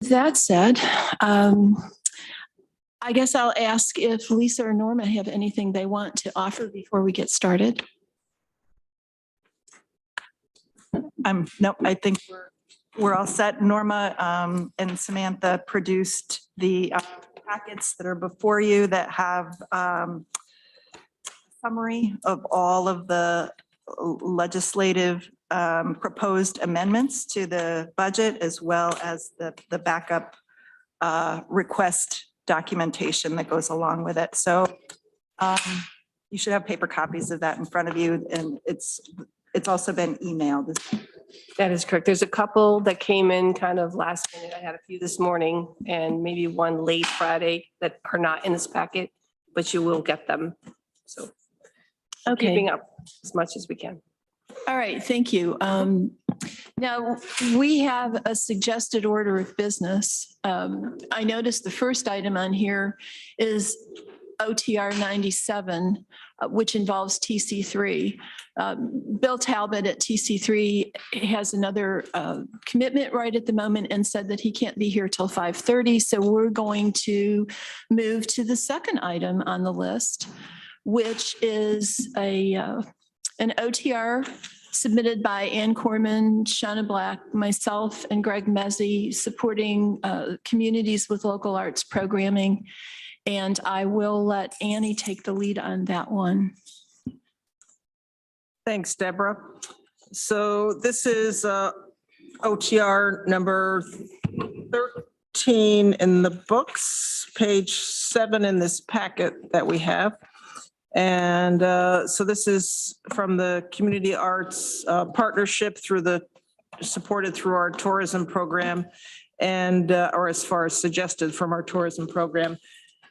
That said, I guess I'll ask if Lisa or Norma have anything they want to offer before we get started. No, I think we're all set. Norma and Samantha produced the packets that are before you that have summary of all of the legislative proposed amendments to the budget, as well as the backup request documentation that goes along with it. So you should have paper copies of that in front of you, and it's also been emailed. That is correct. There's a couple that came in kind of last minute. I had a few this morning and maybe one late Friday that are not in this packet, but you will get them. So Okay. keeping up as much as we can. All right, thank you. Now, we have a suggested order of business. I noticed the first item on here is OTR 97, which involves TC3. Bill Talbot at TC3 has another commitment right at the moment and said that he can't be here till 5:30. So we're going to move to the second item on the list, which is an OTR submitted by Ann Corman, Shauna Black, myself, and Greg Mezzi, supporting communities with local arts programming. And I will let Annie take the lead on that one. Thanks, Deborah. So this is OTR number 13 in the books, page 7 in this packet that we have. And so this is from the Community Arts Partnership supported through our tourism program, and or as far as suggested from our tourism program.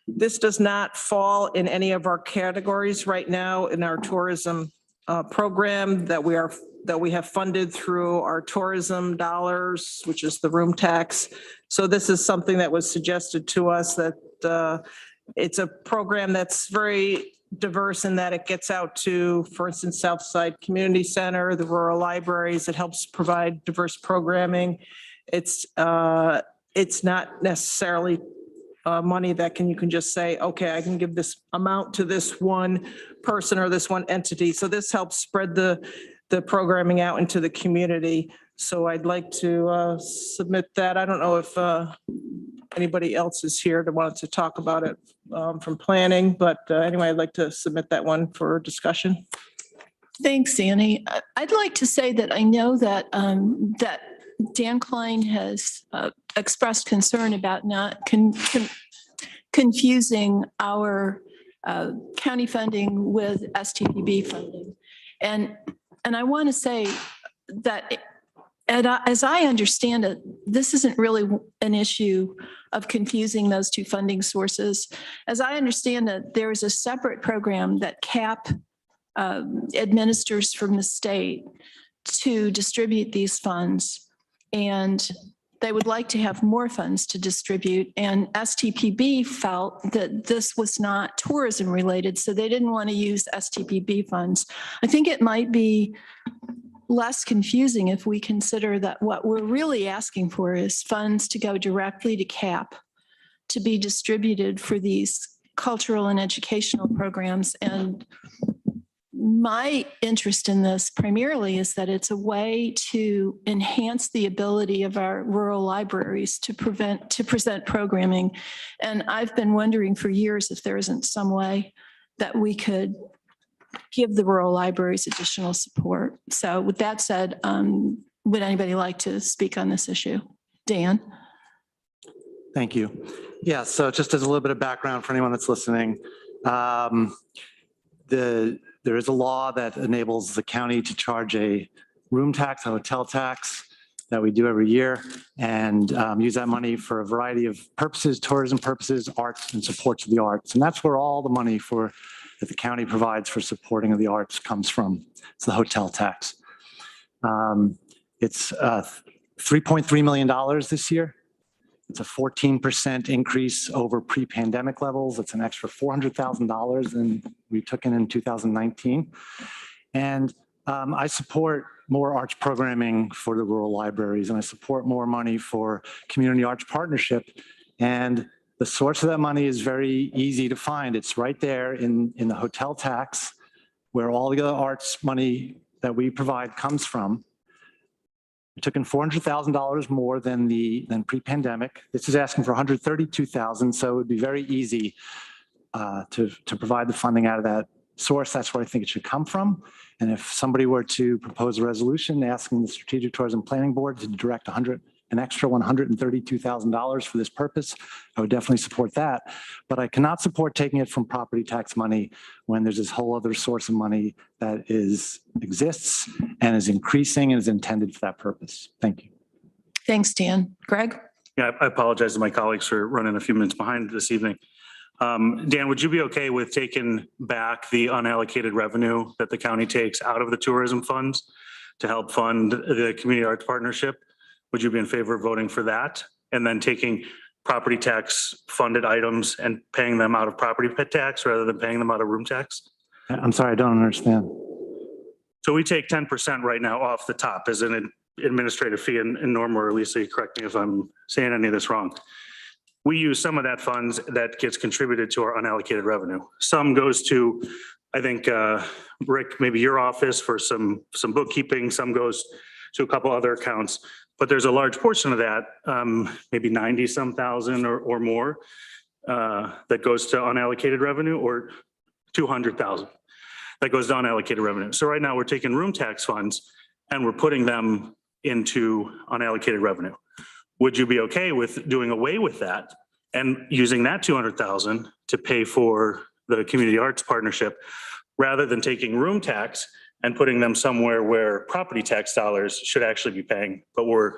This does not fall in any of our categories right now in our tourism program that we have funded through our tourism dollars, which is the room tax. So this is something that was suggested to us that it's a program that's very diverse in that it gets out to, for instance, Southside Community Center, the rural libraries. It helps provide diverse programming. It's not necessarily money that you can just say, okay, I can give this amount to this one person or this one entity. So this helps spread the programming out into the community. So I'd like to submit that. I don't know if anybody else is here that wanted to talk about it from planning, but anyway, I'd like to submit that one for discussion. Thanks, Annie. I'd like to say that I know that that Dan Klein has expressed concern about not confusing our county funding with STPB funding. And I want to say that as I understand it, this isn't really an issue of confusing those two funding sources. As I understand it, there is a separate program that CAP administers from the state to distribute these funds. And they would like to have more funds to distribute. And STPB felt that this was not tourism related, so they didn't want to use STPB funds. I think it might be less confusing if we consider that what we're really asking for is funds to go directly to CAP to be distributed for these cultural and educational programs. And my interest in this primarily is that it's a way to enhance the ability of our rural libraries to present programming. And I've been wondering for years if there isn't some way that we could give the rural libraries additional support. So with that said, would anybody like to speak on this issue? Dan? Thank you. Yeah, so just as a little bit of background for anyone that's listening, there is a law that enables the county to charge a room tax, a hotel tax that we do every year, and use that money for a variety of purposes, tourism purposes, arts, and supports of the arts. And that's where all the money that the county provides for supporting of the arts comes from. It's the hotel tax. It's $3.3 million this year. It's a 14% increase over pre-pandemic levels. It's an extra $400,000 than we took in 2019. And I support more arts programming for the rural libraries, and I support more money for community arts partnership. And the source of that money is very easy to find. It's right there in the hotel tax, where all the arts money that we provide comes from. We took in $400,000 more than pre-pandemic. This is asking for $132,000, so it would be very easy to provide the funding out of that source. That's where I think it should come from. And if somebody were to propose a resolution asking the Strategic Tourism Planning Board to direct an extra $132,000 for this purpose, I would definitely support that. But I cannot support taking it from property tax money when there's this whole other source of money that exists and is increasing and is intended for that purpose. Thank you. Thanks, Dan. Greg? Yeah, I apologize to my colleagues for running a few minutes behind this evening. Dan, would you be okay with taking back the unallocated revenue that the county takes out of the tourism funds to help fund the community arts partnership? Would you be in favor of voting for that? And then taking property tax funded items and paying them out of property tax rather than paying them out of room tax? I'm sorry, I don't understand. So we take 10% right now off the top as an administrative fee, and Norma or Lisa, correct me if I'm saying any of this wrong. We use some of that funds that gets contributed to our unallocated revenue. Some goes to, I think, Rick, maybe your office for some bookkeeping. Some goes to a couple other accounts, but there's a large portion of that, maybe 90-some thousand or more, that goes to unallocated revenue, or 200,000 that goes to unallocated revenue. So right now we're taking room tax funds and we're putting them into unallocated revenue. Would you be okay with doing away with that and using that 200,000 to pay for the community arts partnership rather than taking room tax and putting them somewhere where property tax dollars should actually be paying, but we're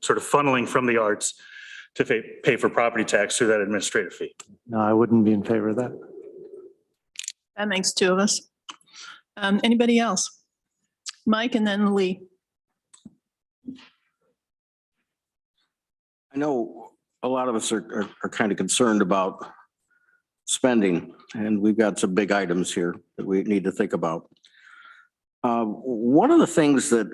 sort of funneling from the arts to pay for property tax through that administrative fee? No, I wouldn't be in favor of that. That makes two of us. Anybody else? Mike and then Lee. I know a lot of us are kind of concerned about spending, and we've got some big items here that we need to think about. One of the things that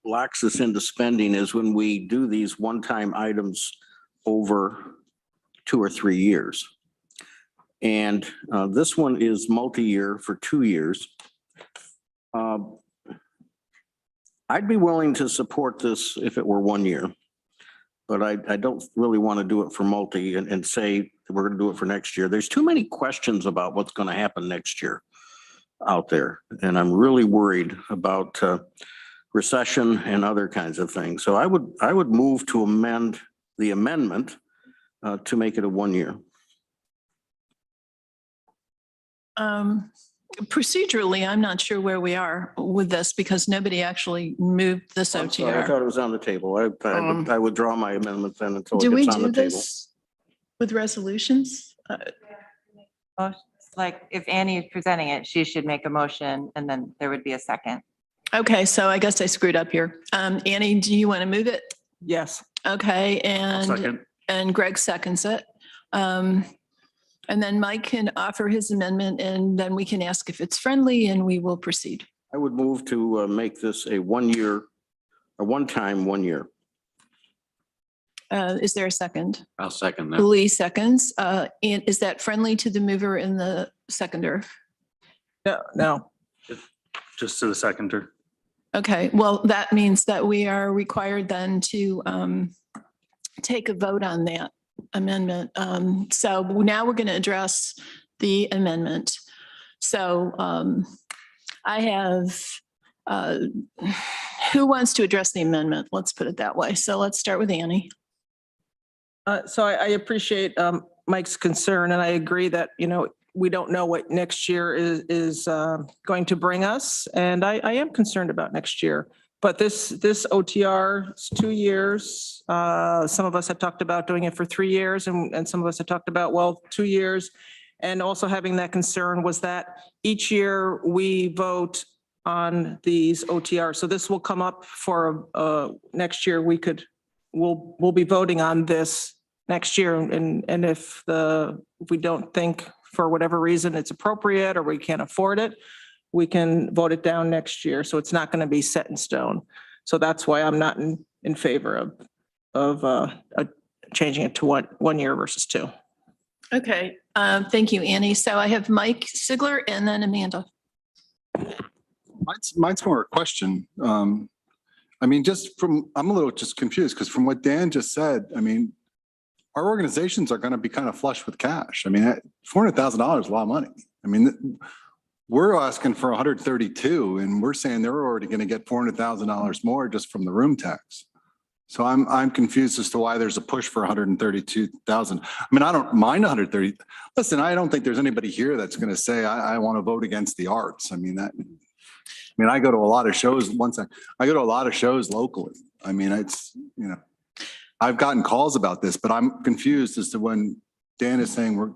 locks us into spending is when we do these one-time items over 2 or 3 years. And this one is multi-year for 2 years. I'd be willing to support this if it were 1 year. But I don't really want to do it for multi and say we're going to do it for next year. There's too many questions about what's going to happen next year out there. And I'm really worried about recession and other kinds of things. So I would move to amend the amendment to make it a 1 year. Procedurally, I'm not sure where we are with this because nobody actually moved this I'm sorry, I OTR. thought it was on the table. I withdraw my amendment then until Do it we gets on do the table. this with resolutions? Like if Annie is presenting it, she should make a motion and then there would be a second. Okay, so I guess I screwed up here. Annie, do you want to move it? Yes. Okay, Second. and Greg seconds it. And then Mike can offer his amendment and then we can ask if it's friendly and we will proceed. I would move to make this a 1 year, a one-time 1 year. Is there a second? I'll second that. Lee seconds. And is that friendly to the mover and the seconder? No. Just to the seconder. Okay, well, that means that we are required then to take a vote on that amendment. So now we're going to address the amendment. So I have, who wants to address the amendment? Let's put it that way. So let's start with Annie. So I appreciate Mike's concern, and I agree that, we don't know what next year is going to bring us. And I am concerned about next year. But this OTR is 2 years. Some of us have talked about doing it for 3 years, and some of us have talked about, 2 years. And also having that concern was that each year we vote on these OTR. So this will come up for next year. We'll be voting on this next year. And if we don't think for whatever reason it's appropriate or we can't afford it, we can vote it down next year. So it's not going to be set in stone. So that's why I'm not in favor of changing it to 1 year versus 2. Okay, thank you, Annie. So I have Mike Sigler and then Amanda. Mine's more a question. I mean, I'm a little just confused because from what Dan just said, I mean, our organizations are going to be kind of flush with cash. I mean, $400,000 is a lot of money. I mean, we're asking for 132 and we're saying they're already going to get $400,000 more just from the room tax. So I'm confused as to why there's a push for 132,000. I mean, I don't mind 130. Listen, I don't think there's anybody here that's going to say, I want to vote against the arts. I mean, I go to a lot of shows I go to a lot of shows locally. I mean, I've gotten calls about this, but I'm confused as to when Dan is saying we're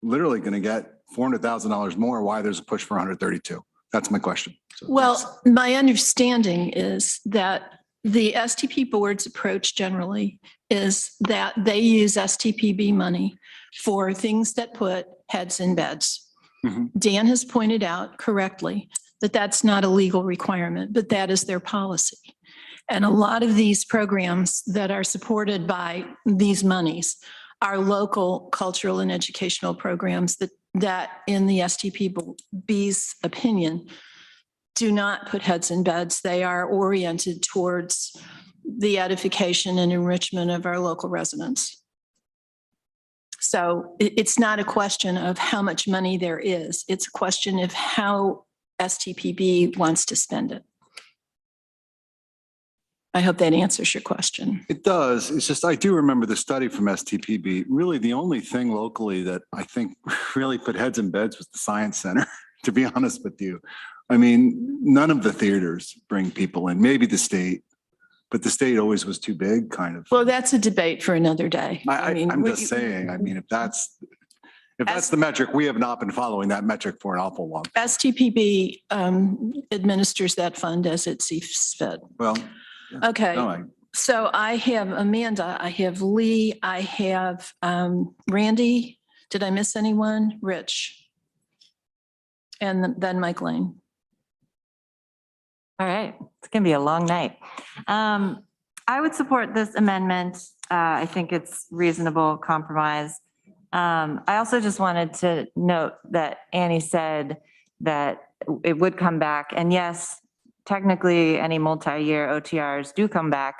literally going to get $400,000 more, why there's a push for 132. That's my question. So, Well, my understanding is that the STP board's approach generally is that they use STPB money for things that put heads in beds. Mhm. Dan has pointed out correctly that that's not a legal requirement, but that is their policy. And a lot of these programs that are supported by these monies are local cultural and educational programs that in the STPB's opinion, do not put heads in beds. They are oriented towards the edification and enrichment of our local residents. So it's not a question of how much money there is. It's a question of how STPB wants to spend it. I hope that answers your question. It does. It's just, I do remember the study from STPB. Really, the only thing locally that I think really put heads in beds was the Science Center, to be honest with you. I mean, none of the theaters bring people in, maybe the state, but the state always was too big, kind of. Well, that's a debate for another day. I'm just saying, I mean, if that's the metric, we have not been following that metric for an awful long time. STPB administers that fund as it sees fit. Well, Okay, no, so I have Amanda, I have Lee, I have Randy. Did I miss anyone? Rich. And then Mike Lane. All right, it's gonna be a long night. I would support this amendment. I think it's reasonable compromise. I also just wanted to note that Annie said that it would come back. And yes, technically any multi-year OTRs do come back.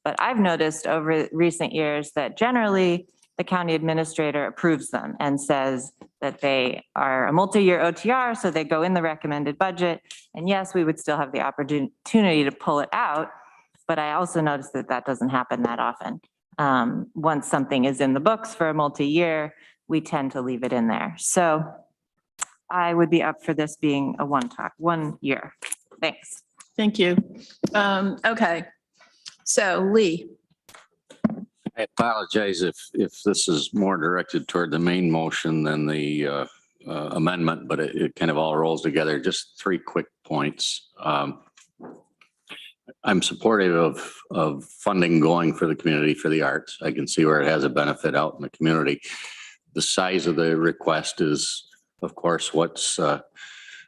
But I've noticed over recent years that generally the county administrator approves them and says that they are a multi-year OTR, so they go in the recommended budget. And yes, we would still have the opportunity to pull it out, but I also noticed that that doesn't happen that often. Once something is in the books for a multi-year, we tend to leave it in there. So I would be up for this being a 1 year. Thanks. Thank you. Okay, so Lee. I apologize if this is more directed toward the main motion than the amendment, but it kind of all rolls together. Just 3 quick points. I'm supportive of funding going for the community for the arts. I can see where it has a benefit out in the community. The size of the request is, of course, what's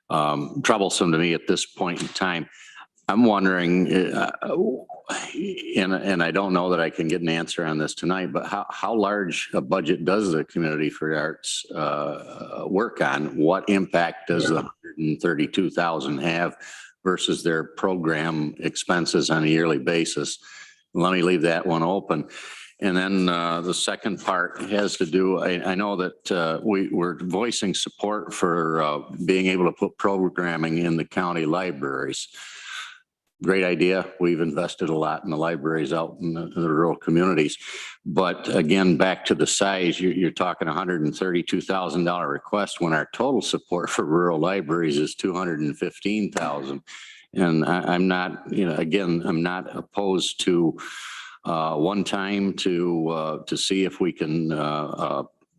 troublesome to me at this point in time. I'm wondering, and I don't know that I can get an answer on this tonight, but how large a budget does the Community for the Arts work on? What impact does the 132,000 have versus their program expenses on a yearly basis? Let me leave that one open. And then the second part has to do, I know that we're voicing support for being able to put programming in the county libraries. Great idea. We've invested a lot in the libraries out in the rural communities. But again, back to the size, you're talking $132,000 request when our total support for rural libraries is $215,000. And I'm not, again, I'm not opposed to one time to see if we can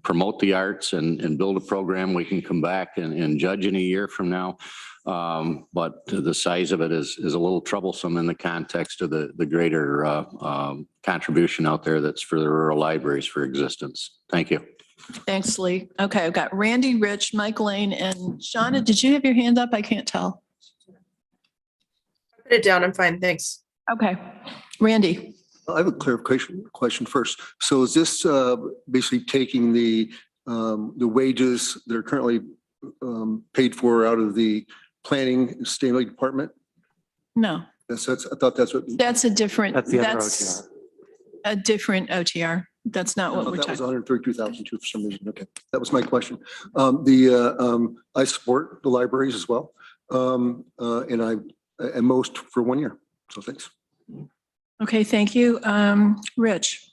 promote the arts and build a program we can come back and judge in a year from now. But the size of it is a little troublesome in the context of the greater contribution out there that's for the rural libraries for existence. Thank you. Thanks, Lee. Okay, I've got Randy, Rich, Mike Lane, and Shauna, did you have your hand up? I can't tell. Put it down. I'm fine. Thanks. Okay, Randy. I have a clarification question first. So is this basically taking the wages that are currently paid for out of the planning and sustainability department? No, I thought that's what. that's a different, That's the other that's OTR. a different OTR. That's not what we're That was talking. 132,000 too for some reason. Okay, that was my question. I support the libraries as well. And most for 1 year. So thanks. Okay, thank you. Rich.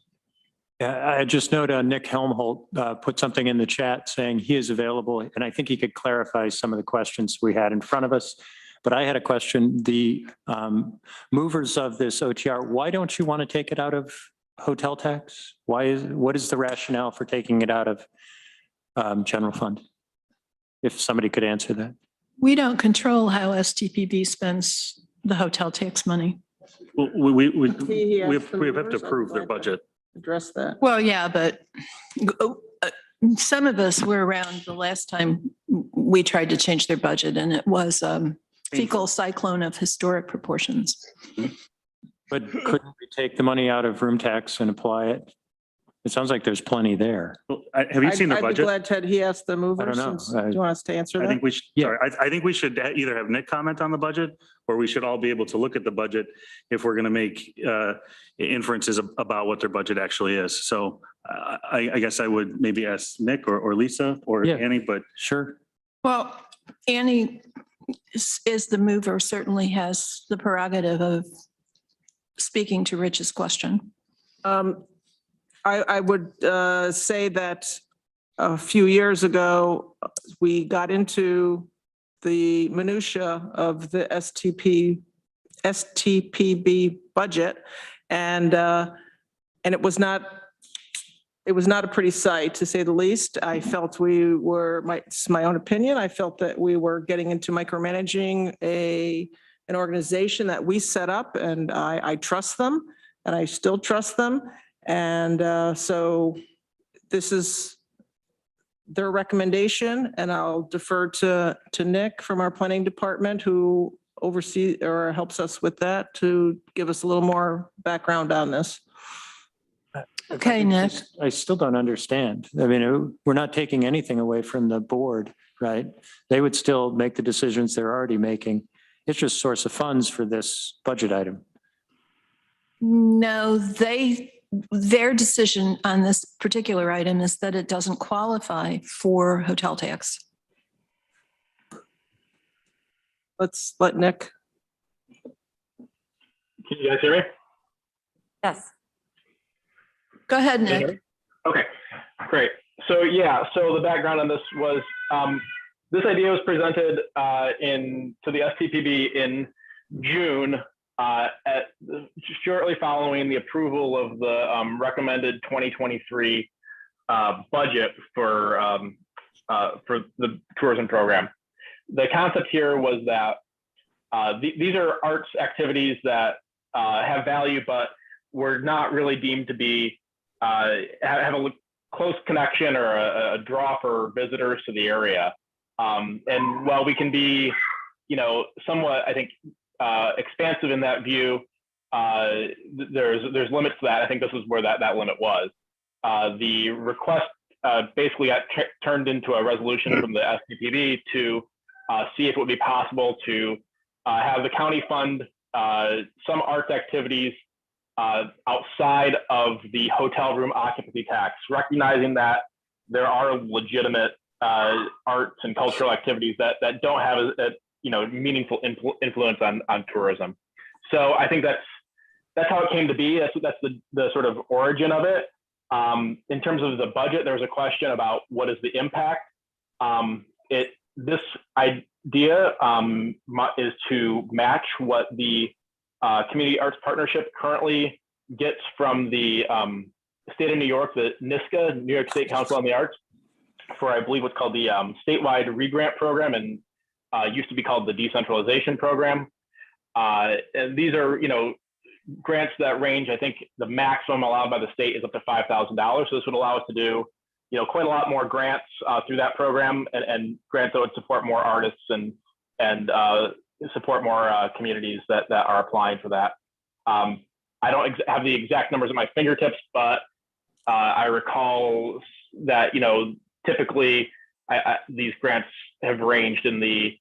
Yeah, I just note Nick Helmholt put something in the chat saying he is available, and I think he could clarify some of the questions we had in front of us. But I had a question, the movers of this OTR, why don't you want to take it out of hotel tax? What is the rationale for taking it out of general fund? If somebody could answer that. We don't control how STPB spends the hotel tax money. Well, we He have asked the to movers, approve their I'd like to budget. Address that. Well, yeah, but some of us were around the last time we tried to change their budget, and it was fecal cyclone of historic proportions. But couldn't we take the money out of room tax and apply it? It sounds like there's plenty there. Well, have you seen their I'd be budget? glad, Ted, he asked the movers. know. Since- Do you want us to answer I that? think we should, Yeah. sorry, I think we should either have Nick comment on the budget, or we should all be able to look at the budget if we're going to make inferences about what their budget actually is. So I guess I would maybe ask Nick or Lisa or Yeah. Annie, but Sure. Well, Annie is the mover, certainly has the prerogative of speaking to Rich's question. I would say that a few years ago, we got into the minutia of the STPB budget, and it was not a pretty sight, to say the least. I felt we were, it's my own opinion, I felt that we were getting into micromanaging an organization that we set up, and I trust them, and I still trust them. And so this is their recommendation, and I'll defer to Nick from our planning department, who oversees or helps us with that, to give us a little more background on this. Okay, Nick. I still don't understand. I mean, we're not taking anything away from the board, right? They would still make the decisions they're already making. It's just source of funds for this budget item. No, their decision on this particular item is that it doesn't qualify for hotel tax. Let's let Nick. Can you guys hear me? Yes. Go ahead, Nick. Okay, great. So the background on this was, this idea was presented to the STPB in June, shortly following the approval of the recommended 2023 budget for the tourism program. The concept here was that these are arts activities that have value, but were not really deemed to be have a close connection or a draw for visitors to the area. And while we can be, somewhat, I think, expansive in that view, there's limits to that. I think this is where that limit was. The request basically got turned into a resolution from the STPB to see if it would be possible to have the county fund some arts activities outside of the hotel room occupancy tax, recognizing that there are legitimate arts and cultural activities that don't have a meaningful influence on tourism. So I think that's how it came to be. That's the sort of origin of it. In terms of the budget, there was a question about what is the impact. This idea is to match what the Community Arts Partnership currently gets from the state of New York, the NYSCA, New York State Council on the Arts, for I believe what's called the statewide re-grant program, and used to be called the decentralization program. And these are, grants that range, I think the maximum allowed by the state is up to $5,000. So this would allow us to do quite a lot more grants through that program and grants that would support more artists and support more communities that are applying for that. I don't have the exact numbers at my fingertips, but I recall that, typically these grants have ranged in the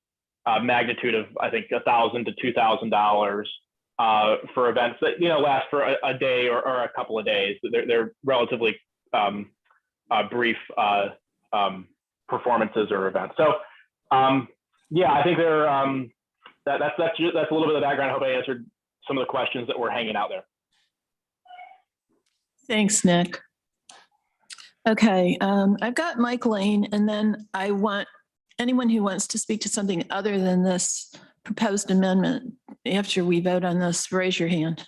magnitude of, I think, $1,000 to $2,000 for events that, last for a day or a couple of days. They're relatively brief performances or events. So, yeah, I think they're, that's a little bit of the background. I hope I answered some of the questions that were hanging out there. Thanks, Nick. Okay, I've got Mike Lane, and then I want anyone who wants to speak to something other than this proposed amendment after we vote on this, raise your hand.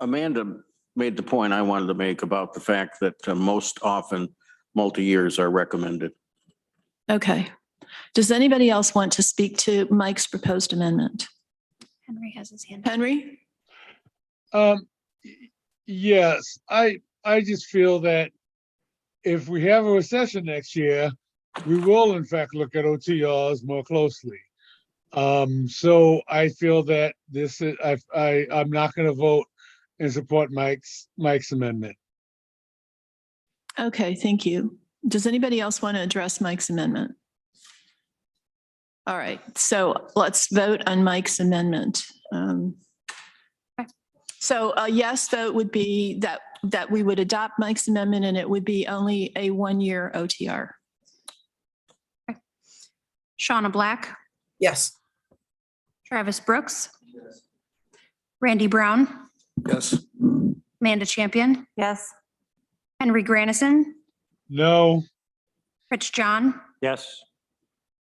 Amanda made the point I wanted to make about the fact that most often multi-years are recommended. Okay. Does anybody else want to speak to Mike's proposed amendment? Henry has his hand. Henry? Yes, I just feel that if we have a recession next year, we will in fact look at OTRs more closely. So I feel that this is, I'm not going to vote and support Mike's amendment. Okay, thank you. Does anybody else want to address Mike's amendment? All right, so let's vote on Mike's amendment. So a yes vote would be that we would adopt Mike's amendment and it would be only a 1-year OTR. Shauna Black, Yes. Travis Brooks, Randy Brown, Yes. Amanda Champion, Yes. Henry Grannison, No, Rich John, Yes.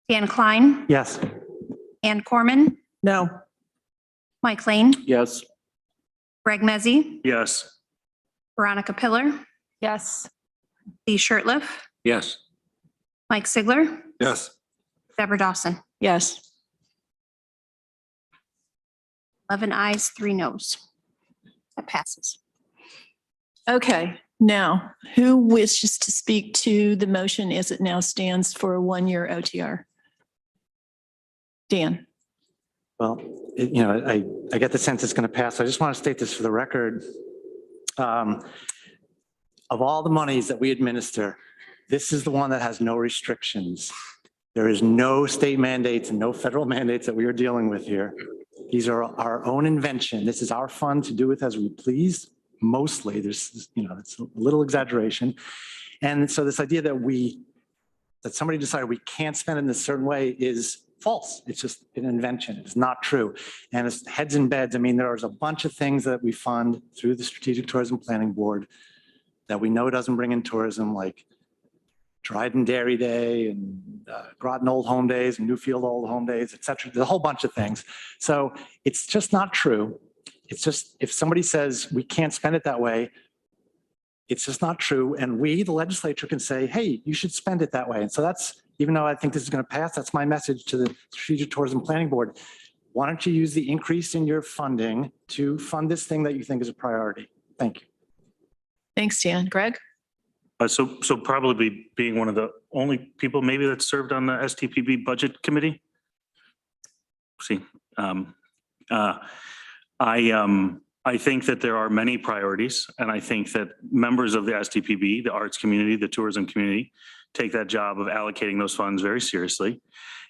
Dan Klein, Yes. Ann Corman, No. Mike Lane, Yes. Greg Mezzi, Yes. Veronica Pillar, Yes. Lee Shirtliff, Yes. Mike Sigler, Yes. Deborah Dawson. Yes. 11 ayes, 3 noes. That passes. Okay, now who wishes to speak to the motion as it now stands for a 1-year OTR? Dan? Well, I get the sense it's going to pass. I just want to state this for the record. Of all the monies that we administer, this is the one that has no restrictions. There is no state mandates and no federal mandates that we are dealing with here. These are our own invention. This is our fund to do with as we please. Mostly, there's, it's a little exaggeration. And so this idea that somebody decided we can't spend it in a certain way is false. It's just an invention. It's not true. And it's heads and beds. I mean, there's a bunch of things that we fund through the Strategic Tourism Planning Board that we know doesn't bring in tourism, like Dryden Dairy Day and Groton Old Home Days and Newfield Old Home Days, et cetera. There's a whole bunch of things. So it's just not true. It's just, if somebody says we can't spend it that way, it's just not true. And we, the legislature, can say, hey, you should spend it that way. And so that's, even though I think this is going to pass, that's my message to the Strategic Tourism Planning Board. Why don't you use the increase in your funding to fund this thing that you think is a priority? Thank you. Thanks, Dan. Greg? So probably being one of the only people maybe that served on the STPB budget committee. See, I think that there are many priorities, and I think that members of the STPB, the arts community, the tourism community, take that job of allocating those funds very seriously.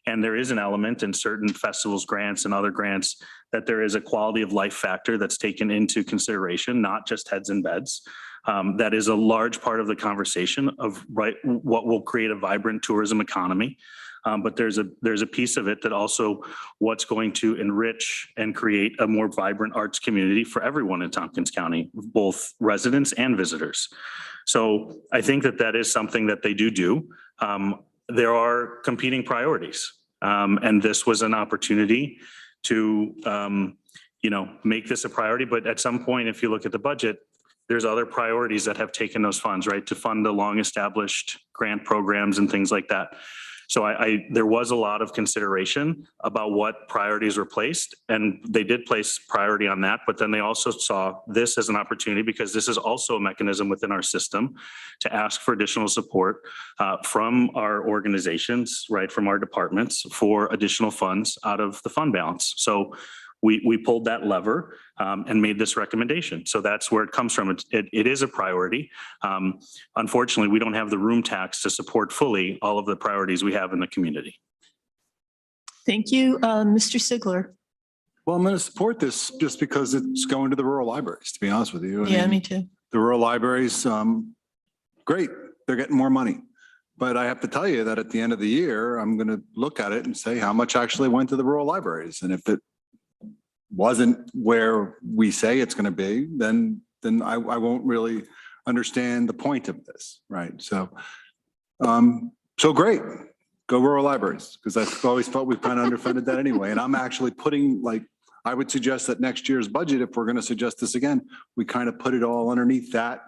And there is an element in certain festivals grants and other grants that there is a quality of life factor that's taken into consideration, not just heads and beds. That is a large part of the conversation of what will create a vibrant tourism economy. But there's a piece of it that also what's going to enrich and create a more vibrant arts community for everyone in Tompkins County, both residents and visitors. So I think that is something that they do. There are competing priorities. And this was an opportunity to, make this a priority. But at some point, if you look at the budget, there's other priorities that have taken those funds, right, to fund the long established grant programs and things like that. So there was a lot of consideration about what priorities were placed, and they did place priority on that, but then they also saw this as an opportunity because this is also a mechanism within our system to ask for additional support from our organizations, right, from our departments for additional funds out of the fund balance. So we pulled that lever and made this recommendation. So that's where it comes from. It is a priority. Unfortunately, we don't have the room tax to support fully all of the priorities we have in the community. Thank you. Mr. Sigler. Well, I'm going to support this just because it's going to the rural libraries, to be honest with you. I Yeah, mean, me too. the rural libraries, great, they're getting more money. But I have to tell you that at the end of the year, I'm going to look at it and say how much actually went to the rural libraries. And if it wasn't where we say it's going to be, then I won't really understand the point of this, right? So, so great, go rural libraries, because I've always felt we've kind of underfunded that anyway. And I'm actually putting, like, I would suggest that next year's budget, if we're going to suggest this again, we kind of put it all underneath that.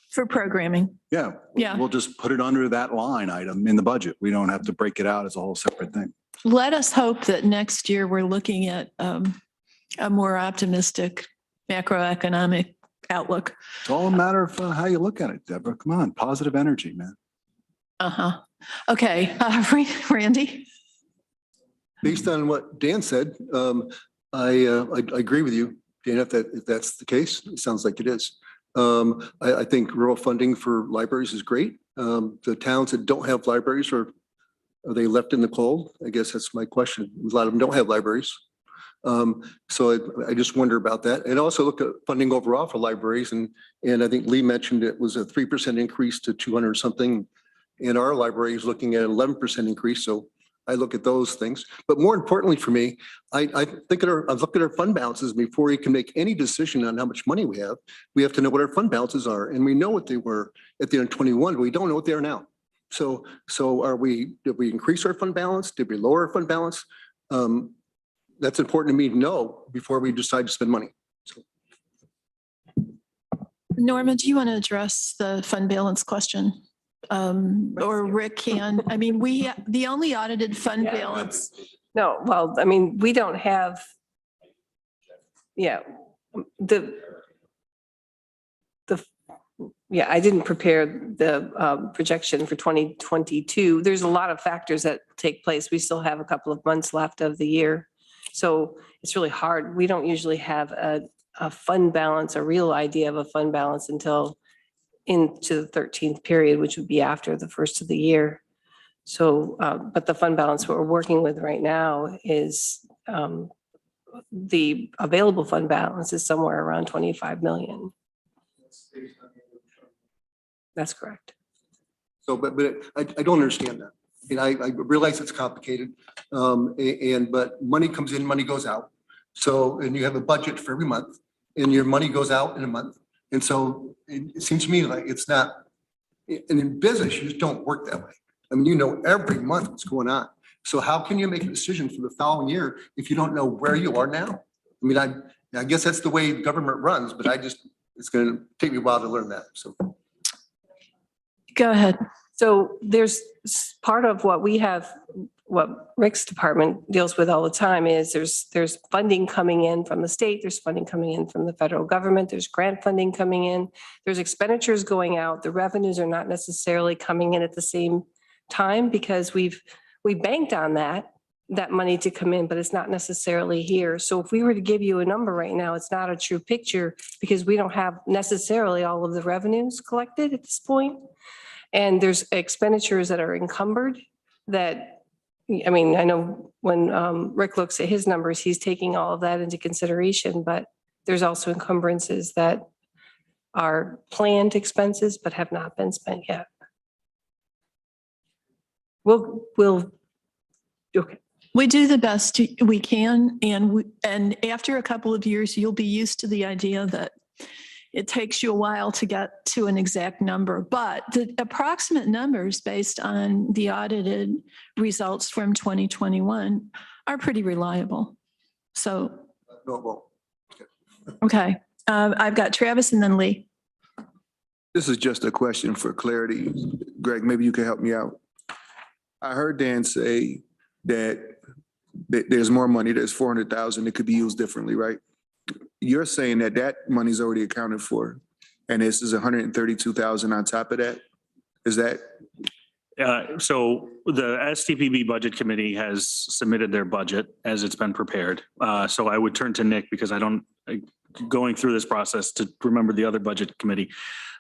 For programming. Yeah. Yeah. We'll just put it under that line item in the budget. We don't have to break it out as a whole separate thing. Let us hope that next year we're looking at a more optimistic macroeconomic outlook. It's all a matter of how you look at it, Deborah. Come on, positive energy, man. Uh-huh. Okay, Randy? Based on what Dan said, I agree with you, Dan, if that's the case. It sounds like it is. I think rural funding for libraries is great. The towns that don't have libraries, are they left in the cold? I guess that's my question. A lot of them don't have libraries. So I just wonder about that. And also look at funding overall for libraries. And I think Lee mentioned it was a 3% increase to 200 something. And our library is looking at 11% increase. So I look at those things. But more importantly for me, I look at our fund balances before you can make any decision on how much money we have. We have to know what our fund balances are. And we know what they were at the end of 21, but we don't know what they are now. So did we increase our fund balance? Did we lower our fund balance? That's important to me to know before we decide to spend money. So. Norma, do you want to address the fund balance question? Or Rick can? I mean, the only audited fund balance. No, well, I mean, we don't have, I didn't prepare the projection for 2022. There's a lot of factors that take place. We still have a couple of months left of the year. So it's really hard. We don't usually have a fund balance, a real idea of a fund balance until into the 13th period, which would be after the first of the year. So, but the fund balance what we're working with right now is the available fund balance is somewhere around 25 million. That's correct. So, but I don't understand that. And I realize it's complicated. But money comes in, money goes out. So, and you have a budget for every month and your money goes out in a month. And so it seems to me like it's not, and in business, you just don't work that way. I mean, you know, every month what's going on. So how can you make a decision for the following year if you don't know where you are now? I mean, I guess that's the way government runs, but it's going to take me a while to learn that. So. Go ahead. So there's part of what we have, what Rick's department deals with all the time is there's funding coming in from the state, there's funding coming in from the federal government, there's grant funding coming in, there's expenditures going out. The revenues are not necessarily coming in at the same time because we banked on that money to come in, but it's not necessarily here. So if we were to give you a number right now, it's not a true picture because we don't have necessarily all of the revenues collected at this point. And there's expenditures that are encumbered that, I mean, I know when Rick looks at his numbers, he's taking all of that into consideration, but there's also encumbrances that are planned expenses but have not been spent yet. Okay. We do the best we can. And after a couple of years, you'll be used to the idea that it takes you a while to get to an exact number, but the approximate numbers based on the audited results from 2021 are pretty reliable. So, okay. I've got Travis and then Lee. This is just a question for clarity. Greg, maybe you can help me out. I heard Dan say that there's more money, there's 400,000, it could be used differently, right? You're saying that that money's already accounted for, and this is 132,000 on top of that? Is that, So the STPB Budget Committee has submitted their budget as it's been prepared. So I would turn to Nick because going through this process to remember the other budget committee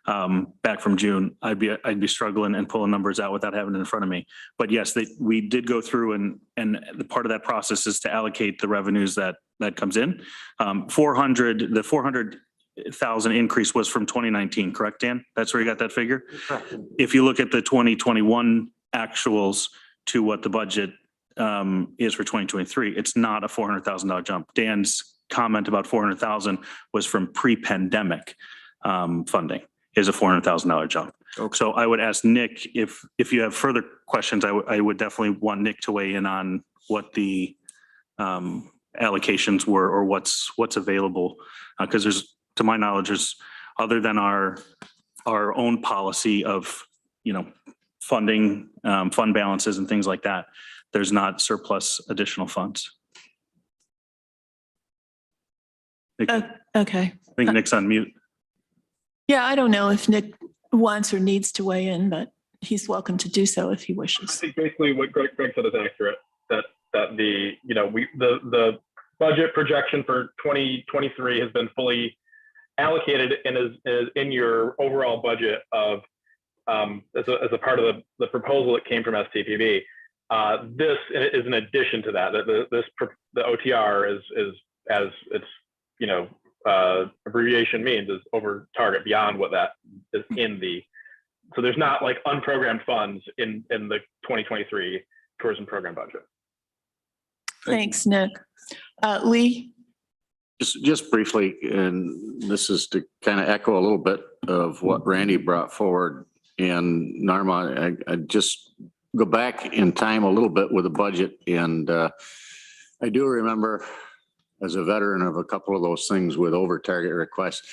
back from June, I'd be struggling and pulling numbers out without having it in front of me. But yes, we did go through and the part of that process is to allocate the revenues that comes in. The 400,000 increase was from 2019, correct, Dan? That's where you got that figure? If you look at the 2021 actuals to what the budget is for 2023, it's not a $400,000 jump. Dan's comment about 400,000 was from pre-pandemic funding is a $400,000 jump. Okay. So I would ask Nick, if you have further questions, I would definitely want Nick to weigh in on what the allocations were or what's available. Because there's, to my knowledge, there's, other than our own policy of, funding, fund balances and things like that, there's not surplus additional funds. Okay. I think Nick's on mute. Yeah, I don't know if Nick wants or needs to weigh in, but he's welcome to do so if he I wishes. think basically what Greg said is accurate, that the budget projection for 2023 has been fully allocated and is in your overall budget of as a part of the proposal that came from STPB. This is an addition to that. The OTR is as its abbreviation means, is over target beyond what that is in the. So there's not like unprogrammed funds in the 2023 tourism program budget. Thanks, Nick. Lee? Just briefly, and this is to kind of echo a little bit of what Randy brought forward. And Narma, I just go back in time a little bit with the budget. And I do remember, as a veteran of a couple of those things with over target requests,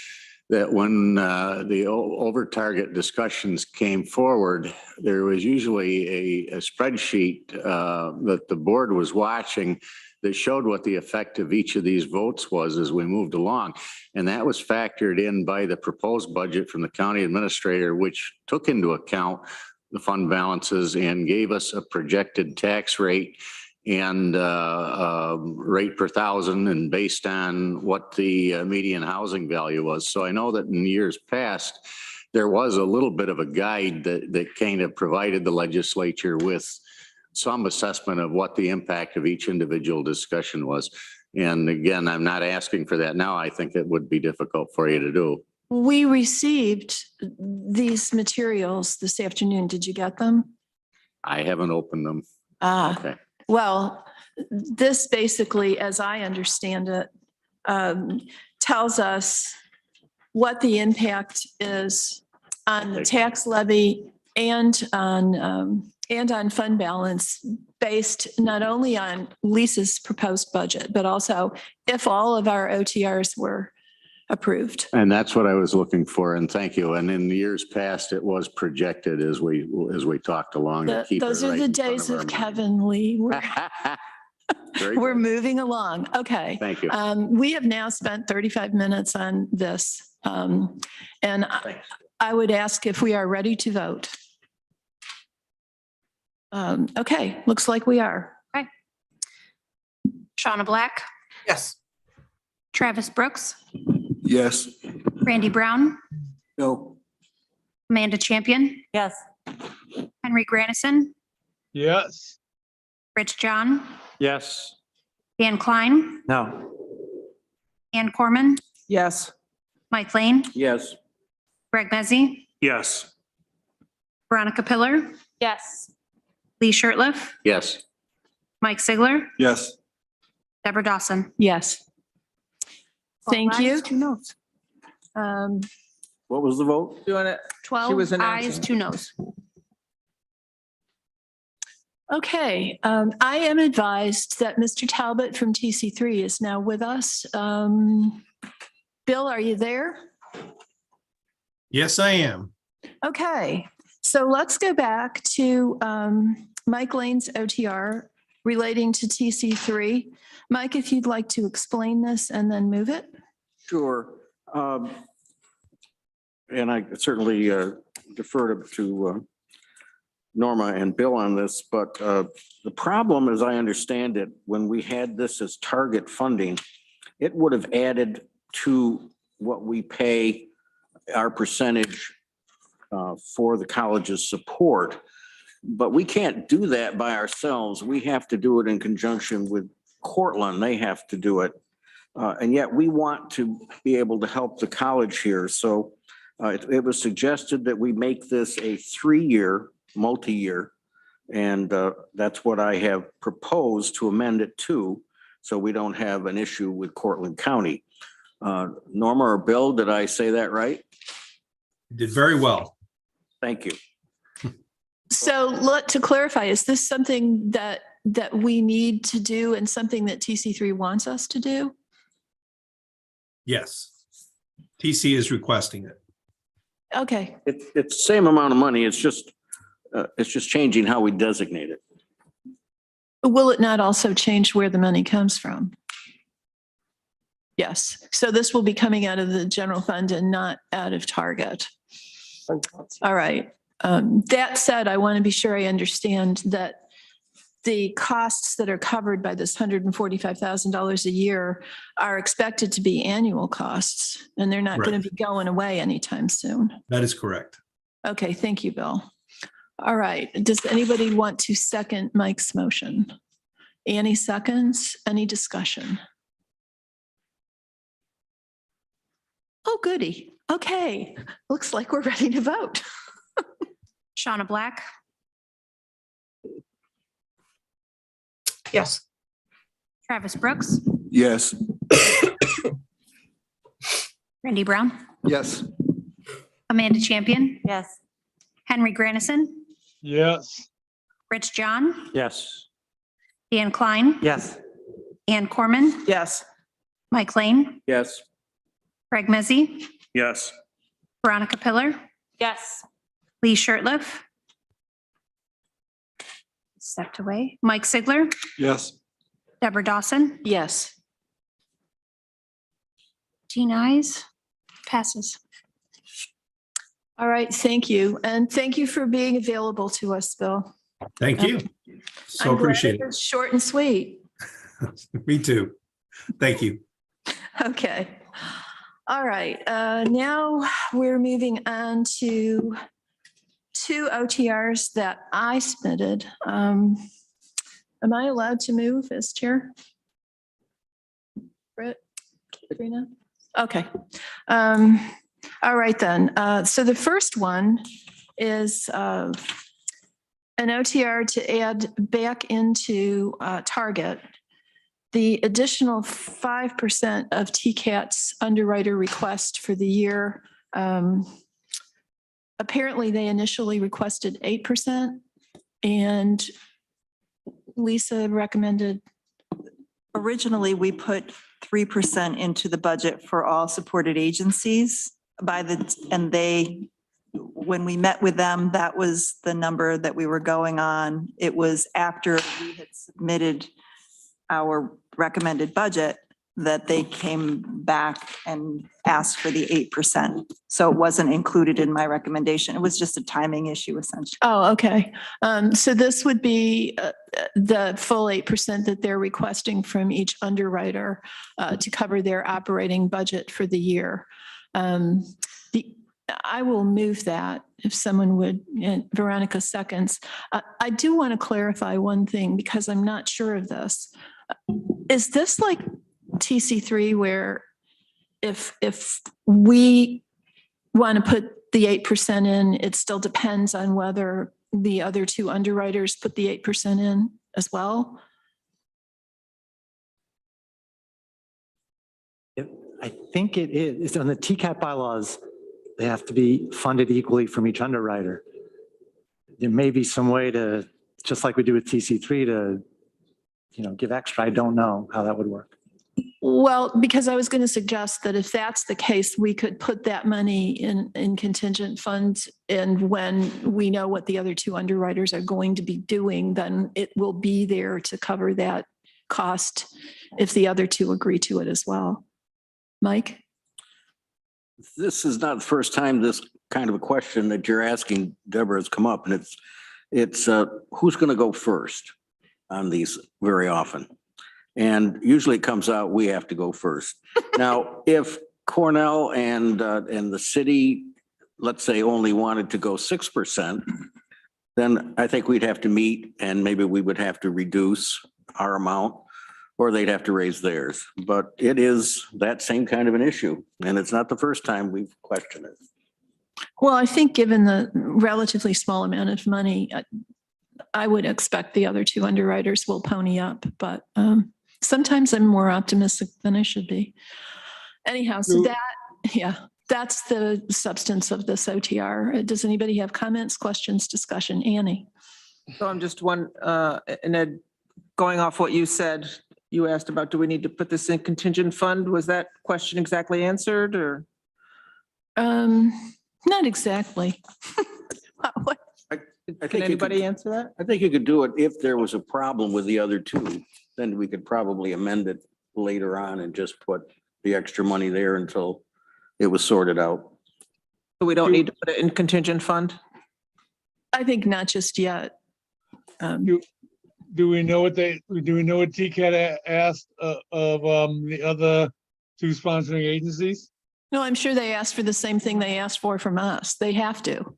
that when the over target discussions came forward, there was usually a spreadsheet that the board was watching that showed what the effect of each of these votes was as we moved along. And that was factored in by the proposed budget from the county administrator, which took into account the fund balances and gave us a projected tax rate and rate per thousand and based on what the median housing value was. So I know that in years past, there was a little bit of a guide that kind of provided the legislature with some assessment of what the impact of each individual discussion was. And again, I'm not asking for that now. I think it would be difficult for you to do. We received these materials this afternoon. Did you get them? I haven't opened them. Okay. Well, this basically, as I understand it, tells us what the impact is on the tax levy and on fund balance based not only on Lisa's proposed budget, but also if all of our OTRs were approved. And that's what I was looking for. And thank you. And in years past, it was projected as we talked along. To keep Those it are right the in front days our of mind. Kevin Lee. Very We're good. moving along. Okay. Thank you. We have now spent 35 minutes on this. And I would ask if we are ready to vote. Okay, looks like we are. Shauna Black, Yes. Travis Brooks, yes? Randy Brown, No. Amanda Champion, Yes. Henry Grannison, Yes. Rich John, Yes. Dan Klein, No. Ann Corman, Yes. Mike Lane, Yes. Greg Mezzi, Yes. Veronica Pillar, Yes. Lee Shirtliff, Yes. Mike Sigler, Yes. Deborah Dawson. Yes. Thank All you. ayes, 2 noes. What was the vote? Doing it. 12 was ayes, announcing. 2 noes. Okay, I am advised that Mr. Talbot from TC3 is now with us. Bill, are you there? Yes, I am. Okay, so let's go back to Mike Lane's OTR relating to TC3. Mike, if you'd like to explain this and then move it. Sure. And I certainly defer to Norma and Bill on this, but the problem, as I understand it, when we had this as target funding, it would have added to what we pay our percentage for the college's support. But we can't do that by ourselves. We have to do it in conjunction with Cortland. They have to do it. And yet we want to be able to help the college here. So it was suggested that we make this a 3-year, multi-year. And that's what I have proposed to amend it to, so we don't have an issue with Cortland County. Norma or Bill, did I say that right? You did very well. Thank you. So to clarify, is this something that we need to do and something that TC3 wants us to do? Yes. TC is requesting it. Okay. It's the same amount of money. It's just changing how we designate it. Will it not also change where the money comes from? Yes. So this will be coming out of the general fund and not out of target. All right. That said, I want to be sure I understand that the costs that are covered by this $145,000 a year are expected to be annual costs, and they're not going to be going away anytime soon. That is correct. Okay, thank you, Bill. All right, does anybody want to second Mike's motion? Annie seconds. Any discussion? Oh, goody. Okay, looks like we're ready to vote. Shauna Black, Yes. Travis Brooks, Yes. Randy Brown, Yes. Amanda Champion, Yes. Henry Grannison, Yes. Rich John, Yes. Dan Klein, Yes. Ann Corman, Yes. Mike Lane, Yes. Craig Mezzi, Yes. Veronica Pillar, Yes. Lee Shirtliff. Stepped away. Mike Sigler, Yes. Deborah Dawson, Yes. 18 ayes, passes. All right, thank you. And thank you for being available to us, Bill. Thank you. So I'm glad appreciate was short and sweet. it. Me too. Thank you. Okay. All right. Now we're moving on to 2 OTRs that I submitted. Am I allowed to move as chair? Britt? Katrina? Okay. All right then. So the first one is an OTR to add back into Target the additional 5% of TCAT's underwriter request for the year. Apparently, they initially requested 8%, and Lisa recommended. Originally, we put 3% into the budget for all supported agencies and when we met with them, that was the number that we were going on. It was after we had submitted our recommended budget that they came back and asked for the 8%. So it wasn't included in my recommendation. It was just a timing issue essentially. Oh, okay. So this would be the full 8% that they're requesting from each underwriter to cover their operating budget for the year. I will move that if someone would, Veronica seconds. I do want to clarify one thing because I'm not sure of this. Is this like TC3 where if we want to put the 8% in, it still depends on whether the other 2 underwriters put the 8% in as well? I think it is. On the TCAP bylaws, they have to be funded equally from each underwriter. There may be some way to, just like we do with TC3, to give extra. I don't know how that would work. Well, because I was going to suggest that if that's the case, we could put that money in contingent funds. And when we know what the other two underwriters are going to be doing, then it will be there to cover that cost if the other two agree to it as well. Mike? This is not the first time this kind of a question that you're asking, Deborah, has come up, and it's who's going to go first on these very often. And usually it comes out, we have to go first. Now, if Cornell and the city, let's say, only wanted to go 6%, then I think we'd have to meet and maybe we would have to reduce our amount or they'd have to raise theirs. But it is that same kind of an issue. And it's not the first time we've questioned it. Well, I think given the relatively small amount of money, I would expect the other two underwriters will pony up, but sometimes I'm more optimistic than I should be. Anyhow, so that's the substance of this OTR. Does anybody have comments, questions, discussion? Annie? So I'm just and Ed, going off what you said, you asked about, do we need to put this in contingent fund? Was that question exactly answered or? Not exactly. What? Can anybody answer that? I think you could do it if there was a problem with the other two, then we could probably amend it later on and just put the extra money there until it was sorted out. So we don't need to put it in contingent fund? I think not just yet. Do we know what TCAT asked of the other two sponsoring agencies? No, I'm sure they asked for the same thing they asked for from us. They have to.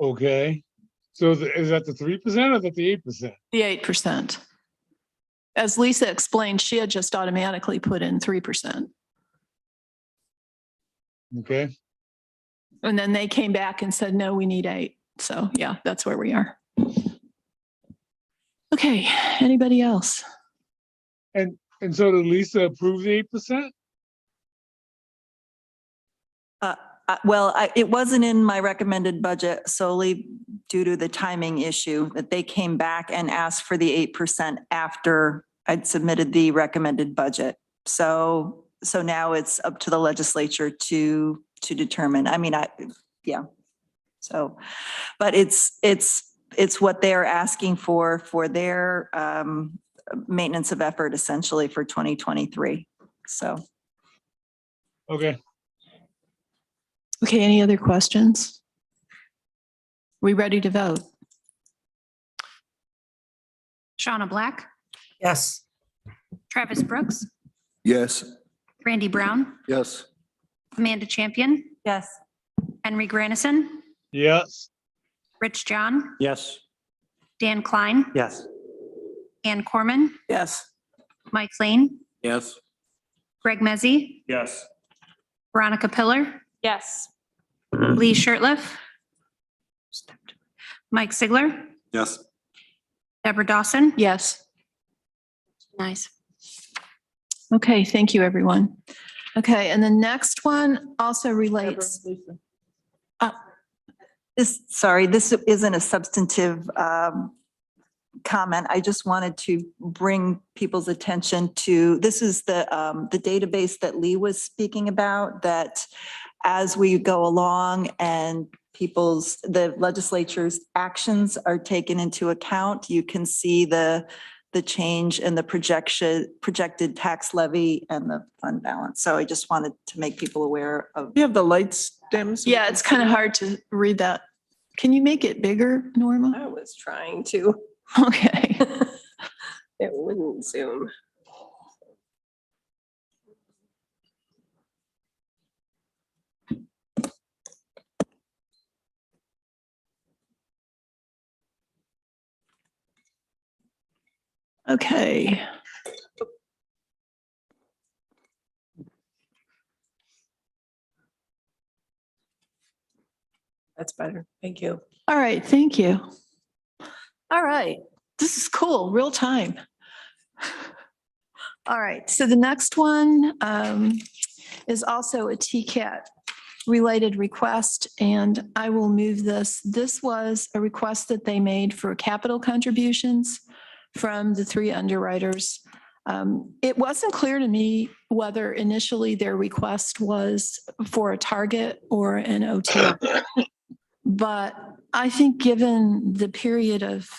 Okay. So is that the 3% or the 8%? The 8%. As Lisa explained, she had just automatically put in 3%. Okay. And then they came back and said, no, we need 8. So yeah, that's where we are. Okay, anybody else? And so did Lisa approve the 8%? Well, it wasn't in my recommended budget solely due to the timing issue that they came back and asked for the 8% after I'd submitted the recommended budget. So now it's up to the legislature to determine. I mean, yeah. So, but it's what they're asking for their maintenance of effort essentially for 2023. So. Okay. Okay, any other questions? We ready to vote? Shauna Black, Yes. Travis Brooks, Yes. Randy Brown, Yes. Amanda Champion, Yes. Henry Grannison, Yes. Rich John, Yes. Dan Klein, Yes. Ann Corman, Yes. Mike Lane, Yes. Greg Mezzi, Yes. Veronica Pillar, Yes. Lee Shirtliff, Mike Sigler, Yes. Deborah Dawson. Yes. Nice. Okay, thank you, everyone. Okay, and the next one also relates. This isn't a substantive comment. I just wanted to bring people's attention to, this is the database that Lee was speaking about, that as we go along and the legislature's actions are taken into account, you can see the change in the projected tax levy and the fund balance. So I just wanted to make people aware of. You have the lights dim? Yeah, it's kind of hard to read that. Can you make it bigger, Norma? I was trying to. Okay. It wouldn't zoom. Okay. That's better. Thank you. All right, thank you. All right, this is cool, real time. All right, so the next one is also a TCAT related request, and I will move this. This was a request that they made for capital contributions from the 3 underwriters. It wasn't clear to me whether initially their request was for a target or an OTR. But I think given the period of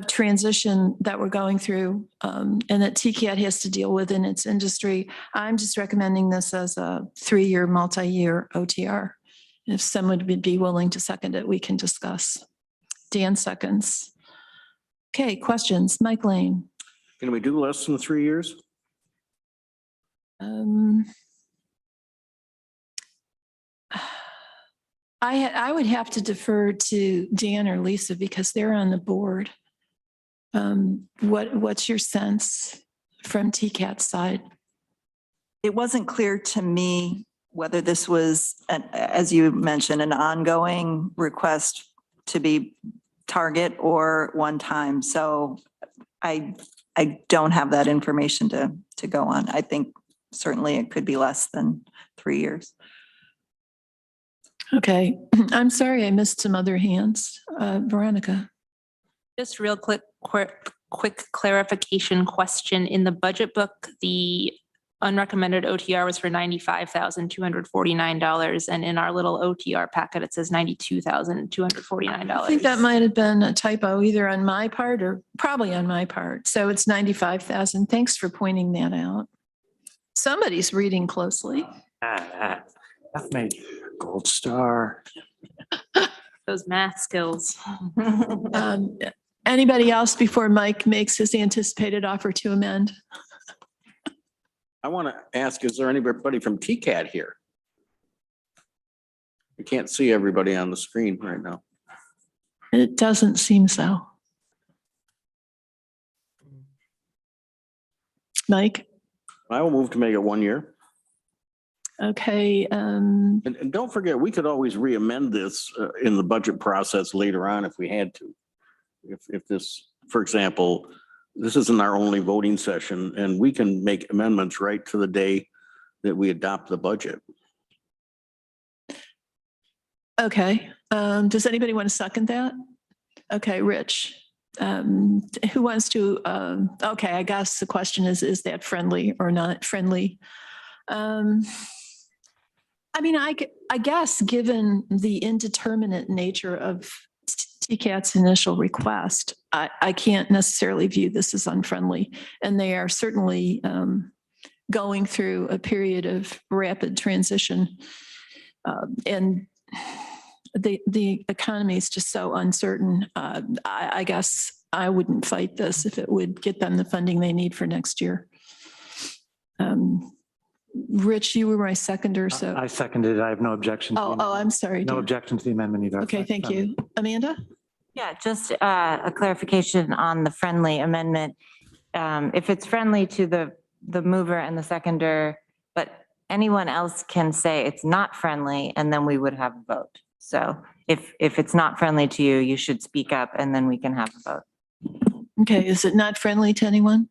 transition that we're going through and that TCAT has to deal with in its industry, I'm just recommending this as a 3-year, multi-year OTR. If someone would be willing to second it, we can discuss. Dan seconds. Okay, questions? Mike Lane. Can we do less than 3 years? I would have to defer to Dan or Lisa because they're on the board. What's your sense from TCAT's side? It wasn't clear to me whether this was, as you mentioned, an ongoing request to be target or one time. So I don't have that information to go on. I think certainly it could be less than 3 years. Okay, I'm sorry I missed some other hands. Veronica. Just real quick clarification question. In the budget book, the unrecommended OTR was for $95,249. And in our little OTR packet, it says $92,249. I think that might have been a typo either on my part or probably on my part. So it's 95,000. Thanks for pointing that out. Somebody's reading closely. That made gold star. Those math skills. Anybody else before Mike makes his anticipated offer to amend? I want to ask, is there anybody from TCAT here? I can't see everybody on the screen right now. It doesn't seem so. Mike? I will move to make it 1 year. Okay. And don't forget, we could always re-amend this in the budget process later on if we had to. If this, for example, this isn't our only voting session and we can make amendments right to the day that we adopt the budget. Okay. Does anybody want to second that? Okay, Rich. Who wants to, okay, I guess the question is that friendly or not friendly? I mean, I guess given the indeterminate nature of TCAT's initial request, I can't necessarily view this as unfriendly. And they are certainly going through a period of rapid transition. And the economy is just so uncertain. I guess I wouldn't fight this if it would get them the funding they need for next year. Rich, you were my seconder, so. I seconded it. I have no objection. To the Oh, I'm sorry. No Dan. objection to the amendment either. Okay, thank you. Amanda? Yeah, just a clarification on the friendly amendment. If it's friendly to the mover and the seconder, but anyone else can say it's not friendly and then we would have a vote. So if it's not friendly to you, you should speak up and then we can have a vote. Okay, is it not friendly to anyone?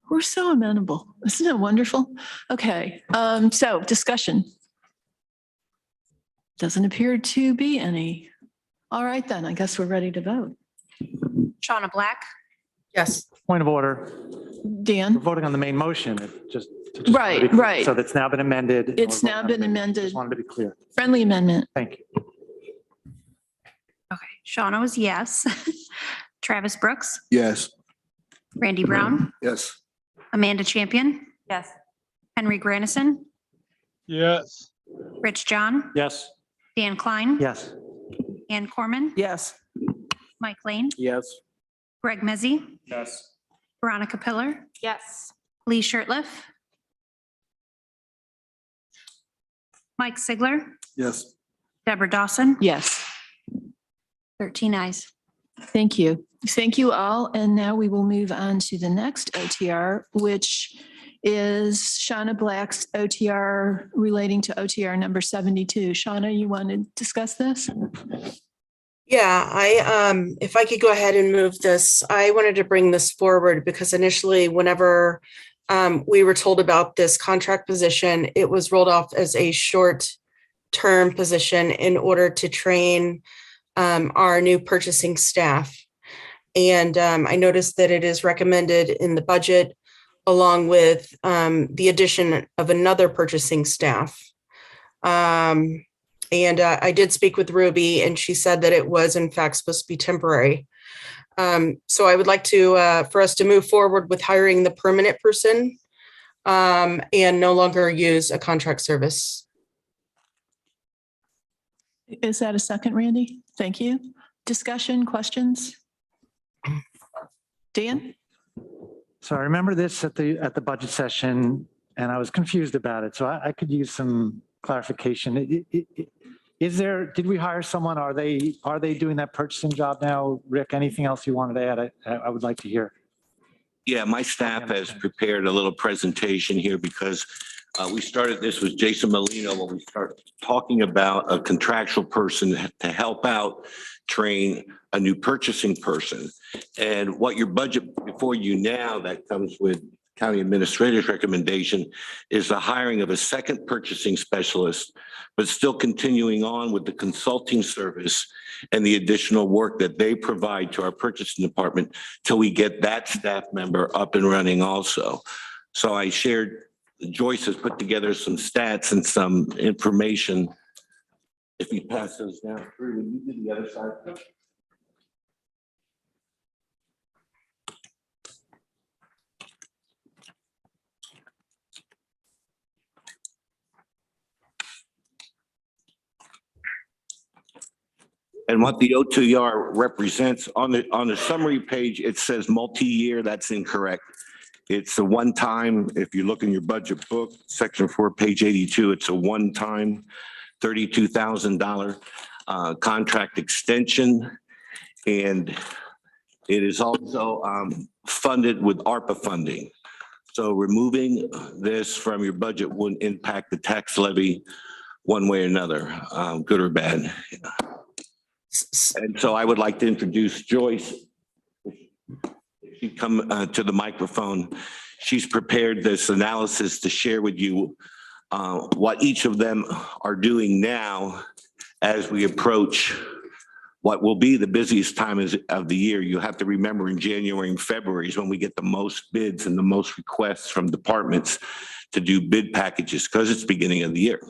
We're so amenable. Isn't it wonderful? Okay, so discussion. Doesn't appear to be any. All right, then, I guess we're ready to vote. Shauna Black. Yes. Point of order. Dan? We're voting on the main motion. Right, right. So that's now been amended. It's now been amended. Just wanted to be clear. Friendly amendment. Thank you. Okay, Shauna was yes. Travis Brooks, Yes. Randy Brown, Yes. Amanda Champion, Yes. Henry Grannison, Yes. Rich John, Yes. Dan Klein, Yes. Ann Corman, Yes. Mike Lane, Yes. Greg Mezzi, Yes. Veronica Pillar, Yes. Lee Shirtliff, Mike Sigler, Yes. Deborah Dawson, Yes. 13 ayes. Thank you. Thank you all. And now we will move on to the next OTR, which is Shauna Black's OTR relating to OTR number 72. Shauna, you want to discuss this? Yeah, if I could go ahead and move this, I wanted to bring this forward because initially whenever we were told about this contract position, it was rolled off as a short-term position in order to train our new purchasing staff. And I noticed that it is recommended in the budget along with the addition of another purchasing staff. And I did speak with Ruby and she said that it was in fact supposed to be temporary. So I would like to, for us to move forward with hiring the permanent person and no longer use a contract service. Is that a second, Randy? Thank you. Discussion, questions? Dan? So I remember this at the budget session and I was confused about it. So I could use some clarification. Is there, did we hire someone? Are they doing that purchasing job now? Rick, anything else you wanted to add? I would like to hear. Yeah, my staff has prepared a little presentation here because we started this with Jason Molino when we started talking about a contractual person to help out train a new purchasing person. And what your budget before you now that comes with county administrator's recommendation is the hiring of a second purchasing specialist, but still continuing on with the consulting service and the additional work that they provide to our purchasing department till we get that staff member up and running also. So I shared, Joyce has put together some stats and some information. If you pass those down through, will you do the other side? And what the O2R represents on the summary page, it says multi-year. That's incorrect. It's a one-time, if you look in your budget book, section 4, page 82, it's a one-time $32,000 contract extension. And it is also funded with ARPA funding. So removing this from your budget wouldn't impact the tax levy one way or another, good or bad. And so I would like to introduce Joyce. If you come to the microphone, she's prepared this analysis to share with you what each of them are doing now as we approach what will be the busiest time of the year. You have to remember in January and February is when we get the most bids and the most requests from departments to do bid packages because it's beginning of the year.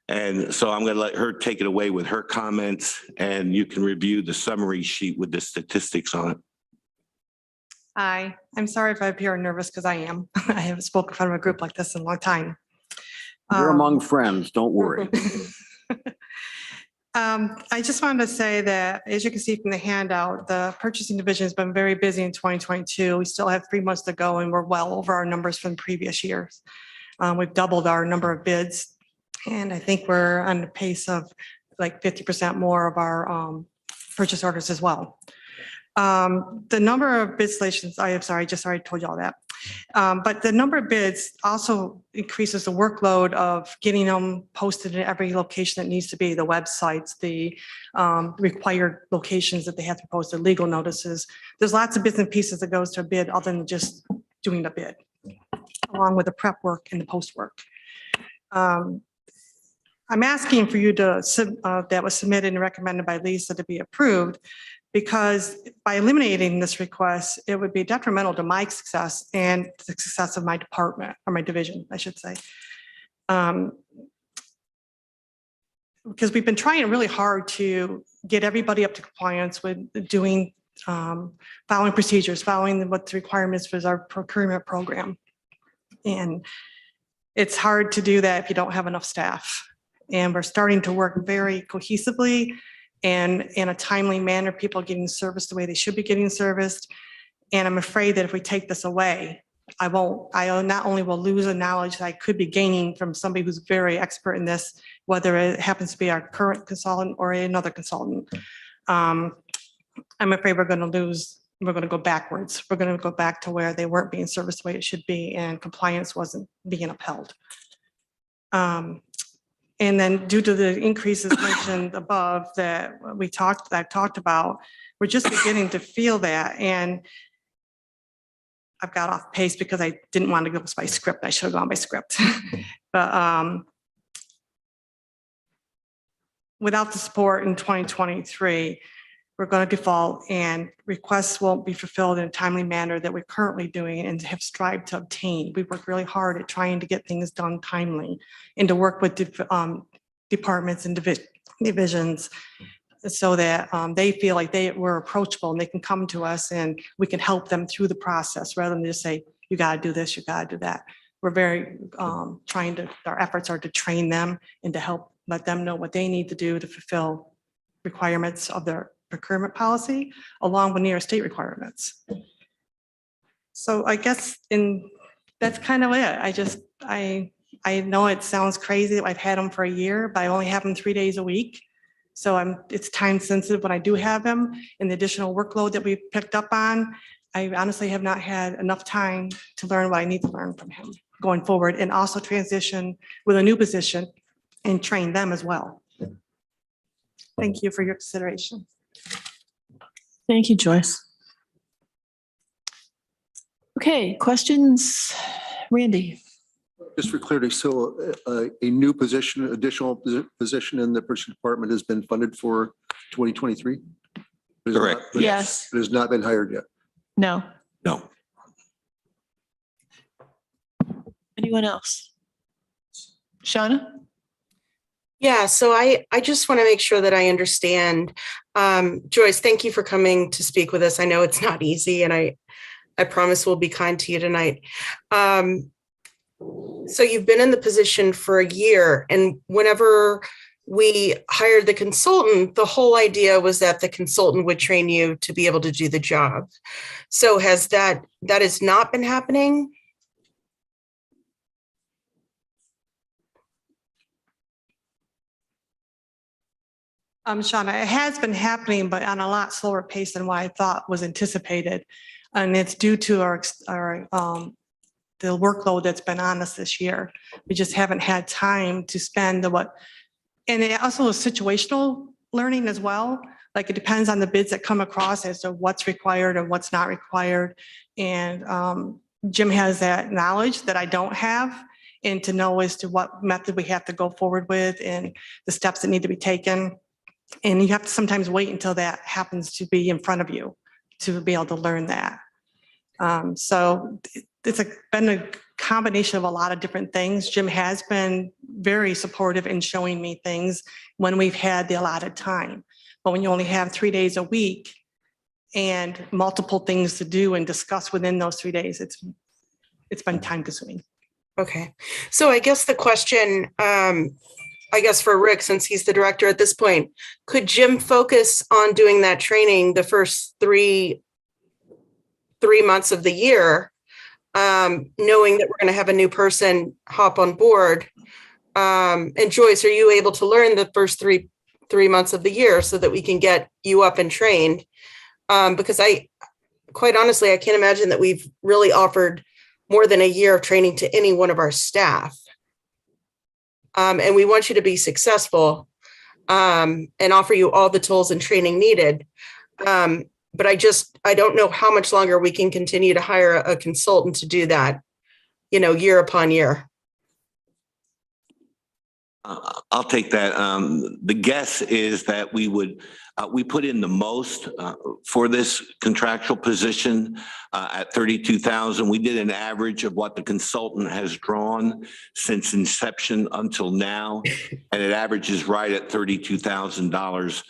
And so I'm going to let her take it away with her comments and you can review the summary sheet with the statistics on it. Hi, I'm sorry if I appear nervous because I am. I haven't spoken in front of a group like this in a long time. You're among friends, don't worry. I just wanted to say that, as you can see from the handout, the purchasing division has been very busy in 2022. We still have 3 months to go and we're well over our numbers from previous years. We've doubled our number of bids. And I think we're on the pace of like 50% more of our purchase orders as well. The number of bid stations, I just already told you all that. But the number of bids also increases the workload of getting them posted in every location that needs to be, the websites, the required locations that they have to post, the legal notices. There's lots of bits and pieces that goes to a bid other than just doing the bid, along with the prep work and the post work. I'm asking for you to, that was submitted and recommended by Lisa to be approved, because by eliminating this request, it would be detrimental to my success and the success of my department, or my division, I should say. Because we've been trying really hard to get everybody up to compliance with doing, following procedures, following what the requirements for our procurement program. And it's hard to do that if you don't have enough staff. And we're starting to work very cohesively and in a timely manner, people are getting serviced the way they should be getting serviced. And I'm afraid that if we take this away, I not only will lose the knowledge that I could be gaining from somebody who's very expert in this, whether it happens to be our current consultant or another consultant. I'm afraid we're going to go backwards. We're going to go back to where they weren't being serviced the way it should be and compliance wasn't being upheld. And then due to the increases mentioned above that I've talked about, we're just beginning to feel that. And I've got off pace because I didn't want to go by script. I should have gone by script. But without the support in 2023, we're going to default and requests won't be fulfilled in a timely manner that we're currently doing and have strived to obtain. We work really hard at trying to get things done timely and to work with departments and divisions so that they feel like we're approachable and they can come to us and we can help them through the process rather than just say, you got to do this, you got to do that. We're very our efforts are to train them and to help let them know what they need to do to fulfill requirements of their procurement policy along with New York state requirements. So I guess that's kind of it. I know it sounds crazy. I've had them for a year, but I only have them 3 days a week. So it's time sensitive when I do have them, and the additional workload that we've picked up on. I honestly have not had enough time to learn what I need to learn from him going forward, and also transition with a new position and train them as well. Thank you for your consideration. Thank you, Joyce. Okay, questions? Randy? Just for clarity, so a new position, additional position in the purchasing department has been funded for 2023? Correct. Yes. It has not been hired yet. No. No. Anyone else? Shauna? Yeah, so I just want to make sure that I understand. Joyce, thank you for coming to speak with us. I know it's not easy, and I promise we'll be kind to you tonight. So you've been in the position for a year, and whenever we hired the consultant, the whole idea was that the consultant would train you to be able to do the job. So has that has not been happening? Shauna, it has been happening, but on a lot slower pace than what I thought was anticipated. And it's due to the workload that's been on us this year. We just haven't had time to spend and it also is situational learning as well. Like it depends on the bids that come across as to what's required and what's not required. And Jim has that knowledge that I don't have, and to know as to what method we have to go forward with and the steps that need to be taken. And you have to sometimes wait until that happens to be in front of you to be able to learn that. So it's been a combination of a lot of different things. Jim has been very supportive in showing me things when we've had the allotted time. But when you only have 3 days a week and multiple things to do and discuss within those 3 days, it's been time consuming. Okay. So I guess the question, I guess for Rick, since he's the director at this point, could Jim focus on doing that training the first three months of the year, knowing that we're going to have a new person hop on board? And Joyce, are you able to learn the first three months of the year so that we can get you up and trained? Because quite honestly, I can't imagine that we've really offered more than a year of training to any one of our staff. And we want you to be successful and offer you all the tools and training needed. But I don't know how much longer we can continue to hire a consultant to do that, year upon year. I'll take that. The guess is that we put in the most for this contractual position at 32,000. We did an average of what the consultant has drawn since inception until now, and it averages right at $32,000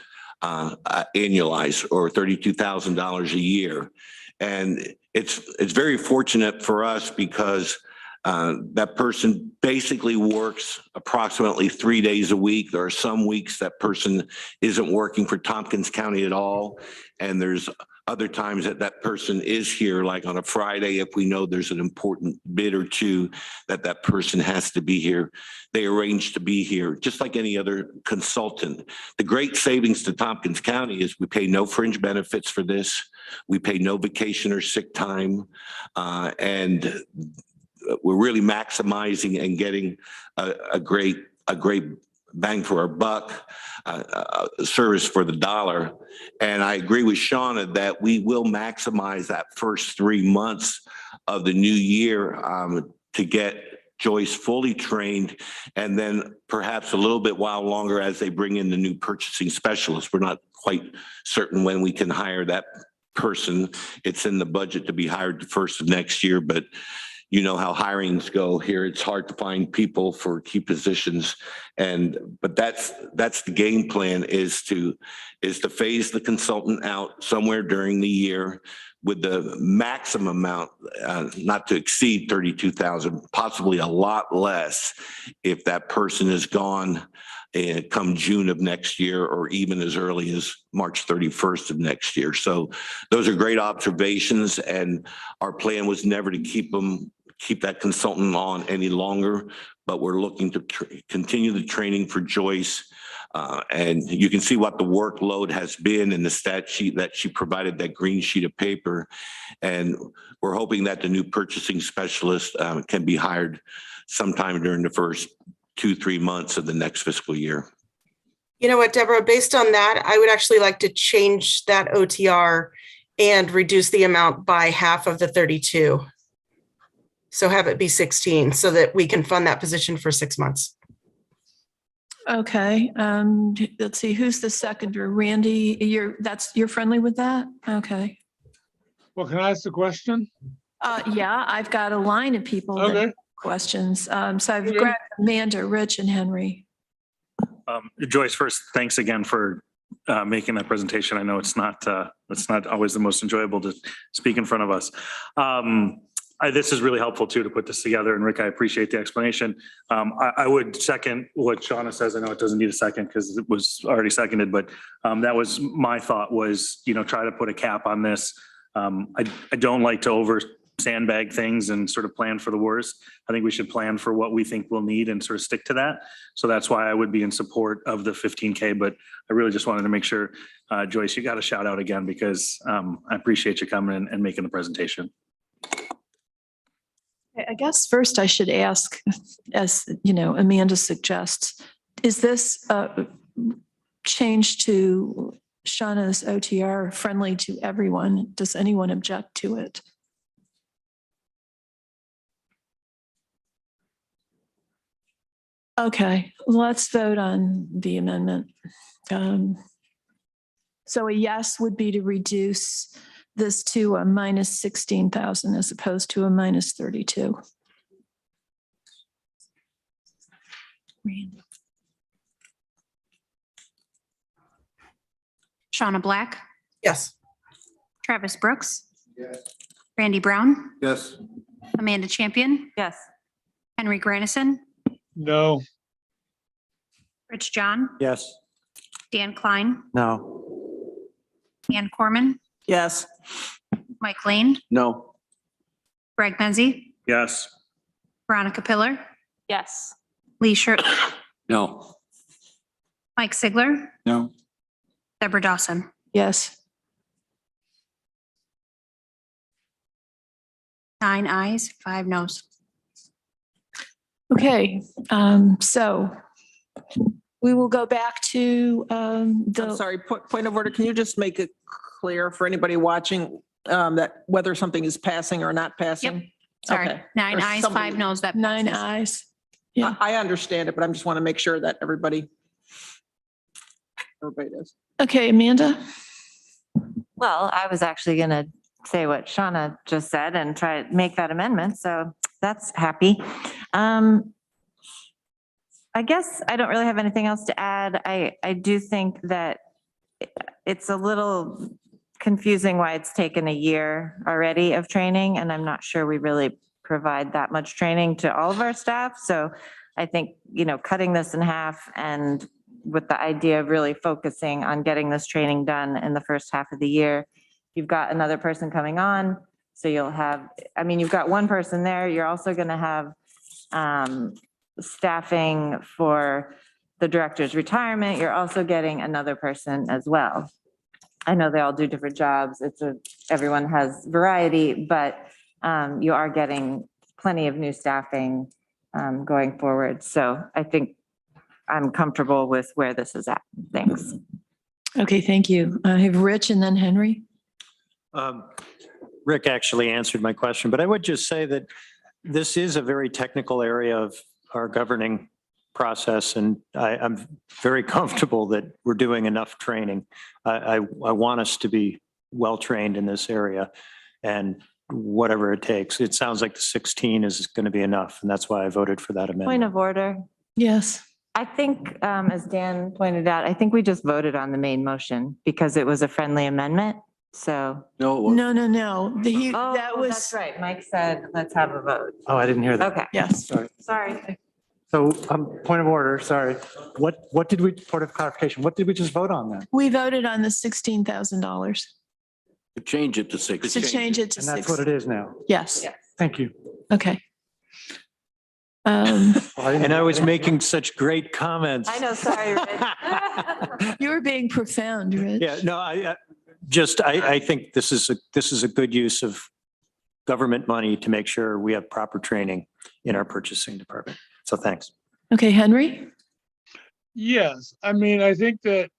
annualized, or $32,000 a year. And it's very fortunate for us because that person basically works approximately 3 days a week. There are some weeks that person isn't working for Tompkins County at all. And there's other times that person is here, like on a Friday, if we know there's an important bid or two that person has to be here. They arrange to be here, just like any other consultant. The great savings to Tompkins County is we pay no fringe benefits for this. We pay no vacation or sick time. And we're really maximizing and getting a great bang for our buck, service for the dollar. And I agree with Shauna that we will maximize that first 3 months of the new year to get Joyce fully trained, and then perhaps a little bit while longer as they bring in the new purchasing specialist. We're not quite certain when we can hire that person. It's in the budget to be hired the first of next year, but you know how hirings go here. It's hard to find people for key positions. But that's the game plan, is to phase the consultant out somewhere during the year with the maximum amount, not to exceed 32,000, possibly a lot less if that person is gone come June of next year, or even as early as March 31st of next year. So those are great observations, and our plan was never to keep that consultant on any longer, but we're looking to continue the training for Joyce. And you can see what the workload has been in the stat sheet that she provided, that green sheet of paper. And we're hoping that the new purchasing specialist can be hired sometime during the first 2-3 months of the next fiscal year. You know what, Deborah, based on that, I would actually like to change that OTR and reduce the amount by half of the 32. So have it be 16 so that we can fund that position for 6 months. Okay, let's see, who's the seconder? Randy, you're friendly with that? Okay. Well, can I ask a question? Yeah, I've got a line of people that Okay. have questions. So I've Okay. grabbed Amanda, Rich, and Henry. Joyce, first, thanks again for making that presentation. I know it's not always the most enjoyable to speak in front of us. This is really helpful too, to put this together. And Rick, I appreciate the explanation. I would second what Shauna says. I know it doesn't need a second because it was already seconded, but that was my thought, was, try to put a cap on this. I don't like to over sandbag things and sort of plan for the worst. I think we should plan for what we think we'll need and sort of stick to that. So that's why I would be in support of the 15K, but I really just wanted to make sure, Joyce, you got a shout out again, because I appreciate you coming and making the presentation. I guess first I should ask, as Amanda suggests, is this change to Shauna's OTR friendly to everyone? Does anyone object to it? Okay, let's vote on the amendment. So a yes would be to reduce this to a minus 16,000 as opposed to a minus 32. Shauna Black, Yes. Travis Brooks, Yes. Randy Brown, Yes. Amanda Champion, Yes. Henry Granison, No. Rich John, Yes. Dan Klein, No. Ann Corman, Yes. Mike Lane, No. Greg Menzie, Yes. Veronica Pillar, Yes. Lee Shirt, No. Mike Sigler, No. Deborah Dawson. Yes. 9 ayes, 5 noes. Okay, so we will go back to I'm the, sorry, point of order. Can you just make it clear for anybody watching that whether something is passing or not passing? Sorry, Okay. 9 Or ayes, somebody- 5 noes. That 9 passes. ayes. Yeah. I understand it, but I just want to make sure that everybody does. Okay, Amanda? Well, I was actually going to say what Shauna just said and try to make that amendment. So that's happy. I guess I don't really have anything else to add. I do think that it's a little confusing why it's taken a year already of training, and I'm not sure we really provide that much training to all of our staff. So I think, cutting this in half, and with the idea of really focusing on getting this training done in the first half of the year. You've got another person coming on, so you'll have, you've got one person there. You're also going to have staffing for the director's retirement. You're also getting another person as well. I know they all do different jobs. Everyone has variety, but you are getting plenty of new staffing going forward. So I think I'm comfortable with where this is at. Thanks. Okay, thank you. I have Rich and then Henry. Rick actually answered my question, but I would just say that this is a very technical area of our governing process, and I'm very comfortable that we're doing enough training. I want us to be well-trained in this area, and whatever it takes. It sounds like the 16 is going to be enough, and that's why I voted for that Point amendment. of order. Yes. I think, as Dan pointed out, I think we just voted on the main motion because it was a friendly amendment. So. No. No. Oh, That was. that's right. Mike said, let's have a vote. Oh, I didn't hear that. Okay. Yes. Sorry. So, point of order, sorry. What did we, point of clarification, what did we just vote on then? We voted on the $16,000 To change it to to 6. change it to And that's what it is now. Yes. Thank you. Okay. And I was making such great comments. I know, sorry, Rich. You were being profound, Rich. Yeah, no, I think this is a good use of government money to make sure we have proper training in our purchasing department. So thanks. Okay, Henry? Yes, I mean, I think that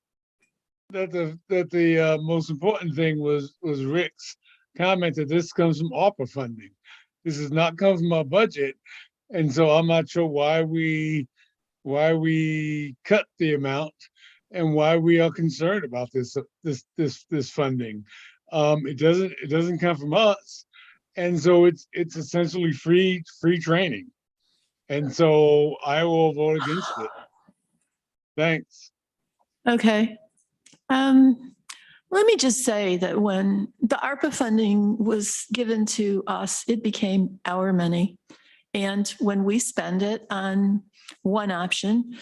the most important thing was Rick's comment that this comes from ARPA funding. This does not come from our budget. And so I'm not sure why we cut the amount and why we are concerned about this funding. It doesn't come from us. And so it's essentially free training. And so I will vote against it. Thanks. Okay. Let me just say that when the ARPA funding was given to us, it became our money. And when we spend it on one option,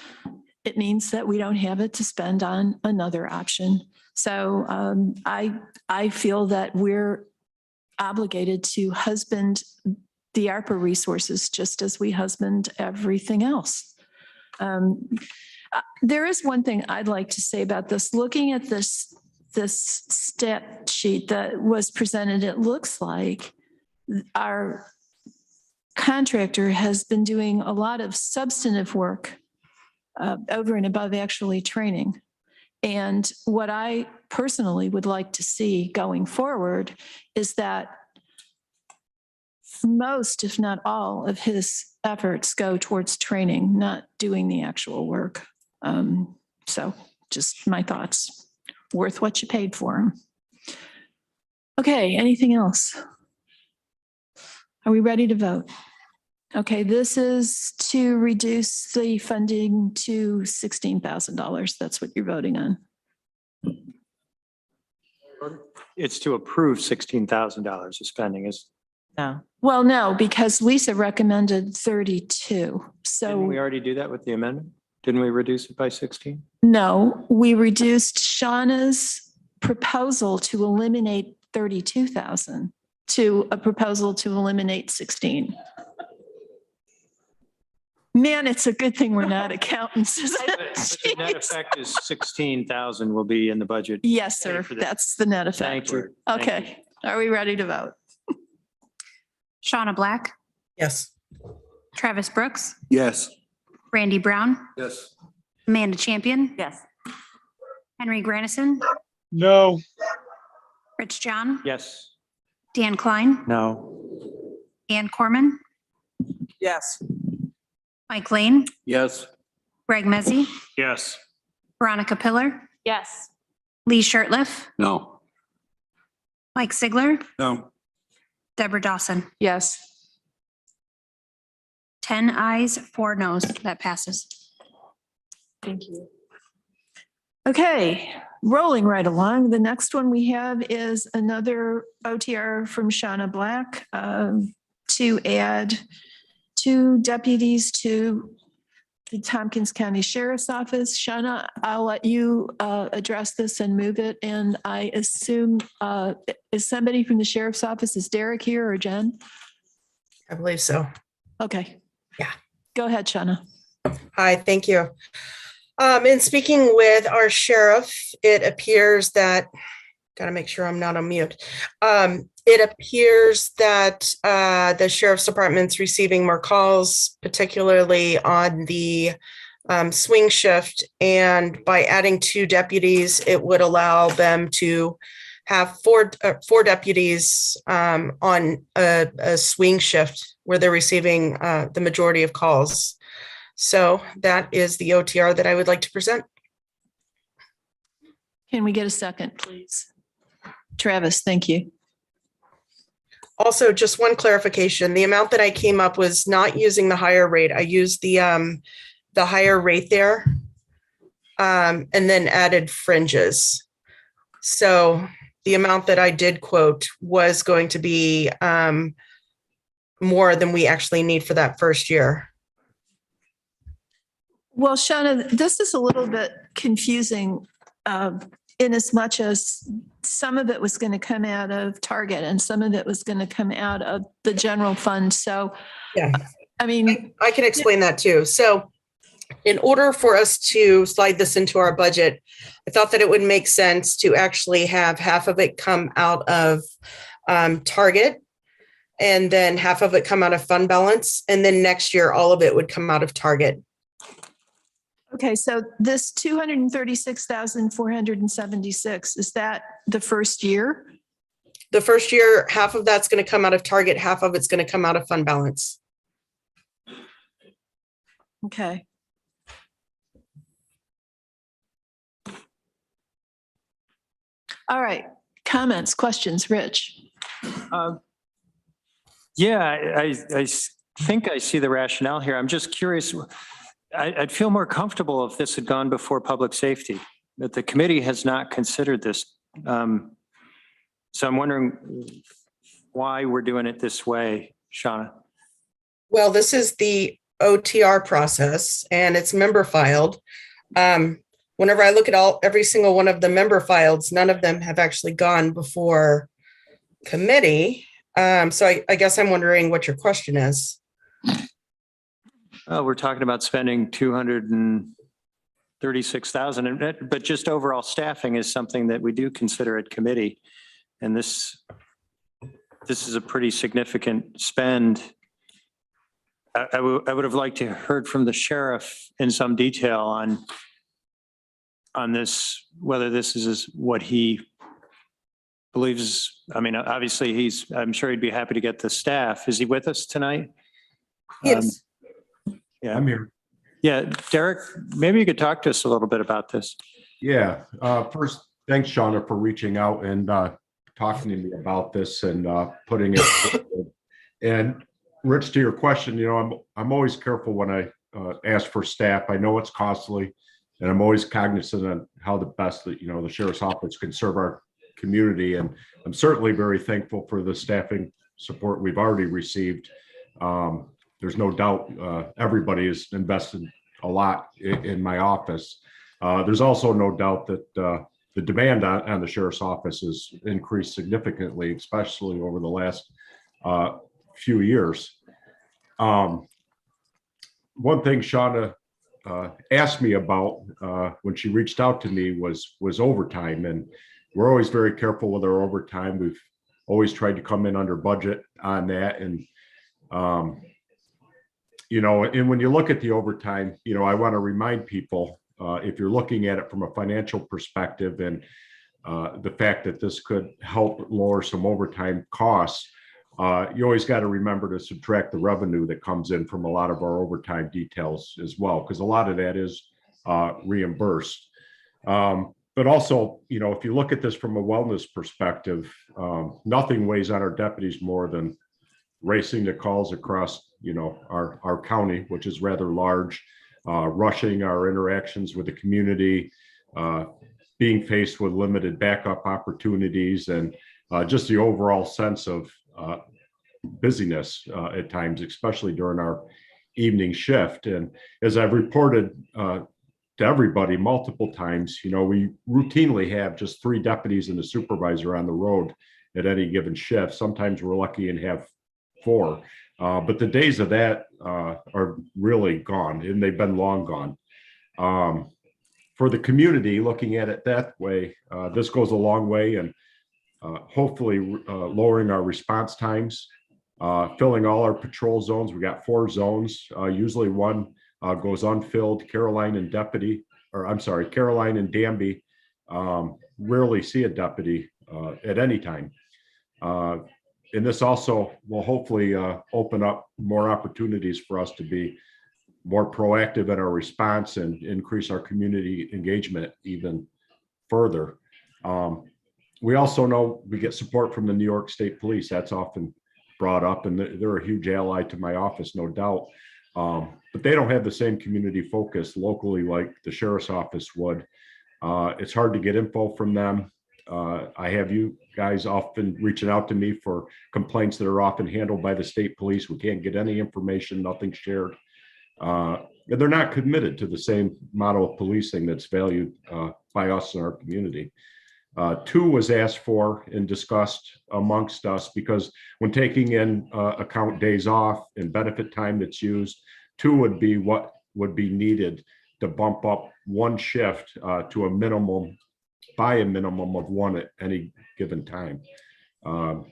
it means that we don't have it to spend on another option. So I feel that we're obligated to husband the ARPA resources just as we husband everything else. There is one thing I'd like to say about this. Looking at this stat sheet that was presented, it looks like our contractor has been doing a lot of substantive work over and above actually training. And what I personally would like to see going forward is that most, if not all, of his efforts go towards training, not doing the actual work. So just my thoughts. Worth what you paid for him. Okay, anything else? Are we ready to vote? Okay, this is to reduce the funding to $16,000. That's what you're voting on. It's to approve $16,000 of spending is. No. Well, no, because Lisa recommended 32. So Didn't we already do that with the amendment? Didn't we reduce it by 16? no, we reduced Shauna's proposal to eliminate 32,000 to a proposal to eliminate 16. Man, it's a good thing we're not accountants, isn't But it? the net effect is 16,000 will be in the budget. Yes, sir. for that. That's the net effect. Thank you. Thank Okay. Are we ready to vote? Shauna Black, Yes. Travis Brooks, Yes. Randy Brown, Yes. Amanda Champion, Yes. Henry Grannison, No. Rich John, Yes. Dan Klein, No. Ann Corman, Yes. Mike Lane, Yes. Greg Mezzi, Yes. Veronica Pillar, Yes. Lee Shirtliff, No. Mike Sigler, No. Deborah Dawson. Yes. 10 ayes, 4 noes. That passes. Thank you. Okay, rolling right along. The next one we have is another OTR from Shauna Black to add 2 deputies to the Tompkins County Sheriff's Office. Shauna, I'll let you address this and move it. And I assume, is somebody from the Sheriff's Office, is Derek here or Jen? I believe so. Okay. Yeah. Go ahead, Shauna. Hi, thank you. In speaking with our sheriff, it appears that, gotta make sure I'm not on mute. It appears that the sheriff's department's receiving more calls, particularly on the swing shift. And by adding 2 deputies, it would allow them to have four deputies on a swing shift where they're receiving the majority of calls. So that is the OTR that I would like to present. Can we get a second, please? Travis, thank you. Also, just one clarification, the amount that I came up was not using the higher rate. I used the higher rate there and then added fringes. So the amount that I did quote was going to be more than we actually need for that first year. Well, Shauna, this is a little bit confusing in as much as some of it was going to come out of Target and some of it was going to come out of the general fund. So, yeah, I mean, I can explain that too. So in order for us to slide this into our budget, I thought that it would make sense to actually have half of it come out of Target and then half of it come out of fund balance. And then next year, all of it would come out of Target. okay, so this 236,476, is that the first year? The first year, half of that's going to come out of Target, half of it's going to come out of fund balance. Okay. All right, comments, questions, Rich? Yeah, I think I see the rationale here. I'm just curious. I'd feel more comfortable if this had gone before public safety, but the committee has not considered this. So I'm wondering why we're doing it this way, Shauna. Well, this is the OTR process and it's member filed. Whenever I look at every single one of the member files, none of them have actually gone before committee. So I guess I'm wondering what your question is. We're talking about spending 236,000, but just overall staffing is something that we do consider at committee. And this is a pretty significant spend. I would have liked to heard from the sheriff in some detail on this, whether this is what he believes. I mean, obviously I'm sure he'd be happy to get the staff. Is he with us tonight? Yes. Yeah, I'm here. Yeah, Derek, maybe you could talk to us a little bit about this. Yeah, first, thanks, Shauna, for reaching out and talking to me about this and putting it. And Rich, to your question, I'm always careful when I ask for staff. I know it's costly, and I'm always cognizant of how the best that the sheriff's office can serve our community. And I'm certainly very thankful for the staffing support we've already received. There's no doubt everybody has invested a lot in my office. There's also no doubt that the demand on the sheriff's office has increased significantly, especially over the last few years. One thing Shauna asked me about when she reached out to me was overtime, and we're always very careful with our overtime. We've always tried to come in under budget on that, and and when you look at the overtime, I want to remind people, if you're looking at it from a financial perspective and the fact that this could help lower some overtime costs, you always got to remember to subtract the revenue that comes in from a lot of our overtime details as well, because a lot of that is reimbursed. But also, if you look at this from a wellness perspective, nothing weighs on our deputies more than racing the calls across our county, which is rather large, rushing our interactions with the community, being faced with limited backup opportunities, and just the overall sense of busyness at times, especially during our evening shift. And as I've reported to everybody multiple times, we routinely have just 3 deputies and a supervisor on the road at any given shift. Sometimes we're lucky and have 4. But the days of that are really gone, and they've been long gone. For the community, looking at it that way, this goes a long way, and hopefully lowering our response times, filling all our patrol zones. We got 4 zones. Usually one goes unfilled. Caroline and Danby rarely see a deputy at any time. And this also will hopefully open up more opportunities for us to be more proactive in our response and increase our community engagement even further. We also know we get support from the New York State Police. That's often brought up, and they're a huge ally to my office, no doubt. But they don't have the same community focus locally like the sheriff's office would. It's hard to get info from them. I have you guys often reaching out to me for complaints that are often handled by the state police. We can't get any information, nothing shared. And they're not committed to the same model of policing that's valued by us in our community. 2 was asked for and discussed amongst us because when taking in account days off and benefit time that's used, 2 would be what would be needed to bump up one shift to a minimum, by a minimum of 1 at any given time. I'm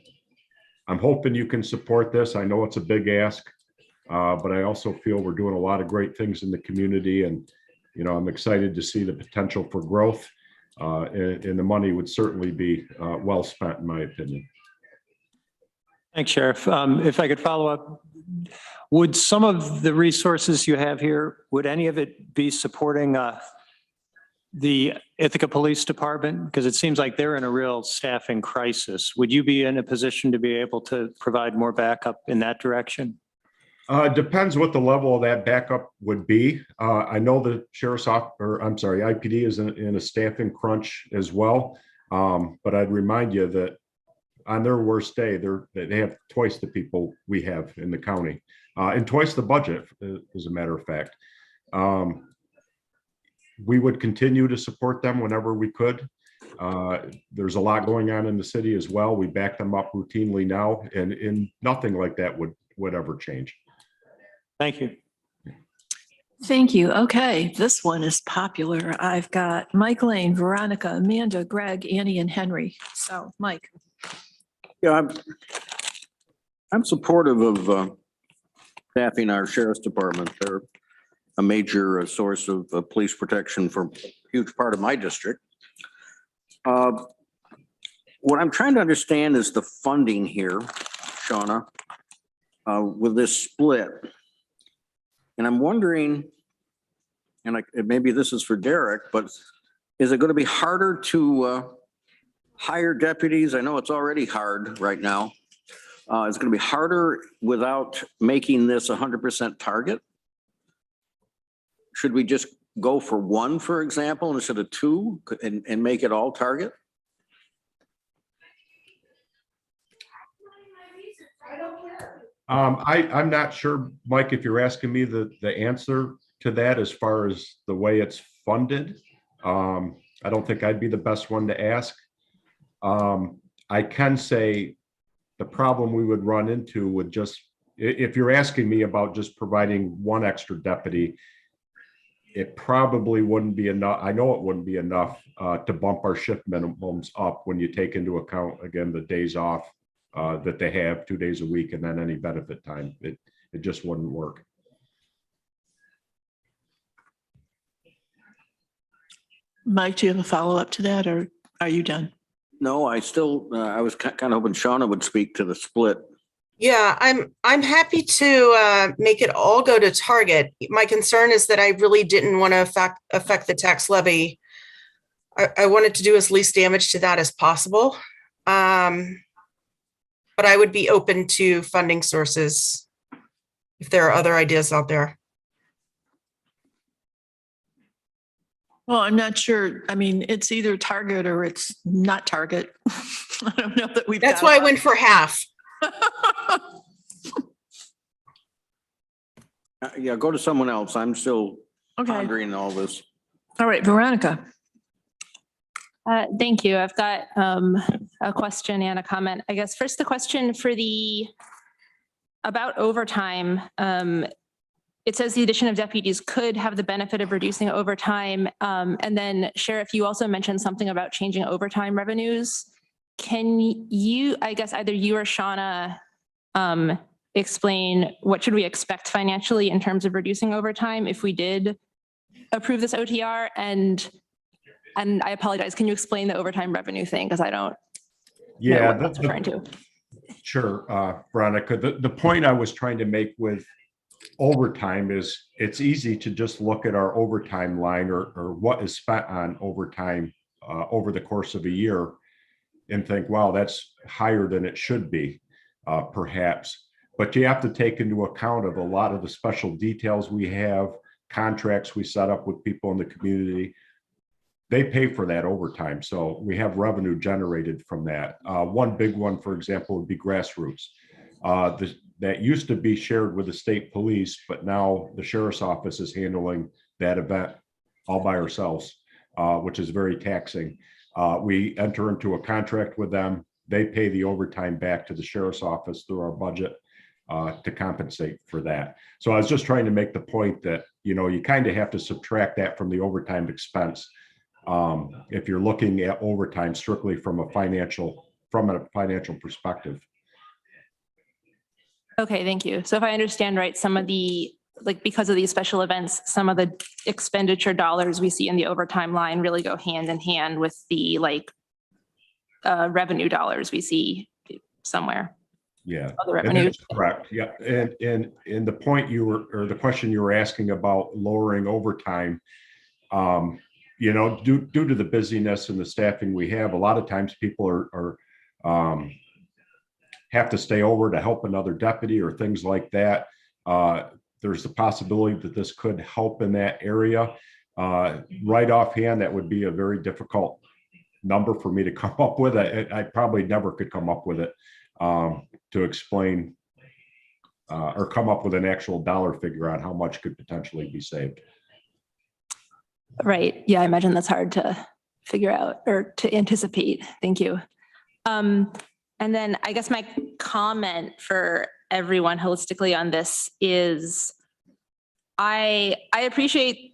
hoping you can support this. I know it's a big ask, but I also feel we're doing a lot of great things in the community, and I'm excited to see the potential for growth. And the money would certainly be well spent, in my opinion. Thanks, Sheriff. If I could follow up, would some of the resources you have here, would any of it be supporting the Ithaca Police Department? Because it seems like they're in a real staffing crisis. Would you be in a position to be able to provide more backup in that direction? Depends what the level of that backup would be. I know the IPD is in a staffing crunch as well. But I'd remind you that on their worst day, they have twice the people we have in the county, and twice the budget, as a matter of fact. We would continue to support them whenever we could. There's a lot going on in the city as well. We back them up routinely now, and nothing like that would ever change. Thank you. Thank you. Okay, this one is popular. I've got Mike Lane, Veronica, Amanda, Greg, Annie, and Henry. So, Mike. Yeah, I'm supportive of staffing our sheriff's department. They're a major source of police protection for a huge part of my district. What I'm trying to understand is the funding here, Shauna, with this split. And I'm wondering, and maybe this is for Derek, but is it going to be harder to hire deputies? I know it's already hard right now. It's going to be harder without making this 100% target. Should we just go for 1, for example, instead of 2 and make it all target? I'm not sure, Mike, if you're asking me the answer to that as far as the way it's funded. I don't think I'd be the best one to ask. I can say the problem we would run into would just, if you're asking me about just providing 1 extra deputy, it probably wouldn't be enough. I know it wouldn't be enough to bump our shift minimums up when you take into account, again, the days off that they have 2 days a week and then any benefit time. It just wouldn't work. Mike, do you have a follow-up to that, or are you done? No, I was kind of hoping Shauna would speak to the split. Yeah, I'm happy to make it all go to target. My concern is that I really didn't want to affect the tax levy. I wanted to do as least damage to that as possible. But I would be open to funding sources if there are other ideas out there. Well, I'm not sure. I mean, it's either target or it's not target. I don't know that we've. That's why I went for half. Yeah, go to someone else. I'm still Okay. pondering all this. All right, Veronica. Thank you. I've got a question and a comment. I guess first the question for about overtime. It says the addition of deputies could have the benefit of reducing overtime. And then Sheriff, you also mentioned something about changing overtime revenues. Can you, I guess either you or Shauna, explain what should we expect financially in terms of reducing overtime if we did approve this OTR? And I apologize, can you explain the overtime revenue thing? Because I don't know what that's referring to. Sure, Veronica. The point I was trying to make with overtime is it's easy to just look at our overtime line or what is spent on overtime over the course of a year and think, wow, that's higher than it should be, perhaps. But you have to take into account of a lot of the special details we have, contracts we set up with people in the community. They pay for that overtime. So we have revenue generated from that. One big one, for example, would be grassroots. That used to be shared with the state police, but now the sheriff's office is handling that event all by ourselves, which is very taxing. We enter into a contract with them. They pay the overtime back to the sheriff's office through our budget to compensate for that. So I was just trying to make the point that, you know, you kind of have to subtract that from the overtime expense if you're looking at overtime strictly from a financial perspective. Okay, thank you. So if I understand right, some of the, like, because of these special events, some of the expenditure dollars we see in the overtime line really go hand in hand with the revenue dollars we see somewhere. Yeah, Other revenue. that's correct. Yeah, and the point you were, or the question you were asking about lowering overtime, you know, due to the busyness and the staffing we have, a lot of times people are have to stay over to help another deputy or things like that. There's the possibility that this could help in that area. Right offhand, that would be a very difficult number for me to come up with. I probably never could come up with it to explain or come up with an actual dollar figure on how much could potentially be saved. Right. Yeah, I imagine that's hard to figure out or to anticipate. Thank you. And then I guess my comment for everyone holistically on this is I appreciate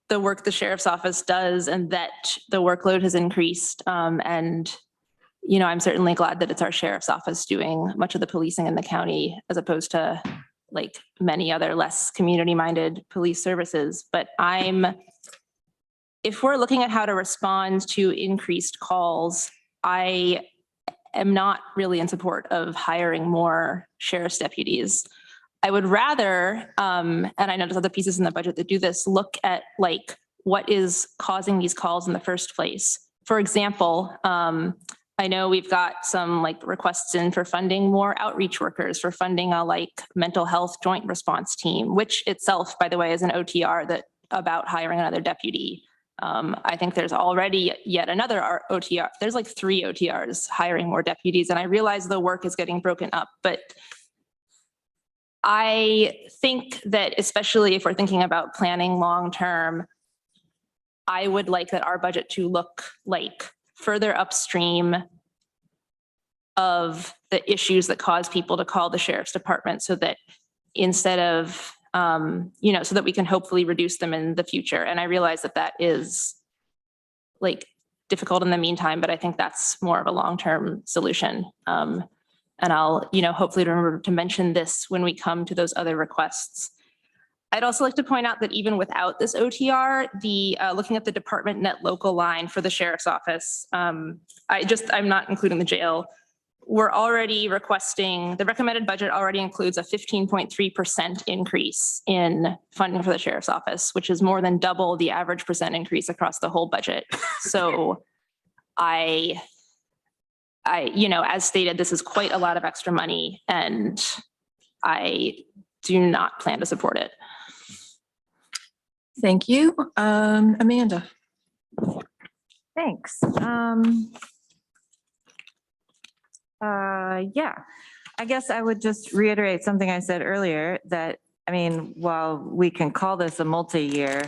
the work the sheriff's office does and that the workload has increased. And, you know, I'm certainly glad that it's our sheriff's office doing much of the policing in the county as opposed to like many other less community-minded police services. But if we're looking at how to respond to increased calls, I am not really in support of hiring more sheriff's deputies. I would rather, and I know there's other pieces in the budget that do this, look at like what is causing these calls in the first place. For example, I know we've got some like requests in for funding more outreach workers, for funding a like mental health joint response team, which itself, by the way, is an OTR that about hiring another deputy. I think there's already yet another OTR. There's like 3 OTRs hiring more deputies, and I realize the work is getting broken up, but I think that especially if we're thinking about planning long-term, I would like that our budget to look like further upstream of the issues that cause people to call the sheriff's department so that instead of you know, so that we can hopefully reduce them in the future. And I realize that that is like difficult in the meantime, but I think that's more of a long-term solution. And I'll, you know, hopefully remember to mention this when we come to those other requests. I'd also like to point out that even without this OTR, looking at the department net local line for the sheriff's office, I'm not including the jail. We're already requesting, the recommended budget already includes a 15.3% increase in funding for the sheriff's office, which is more than double the average percent increase across the whole budget. So I, you know, as stated, this is quite a lot of extra money and I do not plan to support it. Thank you. Amanda. Thanks. Yeah, I guess I would just reiterate something I said earlier that, I mean, while we can call this a multi-year,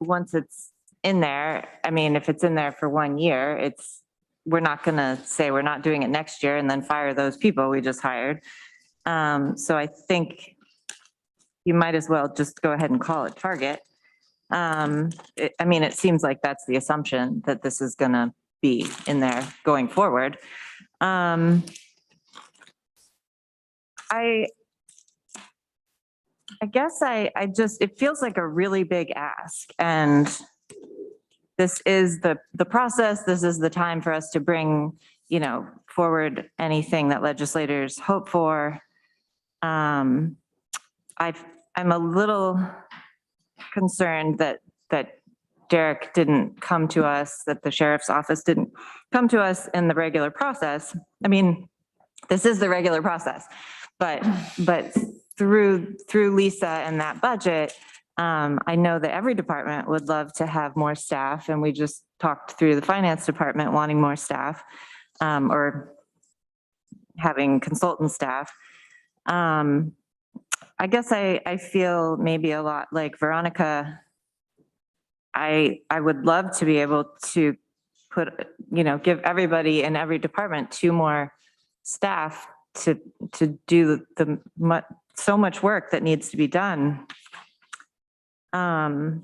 once it's in there, I mean, if it's in there for 1 year, we're not going to say we're not doing it next year and then fire those people we just hired. So I think you might as well just go ahead and call it target. I mean, it seems like that's the assumption that this is going to be in there going forward. I guess it feels like a really big ask, and this is the process. This is the time for us to bring, you know, forward anything that legislators hope for. I'm a little concerned that Derek didn't come to us, that the sheriff's office didn't come to us in the regular process. I mean, this is the regular process, but through Lisa and that budget, I know that every department would love to have more staff, and we just talked through the finance department wanting more staff, or having consultant staff. I guess I feel maybe a lot like Veronica. I would love to be able to give everybody in every department 2 more staff to do so much work that needs to be done. I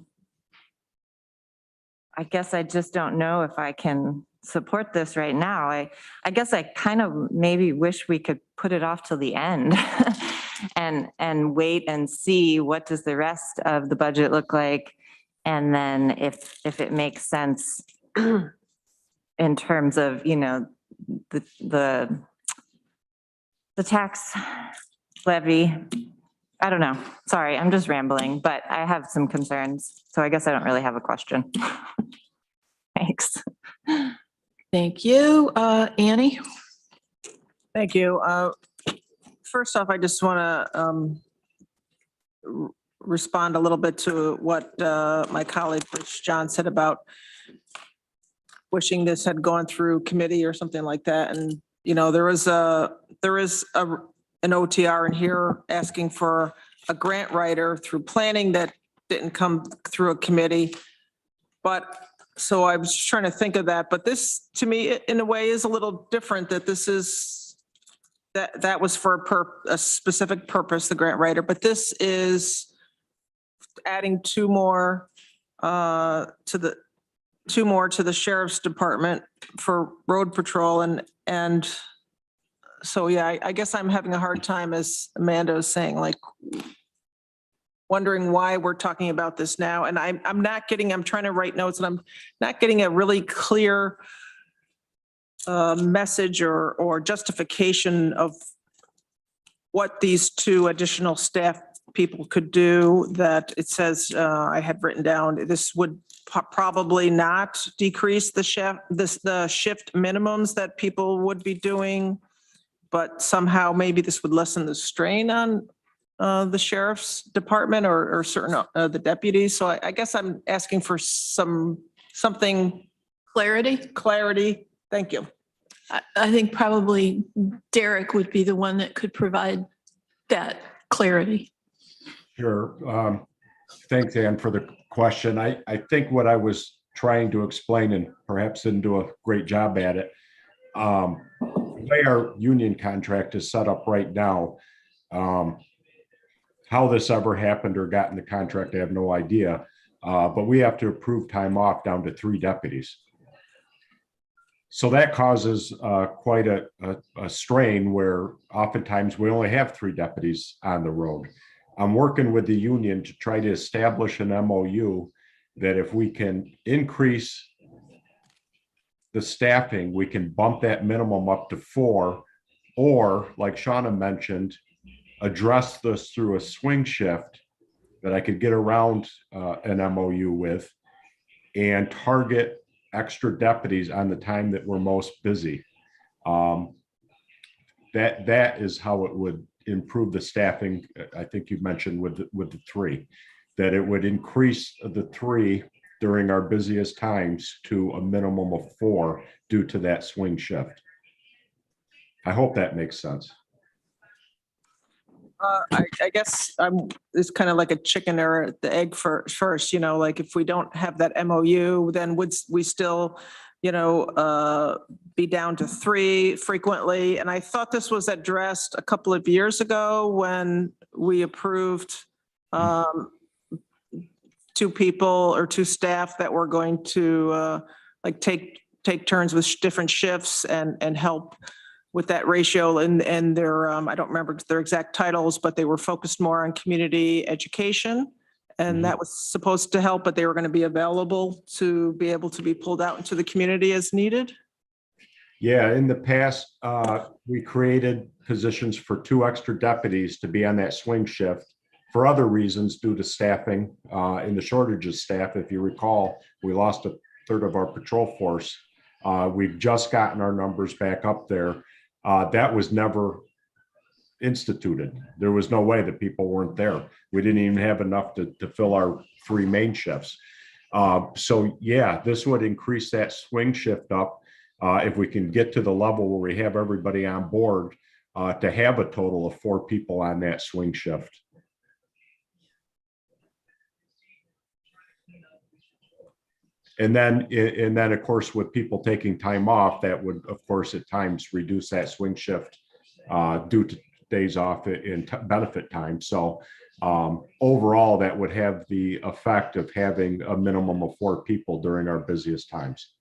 guess I just don't know if I can support this right now. I guess I kind of maybe wish we could put it off till the end and wait and see what does the rest of the budget look like. And then if it makes sense in terms of, the tax levy. I don't know. Sorry, I'm just rambling, but I have some concerns. So I guess I don't really have a question. Thanks. Thank you. Annie? Thank you. First off, I just want to respond a little bit to what my colleague Rich John said about wishing this had gone through committee or something like that. And, there is an OTR in here asking for a grant writer through planning that didn't come through a committee. But so I was just trying to think of that, but this to me in a way is a little different, that this is that was for a specific purpose, the grant writer, but this is adding 2 more to the sheriff's department for road patrol. And so, yeah, I guess I'm having a hard time, as Amanda was saying, like wondering why we're talking about this now. And I'm trying to write notes and I'm not getting a really clear message or justification of what these 2 additional staff people could do. That it says, I had written down, this would probably not decrease the shift minimums that people would be doing, but somehow maybe this would lessen the strain on the sheriff's department or certain the deputies. So I guess I'm asking for something. Clarity. Thank you. I think probably Derek would be the one that could provide that clarity. Sure. Thanks, Ann, for the question. I think what I was trying to explain, and perhaps didn't do a great job at it, the way our union contract is set up right now, how this ever happened or got in the contract, I have no idea. But we have to approve time off down to 3 deputies. So that causes quite a strain where oftentimes we only have 3 deputies on the road. I'm working with the union to try to establish an MOU that if we can increase the staffing, we can bump that minimum up to 4, or like Shauna mentioned, address this through a swing shift that I could get around an MOU with and target extra deputies on the time that we're most busy. That is how it would improve the staffing. I think you mentioned with the 3, that it would increase the 3 during our busiest times to a minimum of 4 due to that swing shift. I hope that makes sense. I guess it's kind of like a chicken or the egg first, like if we don't have that MOU, then would we still, be down to 3 frequently? And I thought this was addressed a couple of years ago when we approved 2 people or 2 staff that were going to take turns with different shifts and help with that ratio. And their, I don't remember their exact titles, but they were focused more on community education. And that was supposed to help, but they were going to be available to be able to be pulled out into the community as needed. Yeah, in the past, we created positions for 2 extra deputies to be on that swing shift for other reasons due to staffing, in the shortage of staff. If you recall, we lost a third of our patrol force. We've just gotten our numbers back up there. That was never instituted. There was no way that people weren't there. We didn't even have enough to fill our 3 main shifts. So yeah, this would increase that swing shift up. If we can get to the level where we have everybody on board, to have a total of 4 people on that swing shift. And then of course, with people taking time off, that would, of course, at times reduce that swing shift due to days off in benefit time. So overall, that would have the effect of having a minimum of 4 people during our busiest times.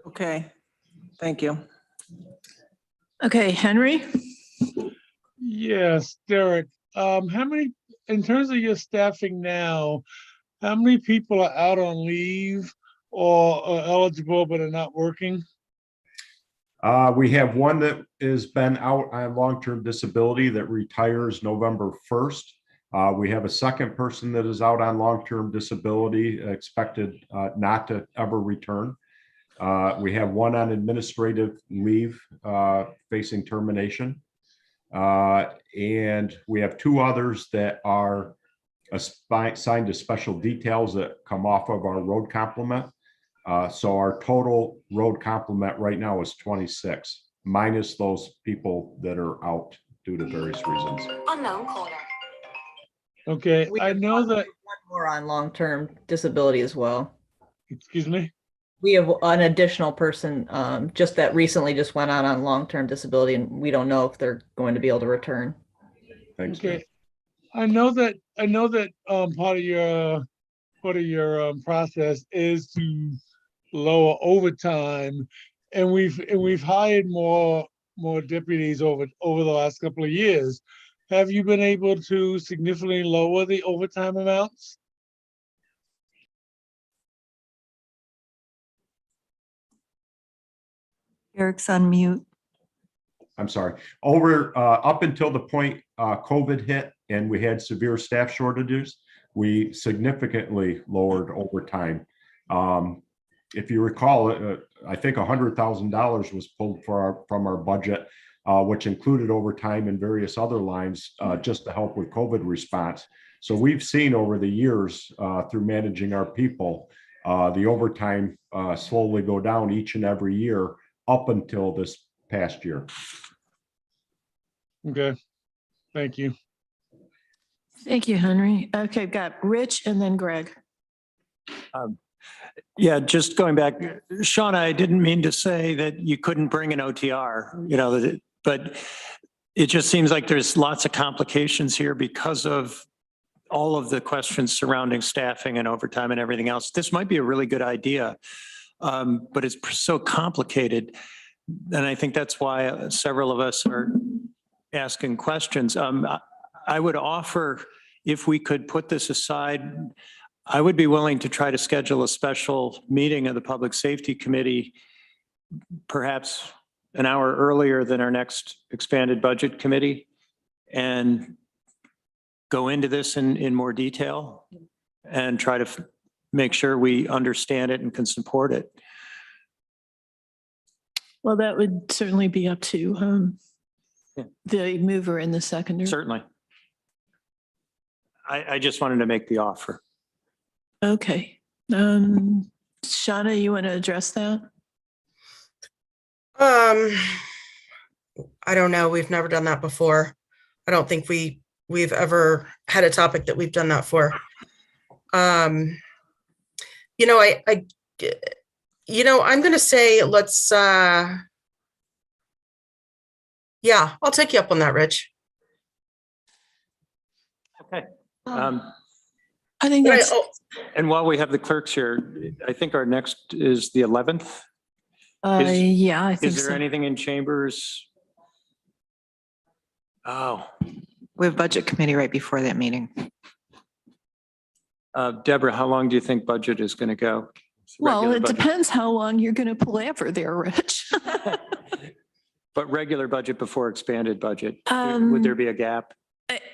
Okay, thank you. Okay, Henry? Yes, Derek. How many, in terms of your staffing now, how many people are out on leave or are eligible but are not working? We have one that has been out on long-term disability that retires November 1st. We have a second person that is out on long-term disability, expected not to ever return. We have one on administrative leave facing termination. And we have 2 others that are assigned to special details that come off of our road complement. So our total road complement right now is 26, minus those people that are out due to various reasons. Unknown caller. Okay, I know that. One more on long-term disability as well. Excuse me? We have an additional person just that recently just went out on long-term disability, and we don't know if they're going to be able to return. Thanks. Okay. I know that part of your process is to lower overtime, and we've hired more deputies over the last couple of years. Have you been able to significantly lower the overtime amounts? Eric's on mute. I'm sorry. Over up until the point COVID hit and we had severe staff shortages, we significantly lowered overtime. If you recall, I think $100,000 was pulled from our budget, which included overtime and various other lines just to help with COVID response. So we've seen over the years through managing our people, the overtime slowly go down each and every year up until this past year. Okay, thank you. Thank you, Henry. Okay, we've got Rich and then Greg. Yeah, just going back, Shauna, I didn't mean to say that you couldn't bring an OTR, but it just seems like there's lots of complications here because of all of the questions surrounding staffing and overtime and everything else. This might be a really good idea, but it's so complicated. And I think that's why several of us are asking questions. I would offer, if we could put this aside, I would be willing to try to schedule a special meeting of the Public Safety Committee, perhaps an hour earlier than our next expanded budget committee, and go into this in more detail and try to make sure we understand it and can support it. Well, that would certainly be up to the mover and the seconder. Certainly. I just wanted to make the offer. Okay. Shauna, you want to address that? I don't know. We've never done that before. I don't think we've ever had a topic that we've done that for. I'm going to say let's, yeah, I'll take you up on that, Rich. Okay. I think that's, and while we have the clerks here, I think our next is the 11th. yeah, I think Is there so. anything in chambers? Oh, We have budget committee right before that meeting. Deborah, how long do you think budget is going to go? Well, Regular it budget. depends how long you're going to palaver there, Rich. But regular budget before expanded budget, would there be a gap?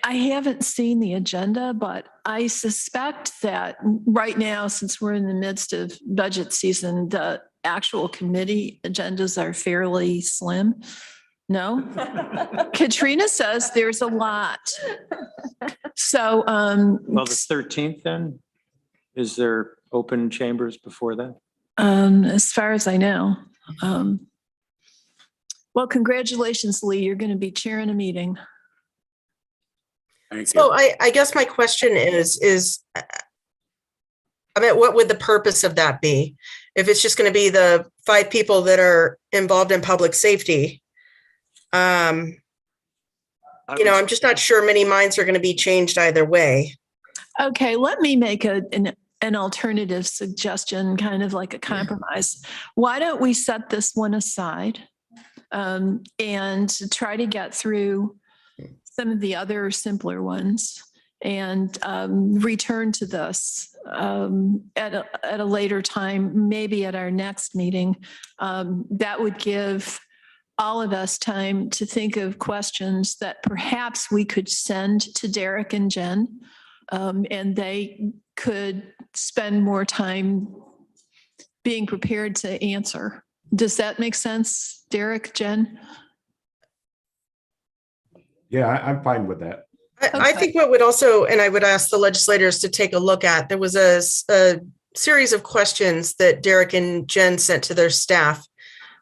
I haven't seen the agenda, but I suspect that right now, since we're in the midst of budget season, the actual committee agendas are fairly slim. No? Katrina says there's a lot. So, Well, the 13th then? Is there open chambers before that? as far as I know. Well, congratulations, Lee. You're going to be chairing a meeting. So I guess my question is, I mean, what would the purpose of that be? If it's just going to be the 5 people that are involved in public safety, I'm just not sure many minds are going to be changed either way. Okay, let me make an alternative suggestion, kind of like a compromise. Why don't we set this one aside and try to get through some of the other simpler ones and return to this at a later time, maybe at our next meeting. That would give all of us time to think of questions that perhaps we could send to Derek and Jen, and they could spend more time being prepared to answer. Does that make sense, Derek, Jen? Yeah, I'm fine with that. I think what would also, and I would ask the legislators to take a look at, there was a series of questions that Derek and Jen sent to their staff.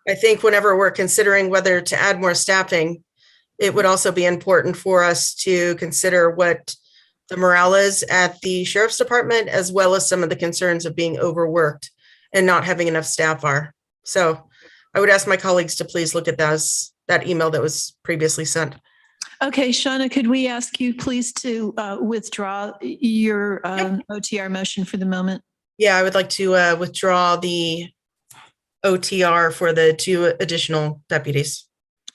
I think whenever we're considering whether to add more staffing, it would also be important for us to consider what the morale is at the sheriff's department, as well as some of the concerns of being overworked and not having enough staff are. So I would ask my colleagues to please look at that email that was previously sent. Okay, Shauna, could we ask you please to withdraw your OTR motion for the moment? Yeah, I would like to withdraw the OTR for the 2 additional deputies.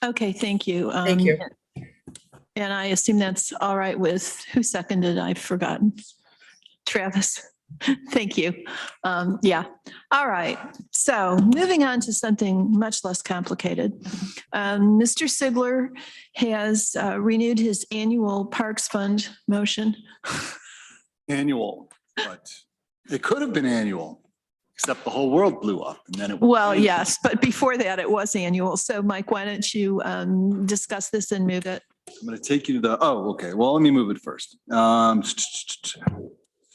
Okay, thank you. Thank you. And I assume that's all right with, who seconded? I've forgotten. Travis. Thank you. Yeah. All right. So moving on to something much less complicated. Mr. Sigler has renewed his annual Parks Fund motion. Annual, but it could have been annual, except the whole world blew up and then it. Well, yes, but before that it was annual. So Mike, why don't you discuss this and move it? I'm going to take you to the, okay. Well, let me move it first.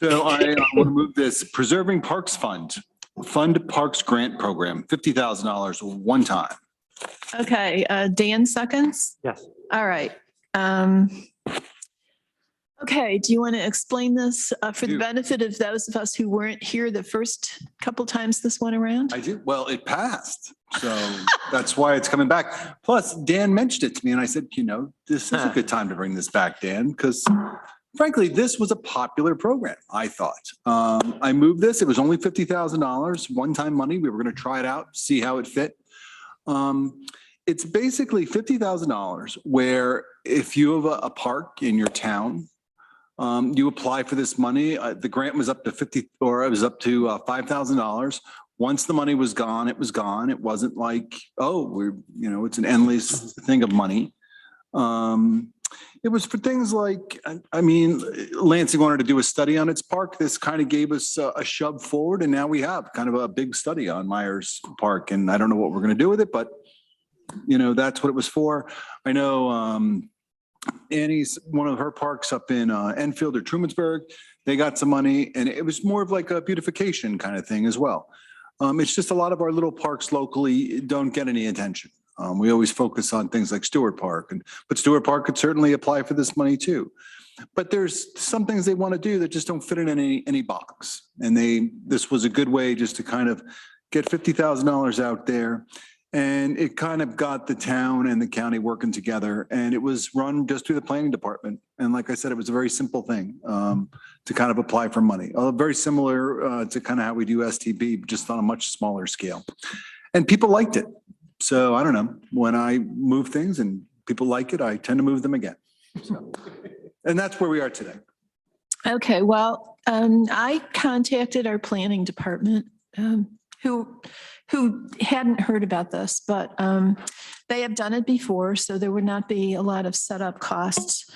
So I want to move this Preserving Parks Fund Parks Grant Program, $50,000 one time. Okay, Dan seconds? Yes. All right. Okay, do you want to explain this for the benefit of those of us who weren't here the first couple times this went around? I do. Well, it passed. So that's why it's coming back. Plus, Dan mentioned it to me and I said, this is a good time to bring this back, Dan, because frankly, this was a popular program, I thought. I moved this. It was only $50,000, one-time money. We were going to try it out, see how it fit. It's basically $50,000 where if you have a park in your town, you apply for this money. The grant was up to $5,000. Once the money was gone, it was gone. It wasn't like, it's an endless thing of money. It was for things like, Lansing wanted to do a study on its park. This kind of gave us a shove forward, and now we have kind of a big study on Myers Park. And I don't know what we're going to do with it, but that's what it was for. I know Annie's, one of her parks up in Enfield or Trumansburg, they got some money, and it was more of like a beautification kind of thing as well. It's just a lot of our little parks locally don't get any attention. We always focus on things like Stewart Park, but Stewart Park could certainly apply for this money too. But there's some things they want to do that just don't fit in any box. And this was a good way just to kind of get $50,000 out there. And it kind of got the town and the county working together, and it was run just through the planning department. And like I said, it was a very simple thing to kind of apply for money. Very similar to kind of how we do STB, just on a much smaller scale. And people liked it. So I don't know, when I move things and people like it, I tend to move them again. So, and that's where we are today. Okay, well, I contacted our planning department who hadn't heard about this, but they have done it before, so there would not be a lot of setup costs.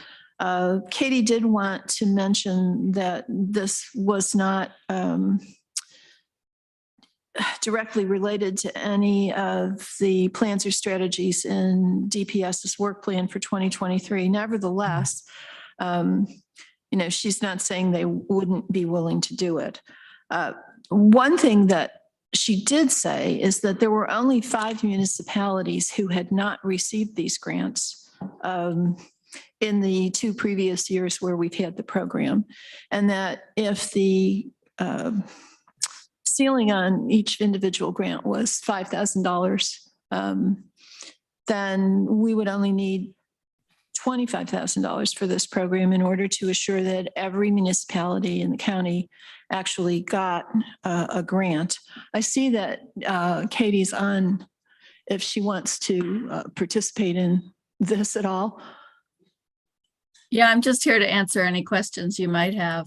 Katie did want to mention that this was not directly related to any of the plans or strategies in DPS's work plan for 2023. Nevertheless, she's not saying they wouldn't be willing to do it. One thing that she did say is that there were only 5 municipalities who had not received these grants in the 2 previous years where we've had the program, and that if the ceiling on each individual grant was $5,000, then we would only need $25,000 for this program in order to assure that every municipality in the county actually got a grant. I see that Katie's on if she wants to participate in this at all. Yeah, I'm just here to answer any questions you might have.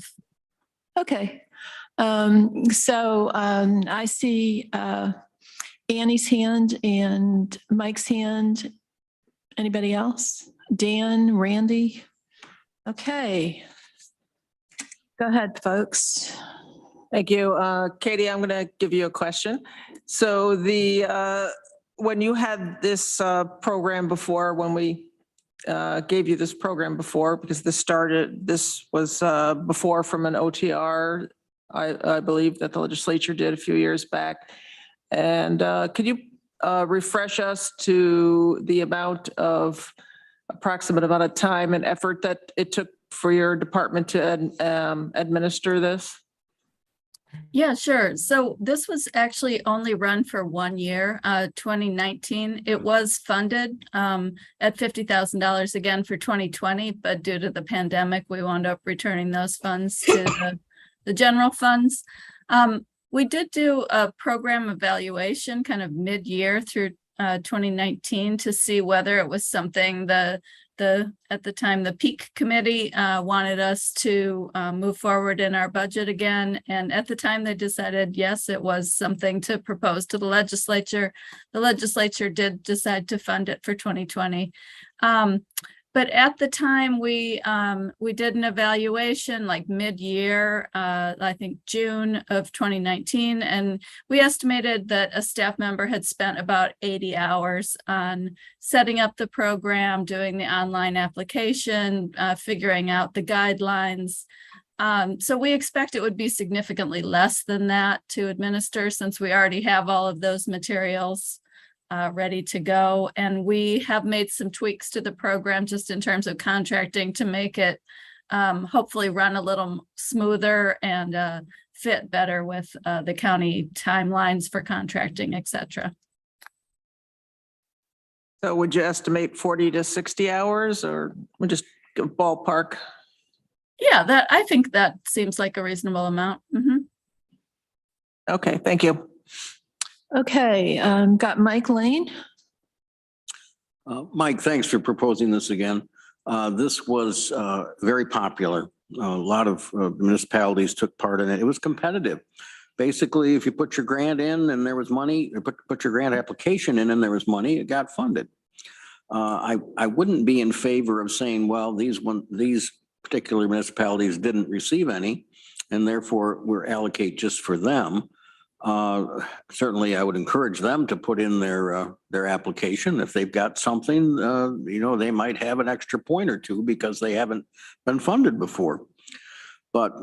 Okay. I see Annie's hand and Mike's hand. Anybody else? Dan, Randy? Okay. Go ahead, folks. Thank you. Katie, I'm going to give you a question. So when you had this program before, when we gave you this program before, because this was before from an OTR, I believe that the legislature did a few years back. And could you refresh us to the approximate amount of time and effort that it took for your department to administer this? Yeah, sure. So this was actually only run for 1 year, 2019. It was funded at $50,000 again for 2020, but due to the pandemic, we wound up returning those funds to the general funds. We did do a program evaluation kind of mid-year through 2019 to see whether it was something at the time, the Peak Committee wanted us to move forward in our budget again. And at the time they decided, yes, it was something to propose to the legislature. The legislature did decide to fund it for 2020. But at the time we did an evaluation like mid-year, I think June of 2019, and we estimated that a staff member had spent about 80 hours on setting up the program, doing the online application, figuring out the guidelines. So we expect it would be significantly less than that to administer, since we already have all of those materials ready to go. And we have made some tweaks to the program just in terms of contracting to make it hopefully run a little smoother and fit better with the county timelines for contracting, et cetera. So would you estimate 40 to 60 hours, or we just ballpark? Yeah, I think that seems like a reasonable amount. Mm-hmm. Okay, thank you. Okay, got Mike Lane. Mike, thanks for proposing this again. This was very popular. A lot of municipalities took part in it. It was competitive. Basically, if you put your grant in and there was money, or put your grant application in and there was money, it got funded. I wouldn't be in favor of saying, well, these particular municipalities didn't receive any, and therefore we're allocate just for them. Certainly, I would encourage them to put in their application. If they've got something, they might have an extra point or two because they haven't been funded before. But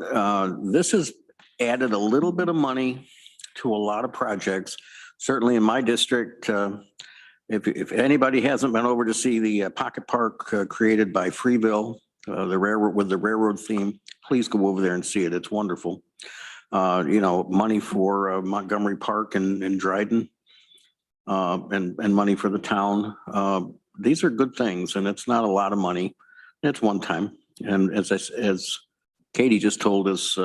this has added a little bit of money to a lot of projects. Certainly in my district, if anybody hasn't been over to see the pocket park created by Freeville, the railroad with the railroad theme, please go over there and see it. It's wonderful. Money for Montgomery Park and Dryden, and money for the town. These are good things, and it's not a lot of money. It's one time. And as Katie just told us,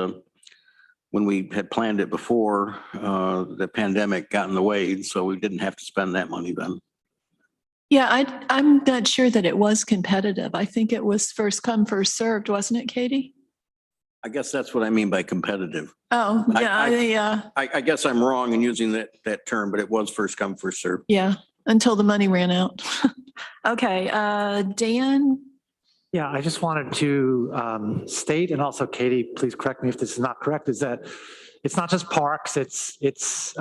when we had planned it before, the pandemic got in the way, so we didn't have to spend that money then. Yeah, I'm not sure that it was competitive. I think it was first come, first served, wasn't it, Katie? I guess that's what I mean by competitive. Oh, yeah, I guess I'm wrong in using that term, but it was first come, first served. yeah, until the money ran out. Okay, Dan? Yeah, I just wanted to state, and also Katie, please correct me if this is not correct, is that it's not just parks, it's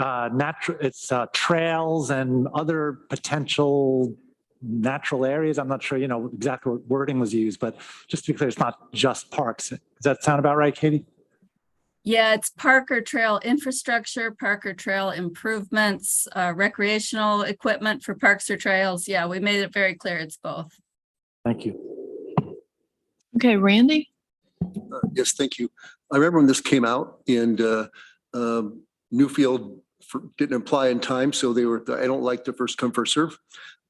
trails and other potential natural areas. I'm not sure, exactly what wording was used, but just to be clear, it's not just parks. Does that sound about right, Katie? Yeah, it's park or trail infrastructure, park or trail improvements, recreational equipment for parks or trails. Yeah, we made it very clear it's both. Thank you. Okay, Randy? Yes, thank you. I remember when this came out and Newfield didn't apply in time, so I don't like the first come, first serve.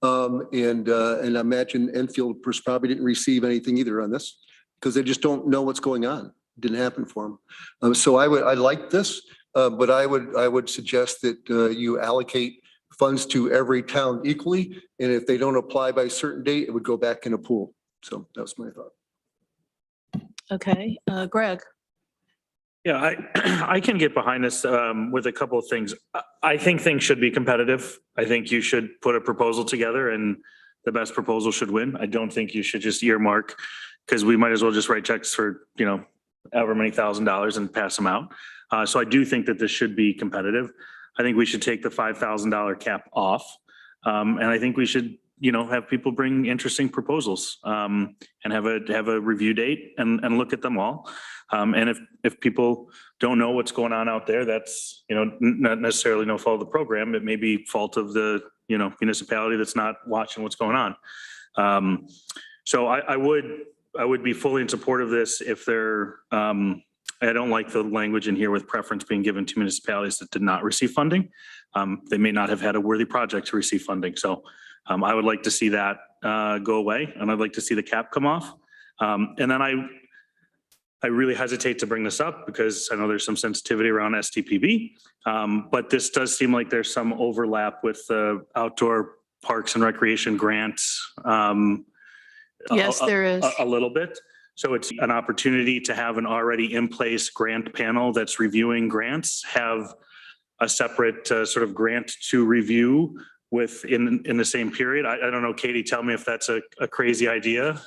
And I imagine Enfield probably didn't receive anything either on this because they just don't know what's going on. It didn't happen for them. So I like this, but I would suggest that you allocate funds to every town equally. And if they don't apply by a certain date, it would go back in a pool. So that was my thought. Okay, Greg? Yeah, I can get behind this with a couple of things. I think things should be competitive. I think you should put a proposal together and the best proposal should win. I don't think you should just earmark, because we might as well just write checks for, however many $1,000s and pass them out. So I do think that this should be competitive. I think we should take the $5,000 cap off. And I think we should, have people bring interesting proposals and have a review date and look at them all. And if people don't know what's going on out there, that's, not necessarily no fault of the program. It may be fault of the, municipality that's not watching what's going on. So I would be fully in support of this if they're, I don't like the language in here with preference being given to municipalities that did not receive funding. They may not have had a worthy project to receive funding. So I would like to see that go away, and I'd like to see the cap come off. And then I really hesitate to bring this up because I know there's some sensitivity around STPB, but this does seem like there's some overlap with the outdoor parks and recreation grants. Yes, there is. A little bit. So it's an opportunity to have an already in place grant panel that's reviewing grants, have a separate sort of grant to review in the same period. I don't know, Katie, tell me if that's a crazy idea.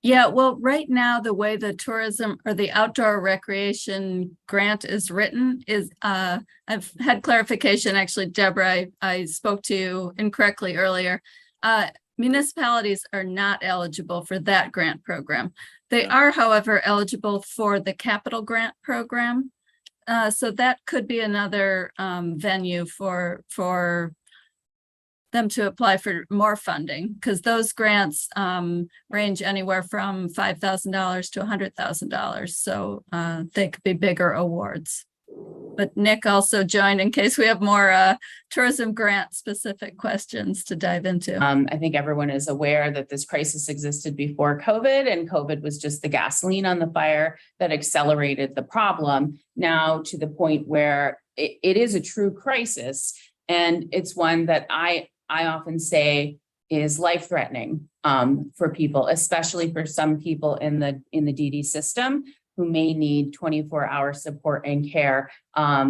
Yeah, well, right now, the way the tourism or the outdoor recreation grant is written is, I've had clarification, actually, Deborah, I spoke to you incorrectly earlier. Municipalities are not eligible for that grant program. They are, however, eligible for the capital grant program. So that could be another venue for them to apply for more funding, because those grants range anywhere from $5,000 to $100,000. So they could be bigger awards. But Nick also joined in case we have more tourism grant specific questions to dive into. I think everyone is aware that this crisis existed before COVID, and COVID was just the gasoline on the fire that accelerated the problem now to the point where it is a true crisis. And it's one that I often say is life-threatening for people, especially for some people in the DD system who may need 24-hour support and care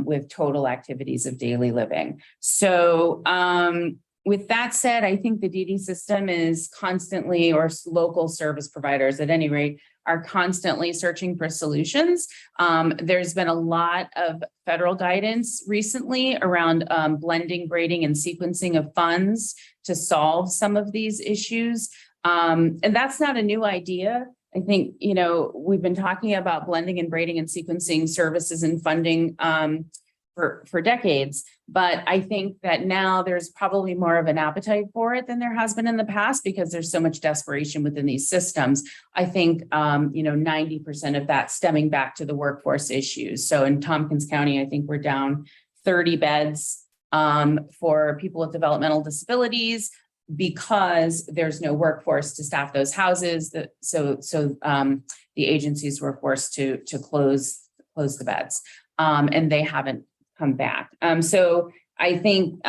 with total activities of daily living. So with that said, I think the DD system is constantly, or local service providers at any rate, are constantly searching for solutions. There's been a lot of federal guidance recently around blending, braiding, and sequencing of funds to solve some of these issues. And that's not a new idea. I think, we've been talking about blending and braiding and sequencing services and funding for decades, but I think that now there's probably more of an appetite for it than there has been in the past because there's so much desperation within these systems. I think, 90% of that stemming back to the workforce issues. So in Tompkins County, I think we're down 30 beds for people with developmental disabilities, because there's no workforce to staff those houses. So the agencies were forced to close the beds, and they haven't come back. So I think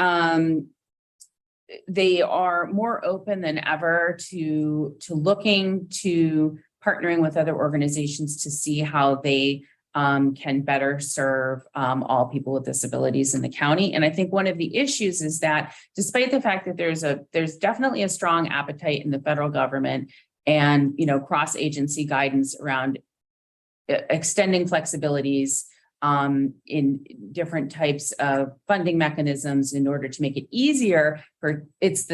they are more open than ever to looking to partnering with other organizations to see how they can better serve all people with disabilities in the county. And I think one of the issues is that despite the fact that there's definitely a strong appetite in the federal government and, you know, cross-agency guidance around extending flexibilities in different types of funding mechanisms in order to make it easier for that's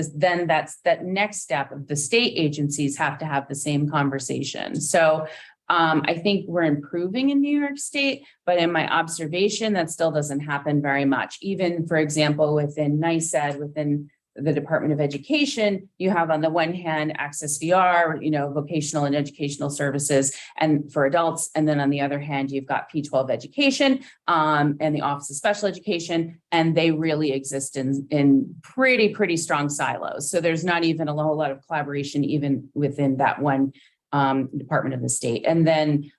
that next step of the state agencies have to have the same conversation. So I think we're improving in New York State, but in my observation, that still doesn't happen very much. Even, for example, within NYSED, within the Department of Education, you have on the one hand Access VR, you know, vocational and educational services and for adults. And then on the other hand, you've got P-12 education and the Office of Special Education, and they really exist in pretty strong silos. So there's not even a whole lot of collaboration even within that one department of the state. And then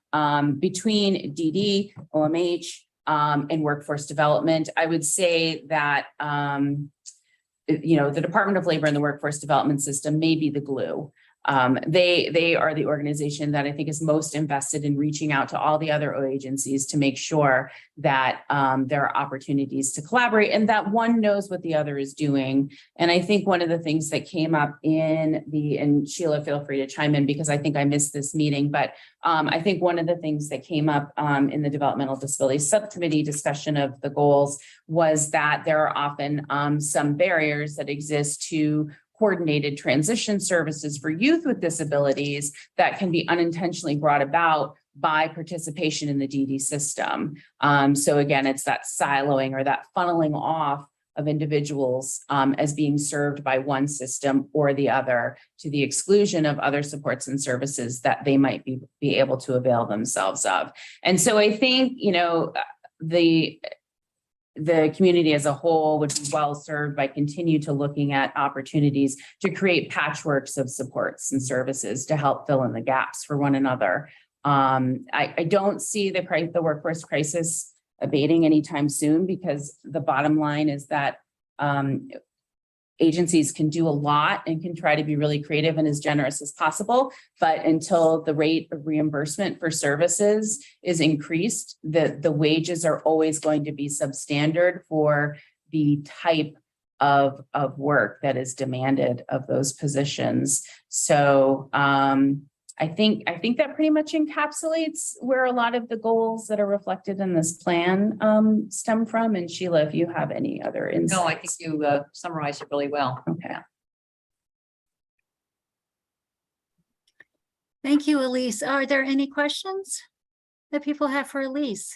between DD, OMH, and workforce development, I would say that you know, the Department of Labor and the Workforce Development System may be the glue. They are the organization that I think is most invested in reaching out to all the other agencies to make sure that there are opportunities to collaborate and that one knows what the other is doing. And I think one of the things that came up and Sheila, feel free to chime in because I think I missed this meeting, but I think one of the things that came up in the Developmental Disabilities Subcommittee discussion of the goals was that there are often some barriers that exist to coordinated transition services for youth with disabilities that can be unintentionally brought about by participation in the DD system. So again, it's that siloing or that funneling off of individuals as being served by one system or the other to the exclusion of other supports and services that they might be able to avail themselves of. And so I think, you know, the community as a whole would be well served by continue to looking at opportunities to create patchworks of supports and services to help fill in the gaps for one another. I don't see the workforce crisis abating anytime soon because the bottom line is that agencies can do a lot and can try to be really creative and as generous as possible. But until the rate of reimbursement for services is increased, the wages are always going to be substandard for the type of work that is demanded of those positions. So I think that pretty much encapsulates where a lot of the goals that are reflected in this plan stem from. And Sheila, if you have any other insights. No, I think you summarized it really well. Okay. Thank you, Elise. Are there any questions that people have for Elise?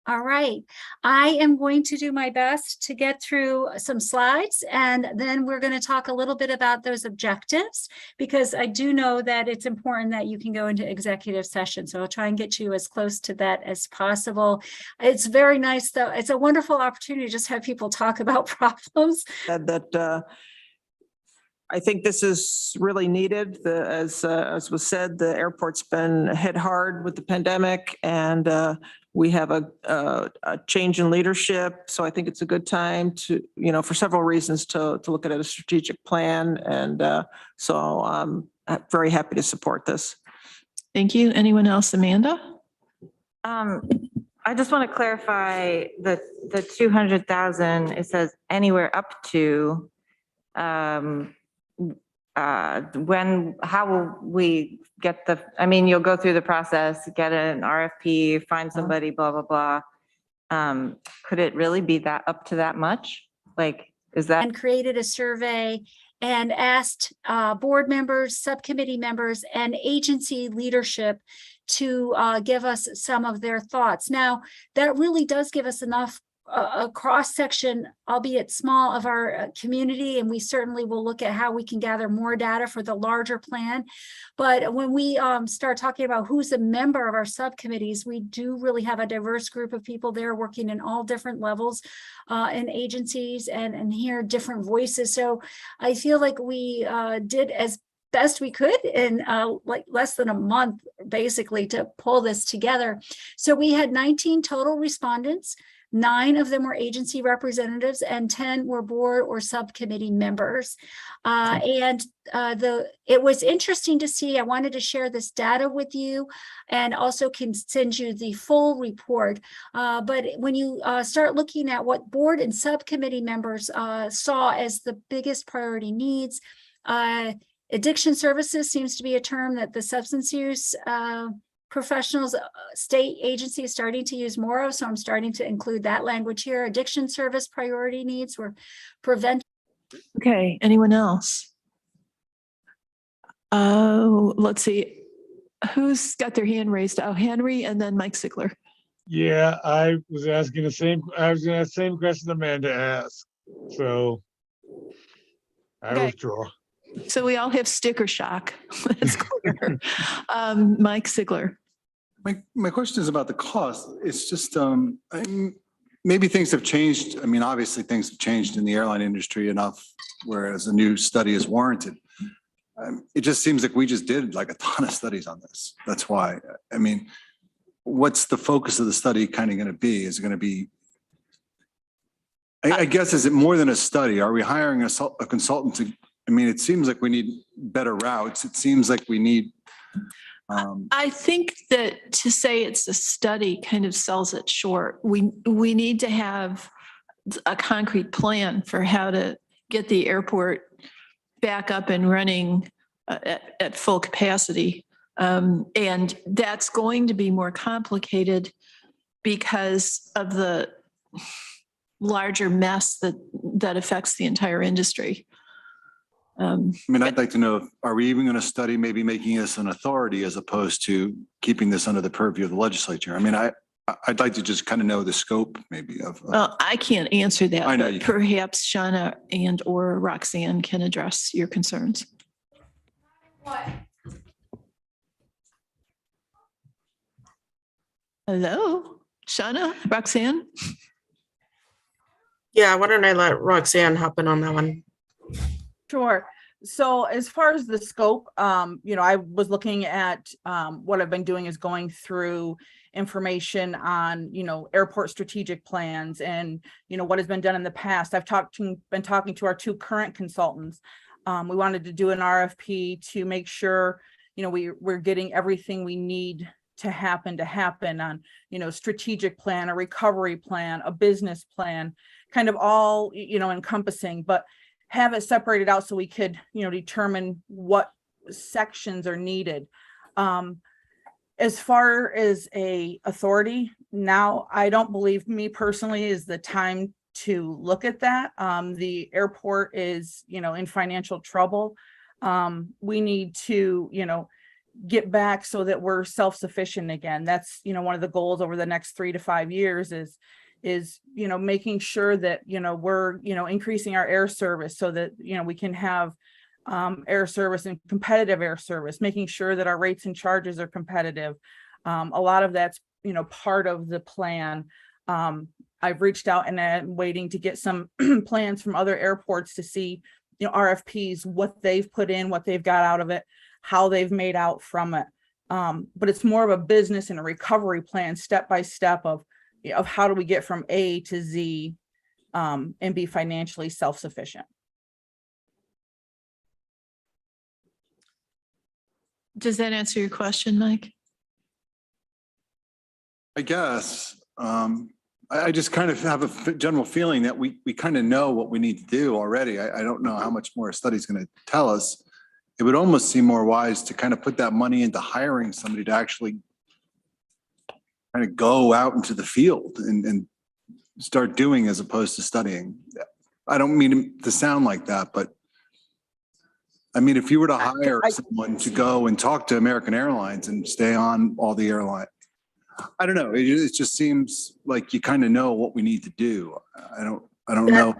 All right, I am going to do my best to get through some slides and then we're going to talk a little bit about those objectives because I do know that it's important that you can go into executive session. So I'll try and get you as close to that as possible. It's very nice though. It's a wonderful opportunity to just have people talk about problems. I think this is really needed. As was said, the airport's been hit hard with the pandemic and we have a change in leadership. So I think it's a good time to, you know, for several reasons to look at a strategic plan. And so I'm very happy to support this. Thank you. Anyone else? Amanda? I just want to clarify the 200,000, it says anywhere up to, how will we get you'll go through the process, get an RFP, find somebody, blah, blah, blah. Could it really be that up to that much? Like, is that? And created a survey and asked board members, subcommittee members, and agency leadership to give us some of their thoughts. Now, that really does give us enough a cross section, albeit small, of our community, and we certainly will look at how we can gather more data for the larger plan. But when we start talking about who's a member of our subcommittees, we do really have a diverse group of people there working in all different levels in agencies and hear different voices. So I feel like we did as best we could in like less than a month, basically, to pull this together. So we had 19 total respondents. 9 of them were agency representatives and 10 were board or subcommittee members. It was interesting to see. I wanted to share this data with you and also can send you the full report. But when you start looking at what board and subcommittee members saw as the biggest priority needs, addiction services seems to be a term that the substance use professionals state agency is starting to use more of, so I'm starting to include that language here. Addiction service priority needs were prevent. Okay, anyone else? Let's see. Who's got their hand raised? Oh, Henry and then Mike Sigler. Yeah, I was going to ask the same question Amanda asked. So I withdraw. So we all have sticker shock. That's clear. Mike Sigler. My question is about the cost. It's just, maybe things have changed. I mean, obviously things have changed in the airline industry enough, whereas a new study is warranted. It just seems like we just did like a ton of studies on this. That's why. I mean, what's the focus of the study kind of going to be? Is it going to be, I guess, is it more than a study? Are we hiring a consultant to, I mean, it seems like we need better routes. It seems like we need. I think that to say it's a study kind of sells it short. We need to have a concrete plan for how to get the airport back up and running at full capacity. And that's going to be more complicated because of the larger mess that affects the entire industry. I mean, I'd like to know, are we even going to study maybe making this an authority as opposed to keeping this under the purview of the legislature? I mean, I'd like to just kind of know the scope maybe of. Well, I can't answer that, I know but you perhaps Shauna and or Roxanne can address your concerns. Hello, Shauna, Roxanne? Yeah, why don't I let Roxanne hop in on that one? Sure. So as far as the scope, I was looking at what I've been doing is going through information on, airport strategic plans and, what has been done in the past. I've been talking to our 2 current consultants. We wanted to do an RFP to make sure, we're getting everything we need to happen on, strategic plan, a recovery plan, a business plan, kind of all, encompassing, but have it separated out so we could, determine what sections are needed. As far as a authority, now I don't believe, me personally, is the time to look at that. The airport is, in financial trouble. We need to, get back so that we're self-sufficient again. That's, one of the goals over the next 3 to 5 years is making sure that we're increasing our air service so that we can have air service and competitive air service, making sure that our rates and charges are competitive. A lot of that's part of the plan. I've reached out and I'm waiting to get some plans from other airports to see RFPs, what they've put in, what they've got out of it, how they've made out from it. But it's more of a business and a recovery plan, step by step of how do we get from A to Z and be financially self-sufficient. Does that answer your question, Mike? I guess. I just kind of have a general feeling that we kind of know what we need to do already. I don't know how much more a study's going to tell us. It would almost seem more wise to kind of put that money into hiring somebody to actually kind of go out into the field and start doing as opposed to studying. I don't mean to sound like that, but I mean, if you were to hire someone to go and talk to American Airlines and stay on all the airline, I don't know. It just seems like you kind of know what we need to do. I don't know.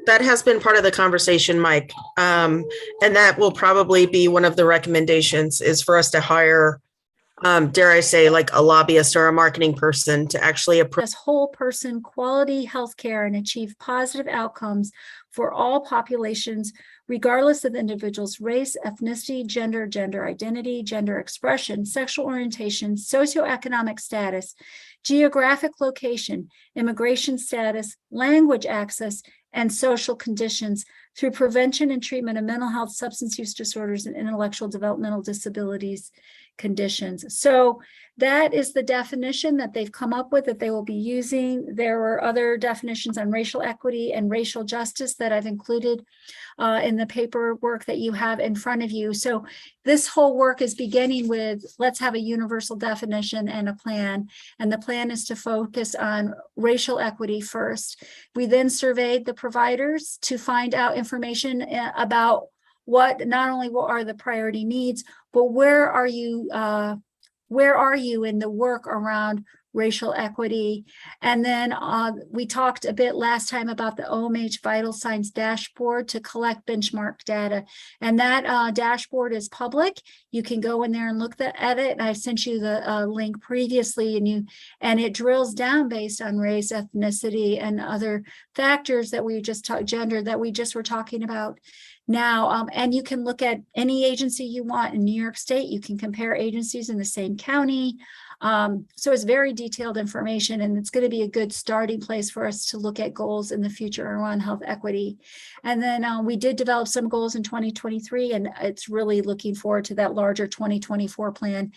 That has been part of the conversation, Mike. And that will probably be one of the recommendations is for us to hire, dare I say, like a lobbyist or a marketing person to actually as whole person quality healthcare and achieve positive outcomes for all populations regardless of the individual's race, ethnicity, gender identity, gender expression, sexual orientation, socioeconomic status, geographic location, immigration status, language access, and social conditions through prevention and treatment of mental health, substance use disorders, and intellectual developmental disabilities conditions. So that is the definition that they've come up with that they will be using. There are other definitions on racial equity and racial justice that I've included in the paperwork that you have in front of you. So this whole work is beginning with, let's have a universal definition and a plan. And the plan is to focus on racial equity first. We then surveyed the providers to find out information about what, not only what are the priority needs, but where are you in the work around racial equity? And then we talked a bit last time about the OMH Vital Signs Dashboard to collect benchmark data. And that dashboard is public. You can go in there and look at it. I sent you the link previously, and it drills down based on race, ethnicity, and other factors that we just talked, gender, that we just were talking about now. And you can look at any agency you want in New York State. You can compare agencies in the same county. So it's very detailed information, and it's going to be a good starting place for us to look at goals in the future around health equity. And then we did develop some goals in 2023, and it's really looking forward to that larger 2024 plan.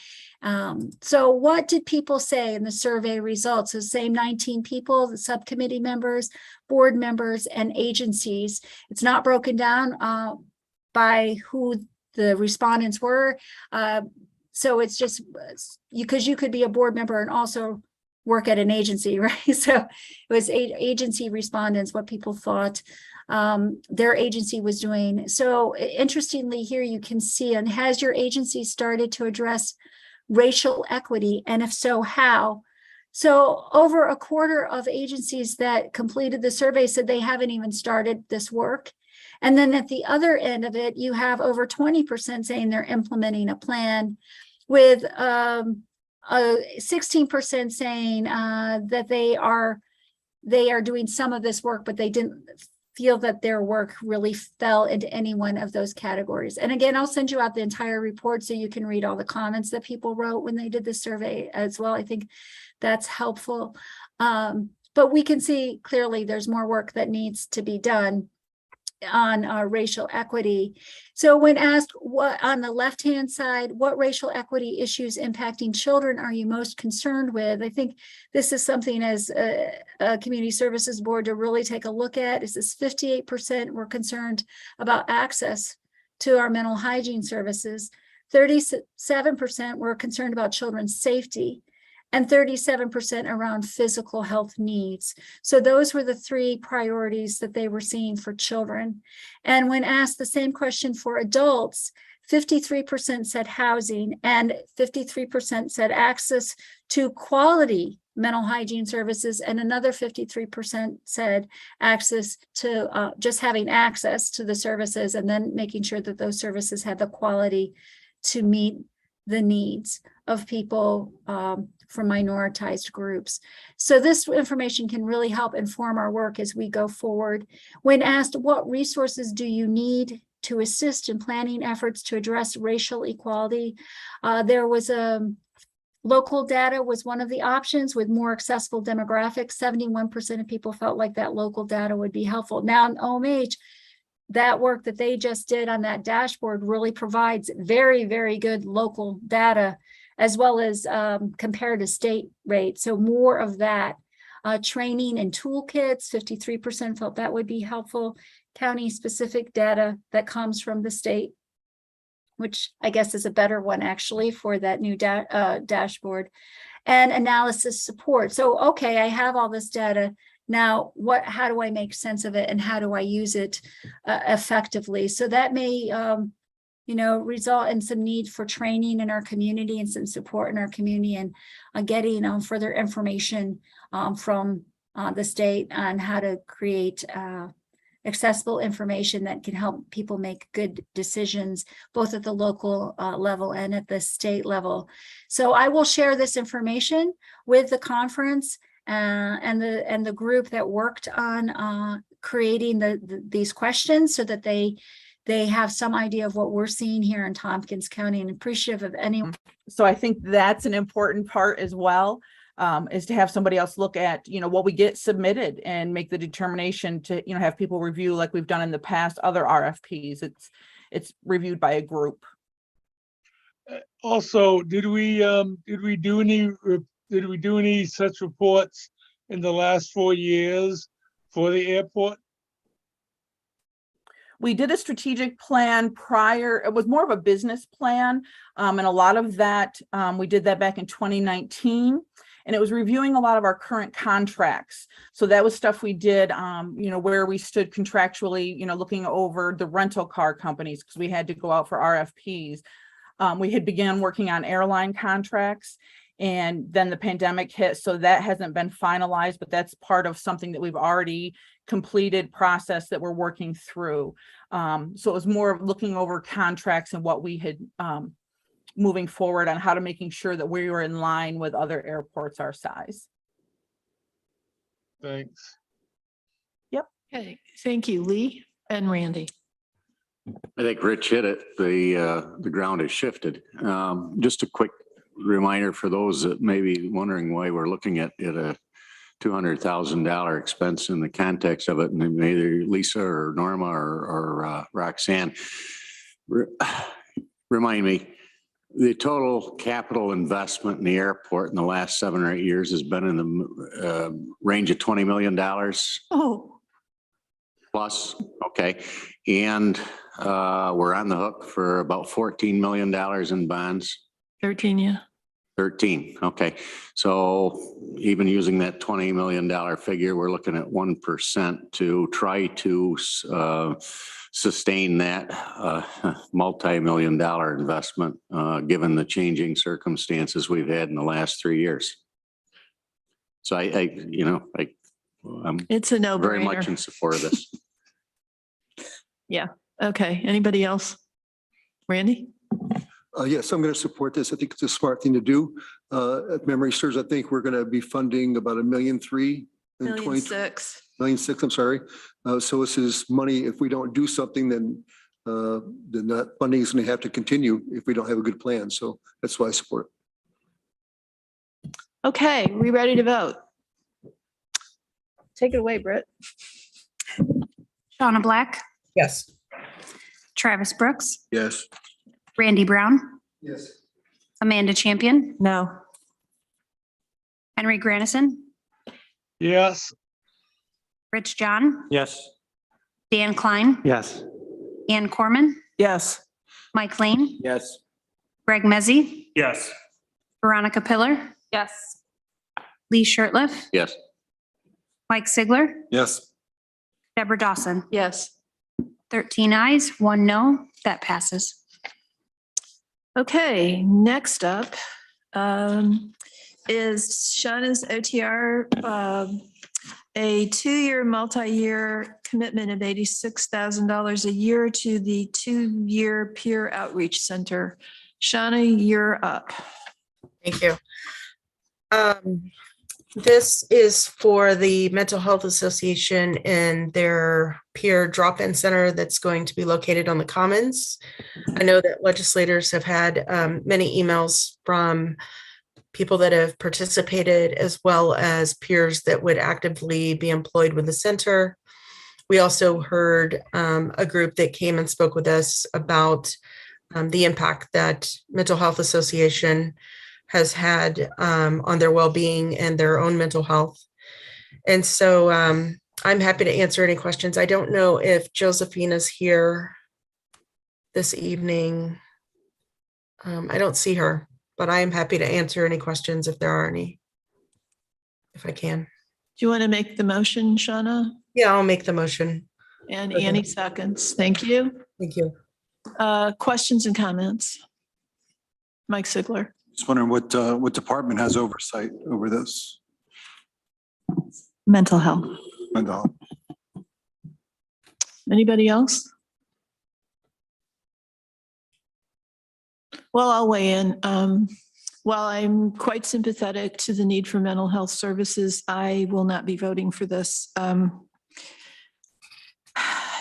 So what did people say in the survey results? The same 19 people, the subcommittee members, board members, and agencies. It's not broken down by who the respondents were. So it's just because you could be a board member and also work at an agency, right? So it was agency respondents, what people thought their agency was doing. So interestingly, here you can see, and has your agency started to address racial equity? And if so, how? So over a quarter of agencies that completed the survey said they haven't even started this work. And then at the other end of it, you have over 20% saying they're implementing a plan, with 16% saying that they are doing some of this work, but they didn't feel that their work really fell into any one of those categories. And again, I'll send you out the entire report so you can read all the comments that people wrote when they did the survey as well. I think that's helpful. But we can see clearly there's more work that needs to be done on racial equity. So when asked what on the left-hand side, what racial equity issues impacting children are you most concerned with? I think this is something as a community services board to really take a look at. Is this 58% were concerned about access to our mental hygiene services, 37% were concerned about children's safety, and 37% around physical health needs. So those were the three priorities that they were seeing for children. And when asked the same question for adults, 53% said housing and 53% said access to quality mental hygiene services, and another 53% said access to just having access to the services, and then making sure that those services had the quality to meet the needs of people from minoritized groups. So this information can really help inform our work as we go forward. When asked what resources do you need to assist in planning efforts to address racial equality, there was local data was one of the options with more accessible demographics. 71% of people felt like that local data would be helpful. Now in OMH, that work that they just did on that dashboard really provides very, very good local data, as well as compared to state rates. So more of that. Training and toolkits, 53% felt that would be helpful. County specific data that comes from the state, which I guess is a better one actually for that new dashboard. And analysis support. So, okay, I have all this data. Now, how do I make sense of it, and how do I use it effectively? So that may, result in some need for training in our community and some support in our community, and getting further information from the state on how to create accessible information that can help people make good decisions, both at the local level and at the state level. So I will share this information with the conference and the group that worked on creating these questions, so that they they have some idea of what we're seeing here in Tompkins County, and appreciative of any. So I think that's an important part as well, is to have somebody else look at, what we get submitted and make the determination to, have people review like we've done in the past, other RFPs. It's reviewed by a group. Also, did we do any such reports in the last 4 years for the airport? We did a strategic plan prior. It was more of a business plan. And a lot of that, we did that back in 2019. And it was reviewing a lot of our current contracts. So that was stuff we did, where we stood contractually, looking over the rental car companies, because we had to go out for RFPs. We had began working on airline contracts, and then the pandemic hit. So that hasn't been finalized, but that's part of something that we've already completed process that we're working through. So it was more of looking over contracts and what we had moving forward on how to making sure that we were in line with other airports our size. Thanks. Yep. Okay, thank you, Lee and Randy. I think Rich hit it. The ground has shifted. Just a quick reminder for those that may be wondering why we're looking at a $200,000 expense in the context of it, and maybe Lisa or Norma or Roxanne, remind me, the total capital investment in the airport in the last 7 or 8 years has been in the range of $20 million. Oh. Plus, okay. And we're on the hook for about $14 million in bonds. 13, yeah. 13, okay. So even using that $20 million figure, we're looking at 1% to try to sustain that multi-million-dollar investment, given the changing circumstances we've had in the last 3 years. So I'm It's a no-brainer. very much in support of this. Yeah. Okay. Anybody else? Randy? Yes, I'm going to support this. I think it's a smart thing to do. If memory serves, I think we're going to be funding about $1.3 million in $1.6 $1.6 million. million, I'm sorry. So this is money. If we don't do something, then that funding is going to have to continue if we don't have a good plan. So that's why I support it. Okay, we ready to vote? Take it away, Britt. Shauna Black, Yes. Travis Brooks, Yes. Randy Brown, Yes. Amanda Champion, No. Henry Grannison, Yes. Rich John, Yes. Dan Klein, Yes. Ann Corman, Yes. Mike Lane, Yes. Greg Mezzi, Yes. Veronica Pillar, Yes. Lee Shirtliff, Yes. Mike Sigler, Yes. Deborah Dawson. Yes. 13 ayes, 1 no, that passes. Okay, next up is Shauna's OTR, a 2-year, multi-year commitment of $86,000 a year to the 2-year peer outreach center. Shauna, you're up. Thank you. This is for the Mental Health Association and their peer drop-in center that's going to be located on the Commons. I know that legislators have had many emails from people that have participated, as well as peers that would actively be employed with the center. We also heard a group that came and spoke with us about the impact that Mental Health Association has had on their well-being and their own mental health. And so I'm happy to answer any questions. I don't know if Josephina's here this evening. I don't see her, but I am happy to answer any questions if there are any, if I can. Do you want to make the motion, Shauna? Yeah, I'll make the motion. And Okay. Annie seconds. Thank you. Thank you. Questions and comments? Mike Sigler. Just wondering what department has oversight over this? Mental health. Mental health. Anybody else? Well, I'll weigh in. While I'm quite sympathetic to the need for mental health services, I will not be voting for this.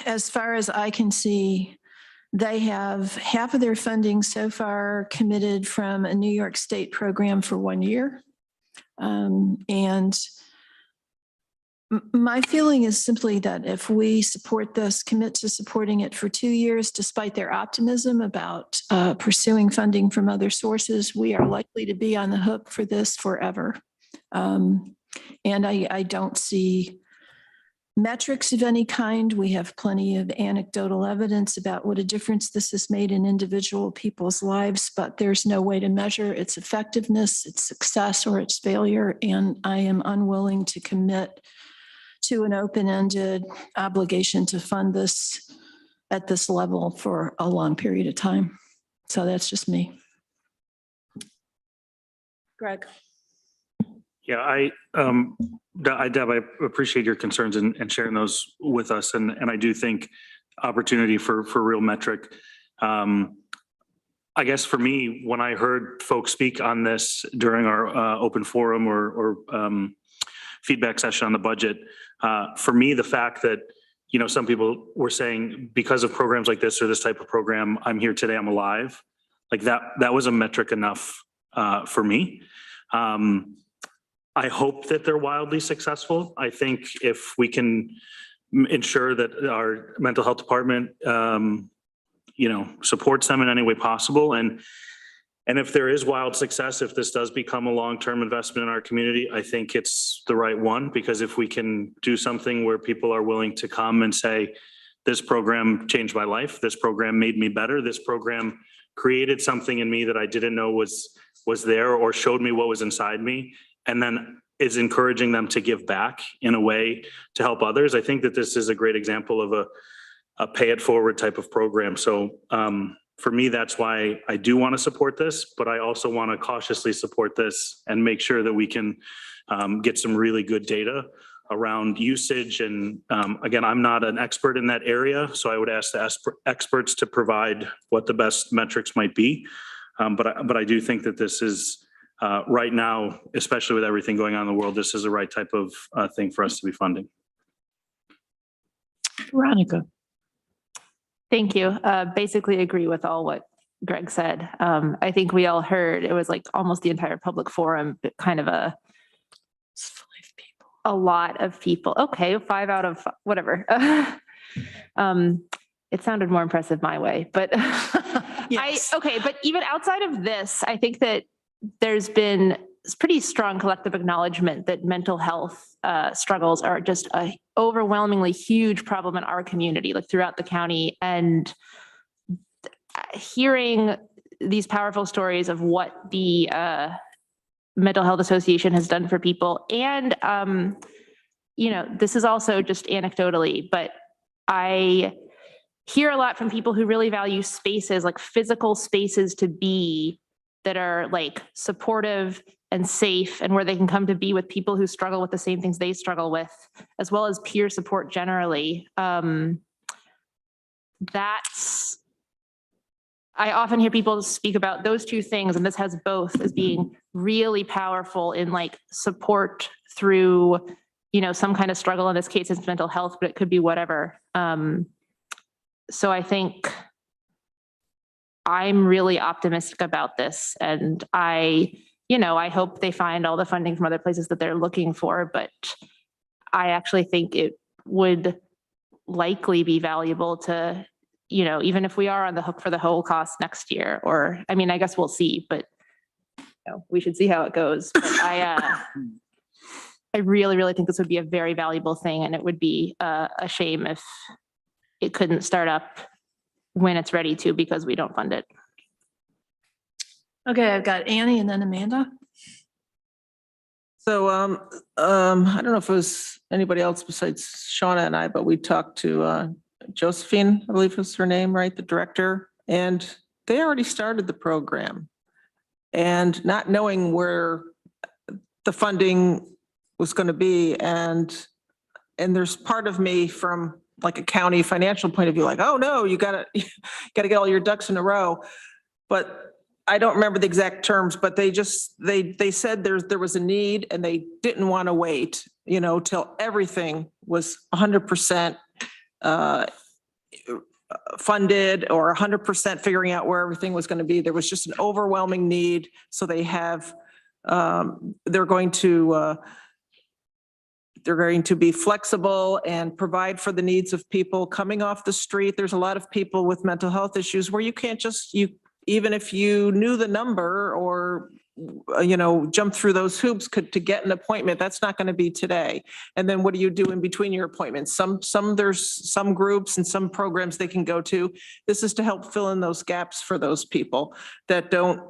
As far as I can see, They have half of their funding so far committed from a New York State program for 1 year. And my feeling is simply that if we support this, commit to supporting it for 2 years, despite their optimism about pursuing funding from other sources, we are likely to be on the hook for this forever. And I don't see metrics of any kind. We have plenty of anecdotal evidence about what a difference this has made in individual people's lives, but there's no way to measure its effectiveness, its success, or its failure. And I am unwilling to commit to an open-ended obligation to fund this at this level for a long period of time. So that's just me. Greg. Yeah, Deb, I appreciate your concerns and sharing those with us. And I do think opportunity for real metric. I guess for me, when I heard folks speak on this during our open forum or feedback session on the budget, for me, the fact that, you know, some people were saying because of programs like this or this type of program, I'm here today, I'm alive. Like that was a metric enough for me. I hope that they're wildly successful. I think if we can ensure that our mental health department, you know, supports them in any way possible. And if there is wild success, if this does become a long-term investment in our community, I think it's the right one, because if we can do something where people are willing to come and say, this program changed my life, this program made me better, this program created something in me that I didn't know was there, or showed me what was inside me, and then is encouraging them to give back in a way to help others. I think that this is a great example of a pay it forward type of program. So for me, that's why I do want to support this, but I also want to cautiously support this and make sure that we can get some really good data around usage. And again, I'm not an expert in that area, so I would ask the experts to provide what the best metrics might be. But I do think that this is right now, especially with everything going on in the world, this is the right type of thing for us to be funding. Veronica. Thank you. Basically agree with all what Greg said. I think we all heard, it was like almost the entire public forum, but kind of a lot of people. Okay, 5 out of whatever. It sounded more impressive my way, but Yes. okay. But even outside of this, I think that there's been pretty strong collective acknowledgement that mental health struggles are just a overwhelmingly huge problem in our community, like throughout the county. And hearing these powerful stories of what the Mental Health Association has done for people, and you know, this is also just anecdotally, but I hear a lot from people who really value spaces, like physical spaces to be, that are like supportive and safe, and where they can come to be with people who struggle with the same things they struggle with, as well as peer support generally. That's, I often hear people speak about those two things, and this has both, as being really powerful in like support through, you know, some kind of struggle. In this case, it's mental health, but it could be whatever. So I think I'm really optimistic about this, and I hope they find all the funding from other places that they're looking for, but I actually think it would likely be valuable to, you know, even if we are on the hook for the whole cost next year, or, I mean, I guess we'll see, but you know, we should see how it goes. But I really, really think this would be a very valuable thing, and it would be a shame if it couldn't start up when it's ready to, because we don't fund it. Okay, I've got Annie and then Amanda. So I don't know if it was anybody else besides Shauna and I, but we talked to Josephine, I believe was her name, right? The director, and they already started the program. And not knowing where the funding was going to be, and there's part of me from like a county financial point of view, like, oh no, you gotta get all your ducks in a row. But I don't remember the exact terms, but they said there was a need, and they didn't want to wait, you know, till everything was 100% funded or 100% figuring out where everything was going to be. There was just an overwhelming need. So they have, they're going to be flexible and provide for the needs of people coming off the street. There's a lot of people with mental health issues where you can't just, even if you knew the number or, jump through those hoops to get an appointment, that's not going to be today. And then what do you do in between your appointments? There's some groups and some programs they can go to. This is to help fill in those gaps for those people that don't,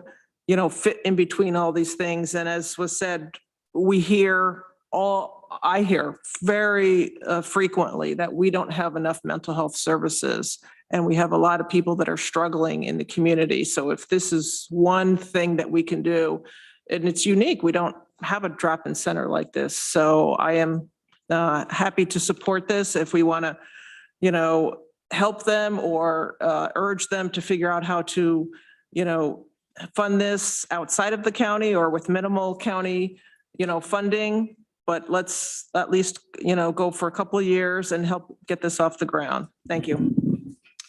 fit in between all these things. And as was said, I hear very frequently that we don't have enough mental health services. And we have a lot of people that are struggling in the community. So if this is one thing that we can do, and it's unique, we don't have a drop-in center like this. So I am happy to support this if we want to, help them or urge them to figure out how to, fund this outside of the county or with minimal county, funding. But let's at least, go for a couple of years and help get this off the ground. Thank you.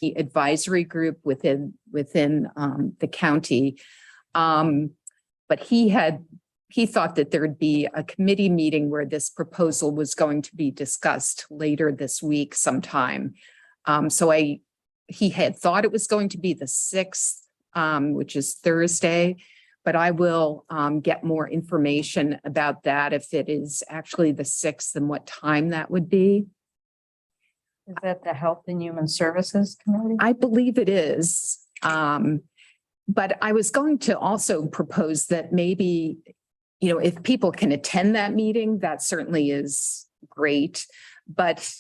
The advisory group within the county. But he thought that there'd be a committee meeting where this proposal was going to be discussed later this week sometime. He had thought it was going to be the 6th, which is Thursday, but I will get more information about that if it is actually the 6th and what time that would be. Is that the Health and Human Services Committee? I believe it is. But I was going to also propose that maybe, if people can attend that meeting, that certainly is great. But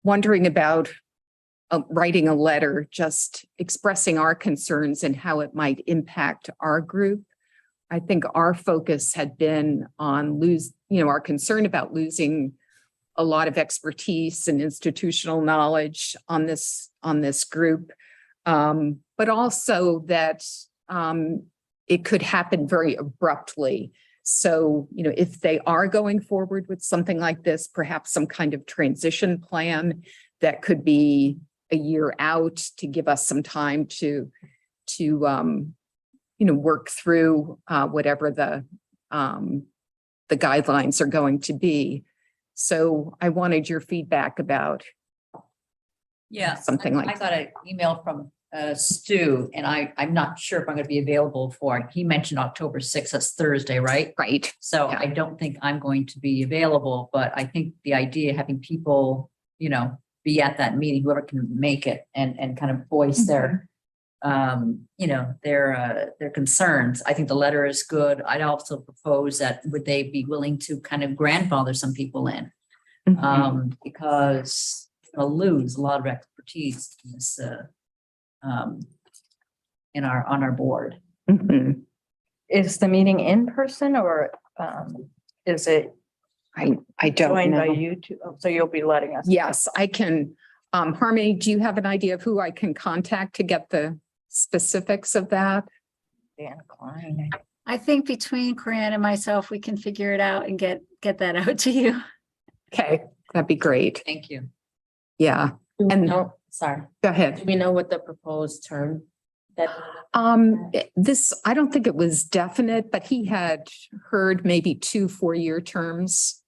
wondering about writing a letter, just expressing our concerns and how it might impact our group. I think our focus had been on our concern about losing a lot of expertise and institutional knowledge on this group, but also that it could happen very abruptly. So, if they are going forward with something like this, perhaps some kind of transition plan that could be a year out to give us some time to work through whatever the guidelines are going to be. So I wanted your feedback about something like I got an email from Stu, and I'm not sure if I'm going to be available for it. He mentioned October 6th, that's Thursday, right? Right. So I don't think I'm going to be available, but I think the idea of having people, be at that meeting, whoever can make it and kind of voice their concerns. I think the letter is good. I'd also propose that would they be willing to kind of grandfather some people in? Because they'll lose a lot of expertise in this, on our board. Is the meeting in person or is it? I don't Joined know. by YouTube, so you'll be letting us. Yes, I can. Harmony, do you have an idea of who I can contact to get the specifics of that? Dan Klein. I think between Corinne and myself, we can figure it out and get that out to you. Okay, that'd be great. Thank you. Yeah. And No, sorry. go ahead. Do we know what the proposed term that? This, I don't think it was definite, but he had heard maybe 2 4-year terms.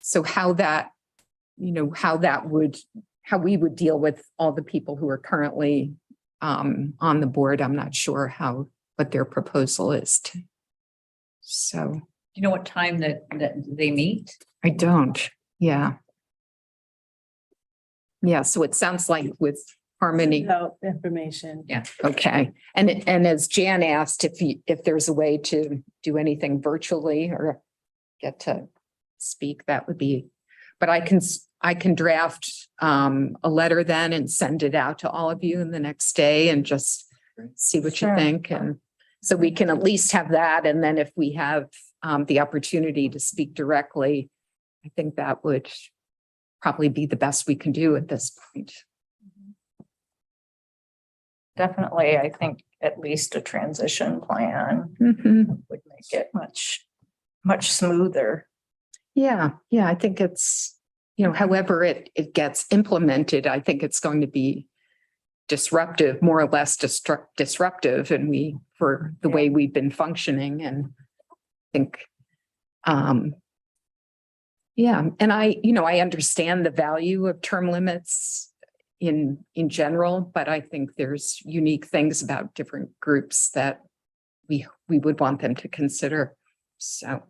So how we would deal with all the people who are currently on the board. I'm not sure what their proposal is. So. Do you know what time that they meet? I don't. Yeah. Yeah. So it sounds like with Harmony. Information. Yeah. Okay. And as Jan asked, if there's a way to do anything virtually or get to speak, that would be, but I can draft a letter then and send it out to all of you in the next day and just see what you think. And so we can at least have that. And then if we have the opportunity to speak directly, I think that would probably be the best we can do at this point. Definitely, I think at least a transition plan would make it much smoother. Yeah. I think it's, however it gets implemented, I think it's going to be disruptive, more or less disruptive, and for the way we've been functioning, and I think, yeah, and I understand the value of term limits in general, but I think there's unique things about different groups that we would want them to consider. So.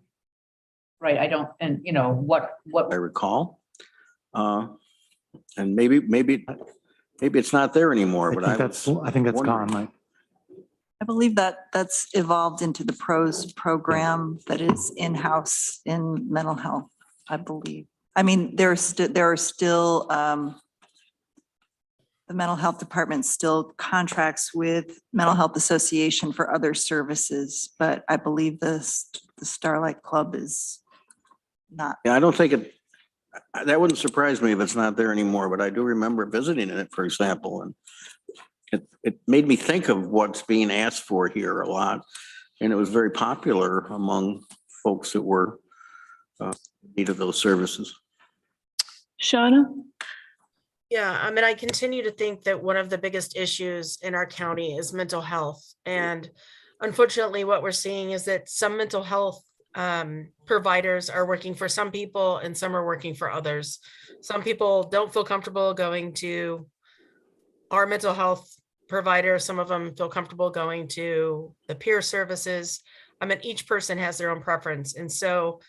Right, I don't, and what I recall. And maybe it's not there anymore, but I think that's gone, Mike. I believe that that's evolved into the PROS program that is in-house in mental health, I believe. I mean, there are still, the mental health department still contracts with Mental Health Association for other services, but I believe the Starlight Club is not. Yeah, I don't think that wouldn't surprise me if it's not there anymore, but I do remember visiting it, for example, and it made me think of what's being asked for here a lot. And it was very popular among folks that were in need of those services. Shauna? Yeah, I mean, I continue to think that one of the biggest issues in our county is mental health. And unfortunately, what we're seeing is that some mental health providers are working for some people and some are working for others. Some people don't feel comfortable going to our mental health provider. Some of them feel comfortable going to the peer services. I mean, each person has their own preference. And so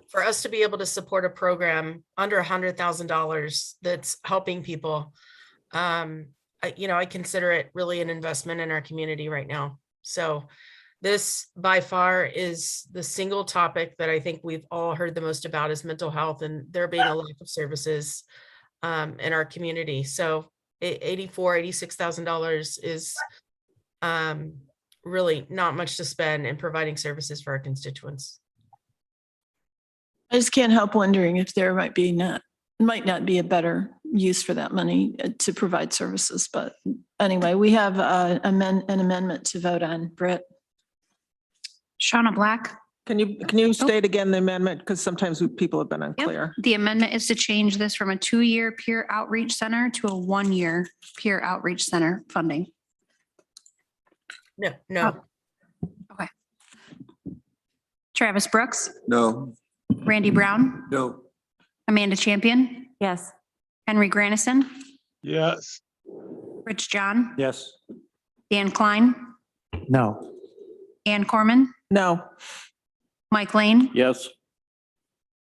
for us to be able to support a program under $100,000 that's helping people, I consider it really an investment in our community right now. So this by far is the single topic that I think we've all heard the most about is mental health, and there being a lack of services in our community. So $86,000 is really not much to spend in providing services for our constituents. I just can't help wondering if there might not be a better use for that money to provide services. But anyway, we have an amendment to vote on. Britt? Shauna Black. Can you state again the amendment? Because sometimes people have been Yep. unclear. The amendment is to change this from a 2-year peer outreach center to a 1-year peer outreach center funding. No. Okay. Travis Brooks, No. Randy Brown, No. Amanda Champion, Yes. Henry Grandison, Yes. Rich John, Yes. Dan Klein, No. Ann Corman, No. Mike Lane, Yes.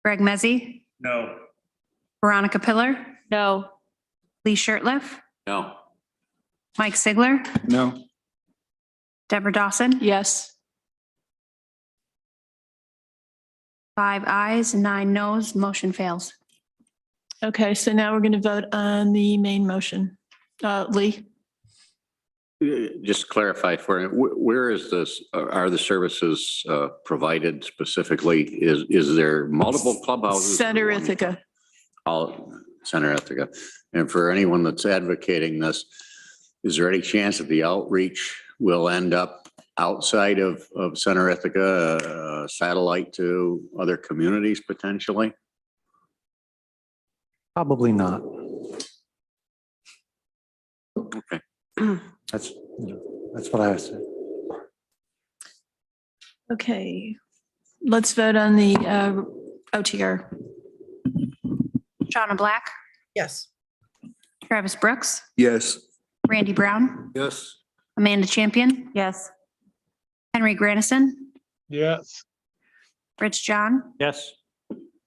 Greg Mezzi, No. Veronica Pillar, No. Lee Shirtliff, No. Mike Sigler, No. Deborah Dawson, Yes. 5 ayes, 9 noes, motion fails. Okay, so now we're going to vote on the main motion. Lee? Just clarify for me, where is this, are the services provided specifically? Is there multiple clubhouses? Center Ithaca. All Center Ithaca. And for anyone that's advocating this, is there any chance that the outreach will end up outside of Center Ithaca, satellite to other communities potentially? Probably not. Okay. That's what I would say. Okay, let's vote on the OTR. Shauna Black, Yes. Travis Brooks, Yes. Randy Brown, Yes. Amanda Champion, Yes. Henry Grandison, Yes. Rich John, Yes.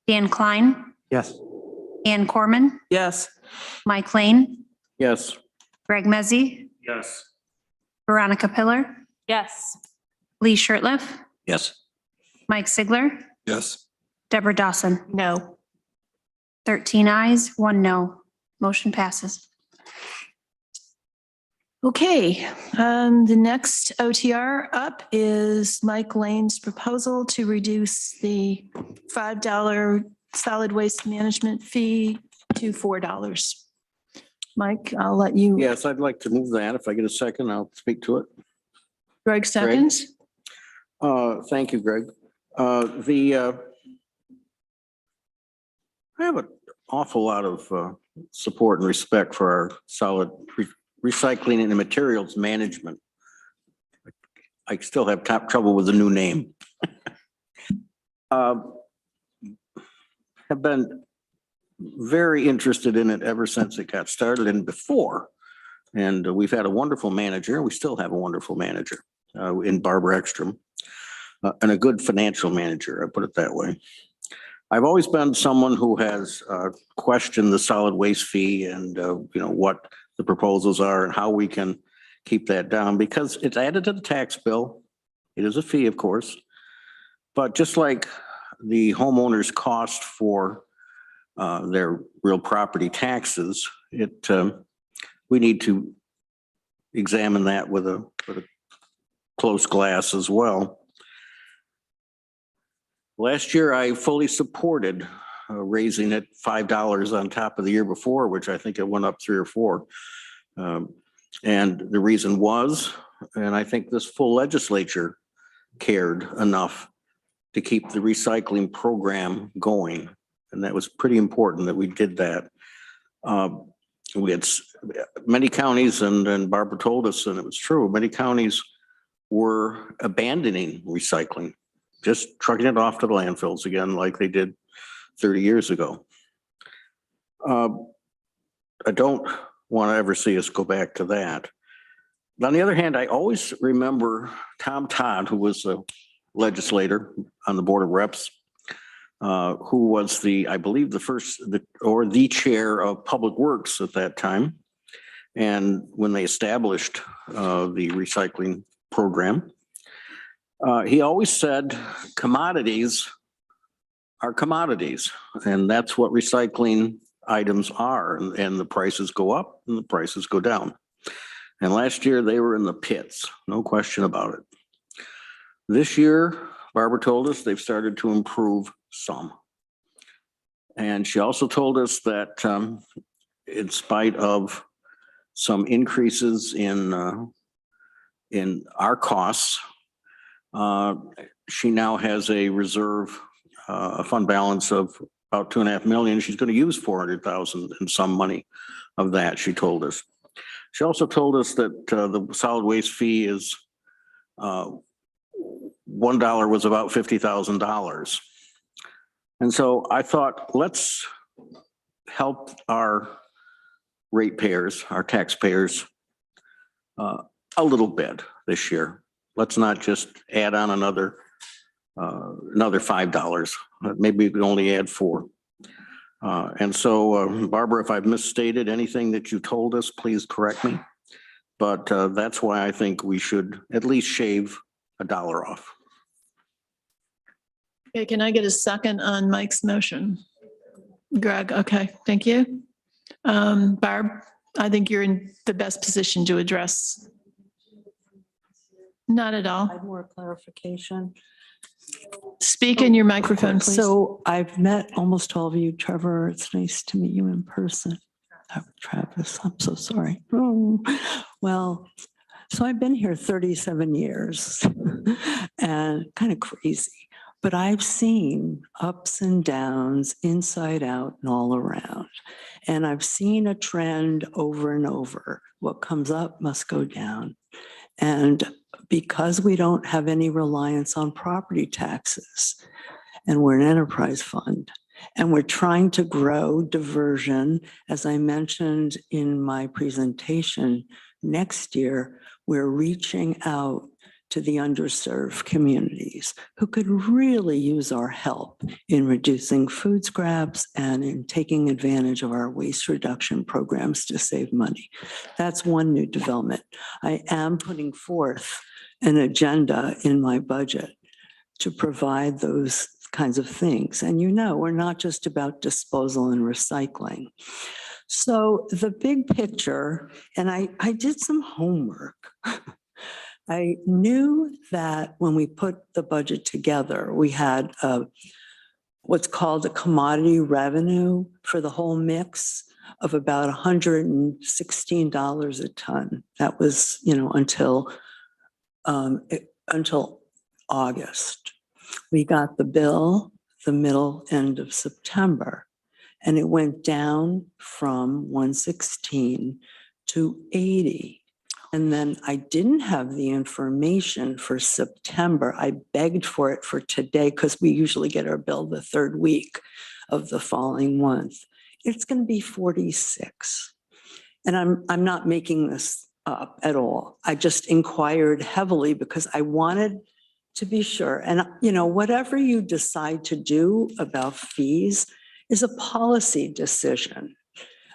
Dan Klein, Yes. Ann Corman, Yes. Mike Lane, Yes. Greg Mezzi, Yes. Veronica Pillar, Yes. Lee Shirtliff, Yes. Mike Sigler, Yes. Deborah Dawson. No. 13 ayes, 1 no. Motion passes. Okay, the next OTR up is Mike Lane's proposal to reduce the $5 solid waste management fee to $4. Mike, I'll let you. Yes, I'd like to move that. If I get a second, I'll speak to it. Greg seconds. Thank you, Greg. I have an awful lot of support and respect for our solid recycling and materials management. I still have trouble with the new name. Have been very interested in it ever since it got started and before. And we've had a wonderful manager, and we still have a wonderful manager in Barbara Ekstrom, and a good financial manager, I put it that way. I've always been someone who has questioned the solid waste fee and what the proposals are and how we can keep that down, because it's added to the tax bill. It is a fee, of course, but just like the homeowner's cost for their real property taxes, we need to examine that with a close glass as well. Last year, I fully supported raising it $5 on top of the year before, which I think it went up 3 or 4. And the reason was, and I think this full legislature cared enough to keep the recycling program going. And that was pretty important that we did that. We had many counties, and Barbara told us, and it was true, many counties were abandoning recycling, just trucking it off to the landfills again, like they did 30 years ago. I don't want to ever see us go back to that. On the other hand, I always remember Tom Todd, who was a legislator on the Board of Reps, who was I believe the chair of Public Works at that time. And when they established the recycling program, he always said commodities are commodities, and that's what recycling items are. And the prices go up and the prices go down. And last year they were in the pits, no question about it. This year, Barbara told us they've started to improve some. And she also told us that in spite of some increases in our costs, she now has a reserve, a fund balance of about $2.5 million. She's going to use 400,000 and some money of that, she told us. She also told us that the solid waste fee is $1 was about $50,000. And so I thought, let's help our ratepayers, our taxpayers, a little bit this year. Let's not just add on another $5. Maybe we could only add $4. And so, Barbara, if I've misstated anything that you told us, please correct me. But that's why I think we should at least shave $1 off. Okay, can I get a second on Mike's motion? Greg, okay, thank you. Barb, I think you're in the best position to address. Not at all. I have more clarification. Speak in your microphone, please. So I've met almost all of you, Trevor. It's nice to meet you in person. Travis, I'm so sorry. Oh, well, so I've been here 37 years and kind of crazy, but I've seen ups and downs, inside out and all around. And I've seen a trend over and over. What comes up must go down. And because we don't have any reliance on property taxes, and we're an enterprise fund, and we're trying to grow diversion, as I mentioned in my presentation, next year, we're reaching out to the underserved communities who could really use our help in reducing food scraps and in taking advantage of our waste reduction programs to save money. That's one new development. I am putting forth an agenda in my budget to provide those kinds of things. And we're not just about disposal and recycling. So the big picture, and I did some homework. I knew that when we put the budget together, we had what's called a commodity revenue for the whole mix of about $116 a ton. That was, until August. We got the bill the middle end of September, and it went down from 116 to 80. And then I didn't have the information for September. I begged for it for today because we usually get our bill the third week of the following month. It's going to be 46. And I'm not making this up at all. I just inquired heavily because I wanted to be sure. And, you know, whatever you decide to do about fees is a policy decision.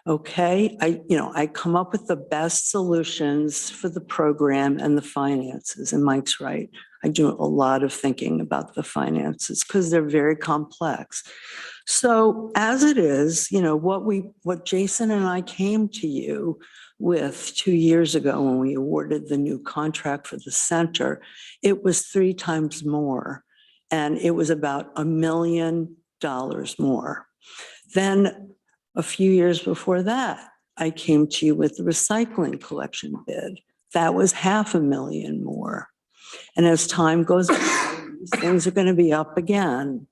Okay, I come up with the best solutions for the program and the finances, and Mike's right. I do a lot of thinking about the finances because they're very complex. So as it is, you know, what Jason and I came to you with 2 years ago when we awarded the new contract for the center, it was 3 times more, and it was about $1 million more. Then a few years before that, I came to you with the recycling collection bid. That was $500,000 more. And as time goes by, these things are going to be up again.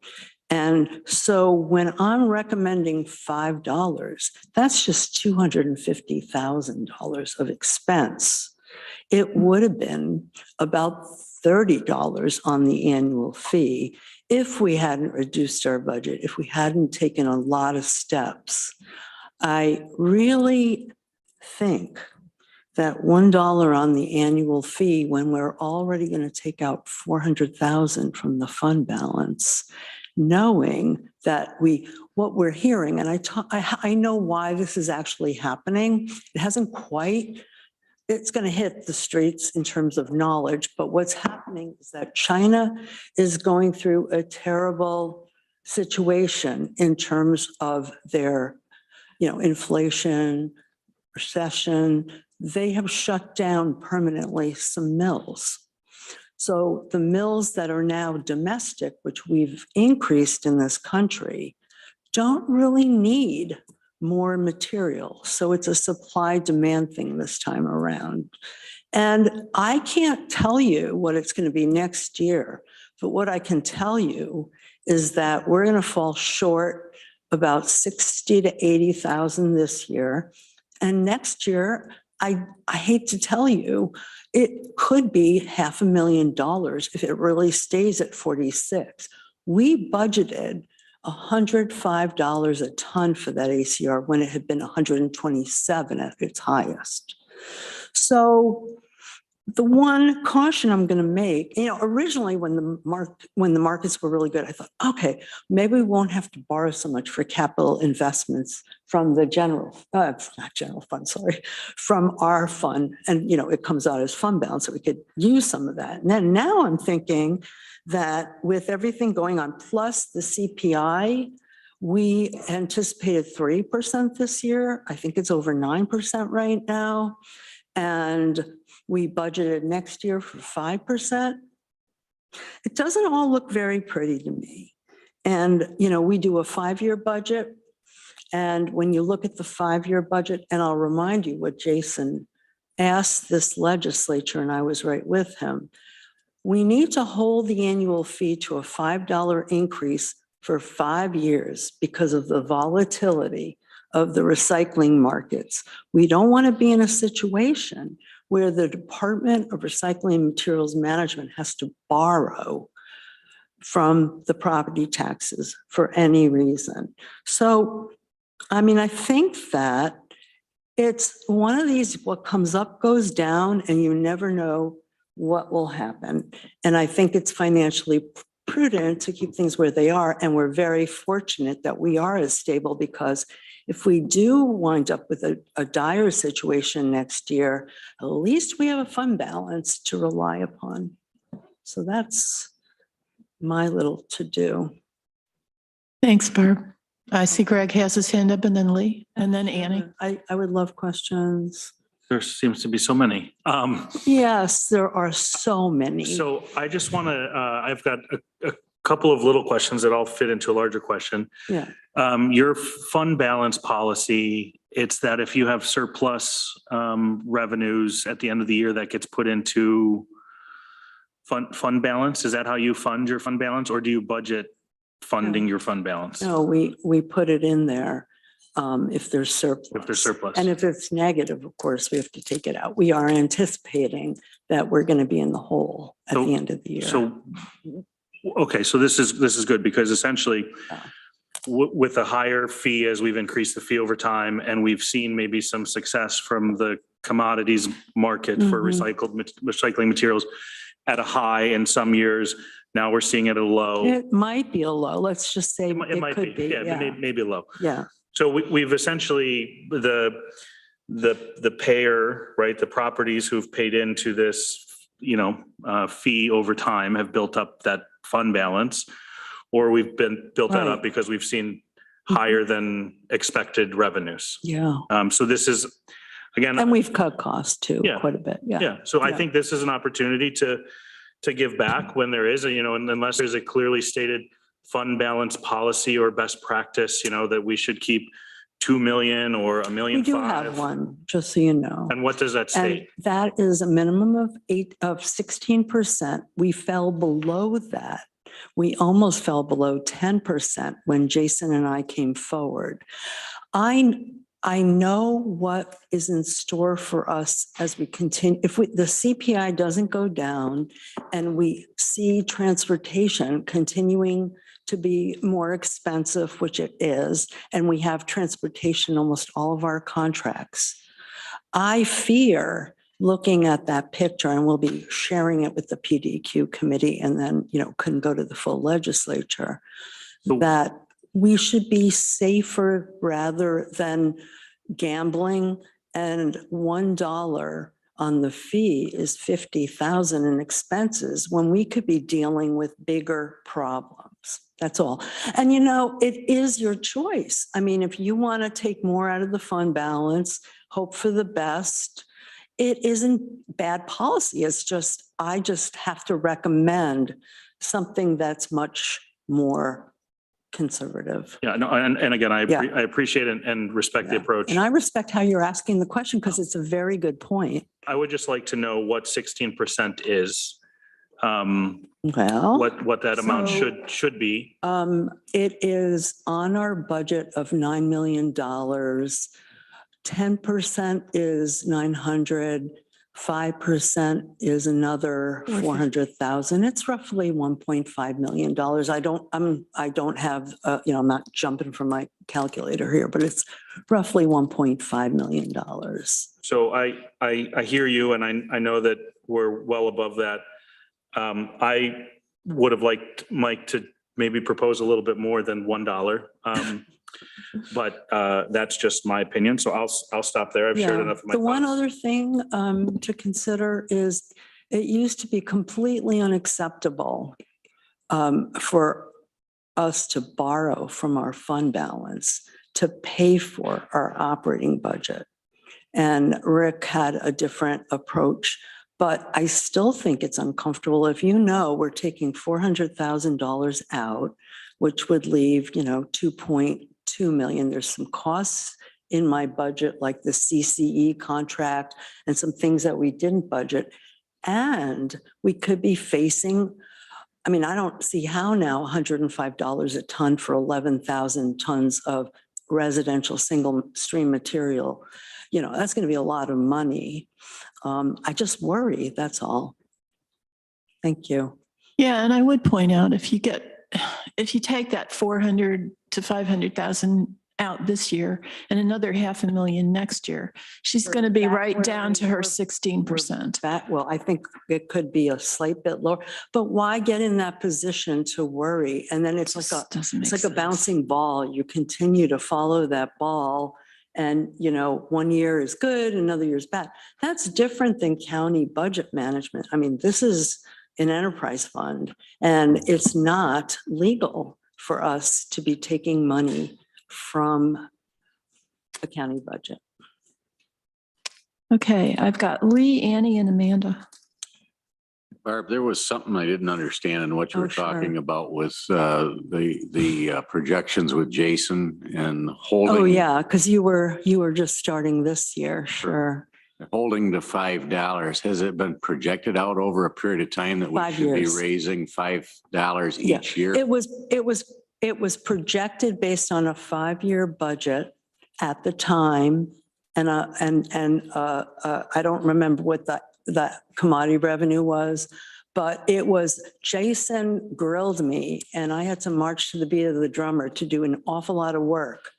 And so when I'm recommending $5, that's just $250,000 of expense. It would have been about $30 on the annual fee if we hadn't reduced our budget, if we hadn't taken a lot of steps. I really think that $1 on the annual fee, when we're already going to take out $400,000 from the fund balance, knowing that what we're hearing, and I know why this is actually happening. It hasn't quite. It's going to hit the streets in terms of knowledge, but what's happening is that China is going through a terrible situation in terms of their, inflation, recession. They have shut down permanently some mills. So the mills that are now domestic, which we've increased in this country, don't really need more material. So it's a supply demand thing this time around. And I can't tell you what it's going to be next year, but what I can tell you is that we're going to fall short about 60 to 80,000 this year. And next year, I hate to tell you, it could be $500,000 if it really stays at 46. We budgeted $105 a ton for that ACR when it had been 127 at its highest. So the one caution I'm going to make, originally when the markets were really good, I thought, okay, maybe we won't have to borrow so much for capital investments from the from our fund. And, it comes out as fund balance, so we could use some of that. And then now I'm thinking that with everything going on, plus the CPI, we anticipated 3% this year. I think it's over 9% right now. And we budgeted next year for 5%. It doesn't all look very pretty to me. And, we do a 5-year budget. And when you look at the 5-year budget, and I'll remind you what Jason asked this legislature, and I was right with him, we need to hold the annual fee to a $5 increase for 5 years because of the volatility of the recycling markets. We don't want to be in a situation where the Department of Recycling Materials Management has to borrow from the property taxes for any reason. So, I think that it's one of these, what comes up goes down, and you never know what will happen. And I think it's financially prudent to keep things where they are. And we're very fortunate that we are as stable, because if we do wind up with a dire situation next year, at least we have a fund balance to rely upon. So that's my little to-do. Thanks, Barb. I see Greg has his hand up, and then Lee, and then Annie. I would love questions. There seems to be so many. Yes, there are so many. So I just want to, I've got a couple of little questions that all fit into a larger question. Yeah. Your fund balance policy, it's that if you have surplus revenues at the end of the year, that gets put into fund balance. Is that how you fund your fund balance, or do you budget funding your fund balance? No, we put it in there. if there's surplus. If there's surplus. And if it's negative, of course, we have to take it out. We are anticipating that we're going to be in the hole at the end of the year. So, okay, so this is good because essentially with a higher fee, as we've increased the fee over time, and we've seen maybe some success from the commodities market for recycling materials at a high in some years. Now we're seeing it at a low. It might be a low. Let's just say It might could be. Yeah, maybe a low. Yeah. So we've essentially, the payer, right, the properties who've paid into this, fee over time have built up that fund balance, or we've built that up because we've seen higher than expected revenues. Yeah. So this is, again. And we've cut costs too, quite a bit. Yeah. Yeah. So I think this is an opportunity to give back when there is and unless there's a clearly stated fund balance policy or best practice, that we should keep 2 million or $1.5 million. We do have one, just so you know. And what does that state? And that is a minimum of 16%. We fell below that. We almost fell below 10% when Jason and I came forward. I know what is in store for us as we continue. If the CPI doesn't go down and we see transportation continuing to be more expensive, which it is, and we have transportation in almost all of our contracts, I fear looking at that picture, and we'll be sharing it with the PDQ committee and then, couldn't go to the full legislature, that we should be safer rather than gambling, and $1 on the fee is 50,000 in expenses when we could be dealing with bigger problems. That's all. And it is your choice. I mean, if you want to take more out of the fund balance, hope for the best, it isn't bad policy. It's just, I just have to recommend something that's much more conservative. Yeah, no, and again, I appreciate and respect the approach. And I respect how you're asking the question because it's a very good point. I would just like to know what 16% is. Well, what that amount should be. It is on our budget of $9 million. 10% is 900. 5% is another 400,000. It's roughly $1.5 million. I don't have, I'm not jumping from my calculator here, but it's roughly $1.5 million. So I hear you, and I know that we're well above that. I would have liked Mike to maybe propose a little bit more than $1. But that's just my opinion. So I'll stop there. I've shared enough of my thoughts. The one other thing to consider is it used to be completely unacceptable for us to borrow from our fund balance to pay for our operating budget. And Rick had a different approach, but I still think it's uncomfortable. If we're taking $400,000 out, which would leave, 2.2 million. There's some costs in my budget, like the CCE contract and some things that we didn't budget. And we could be facing, I don't see how now $105 a ton for 11,000 tons of residential single stream material. That's going to be a lot of money. I just worry, that's all. Thank you. Yeah, and I would point out if you take that 400 to 500,000 out this year and another 500,000 next year, she's going to be right down to her 16%. Well, I think it could be a slight bit lower, but why get in that position to worry? And then it's like a bouncing ball. You continue to follow that ball. And, 1 year is good, another year is bad. That's different than county budget management. This is an enterprise fund, and it's not legal for us to be taking money from the county budget. Okay, I've got Lee, Annie, and Amanda. Barb, there was something I didn't understand in what you were talking about with the projections with Jason and holding. Oh, yeah, because you were just starting this year, sure. Holding the $5, has it been projected out over a period of time that we 5 should years. be raising $5 each year? It was projected based on a 5-year budget at the time. And I don't remember what that commodity revenue was, but it was Jason grilled me and I had to march to the beat of the drummer to do an awful lot of work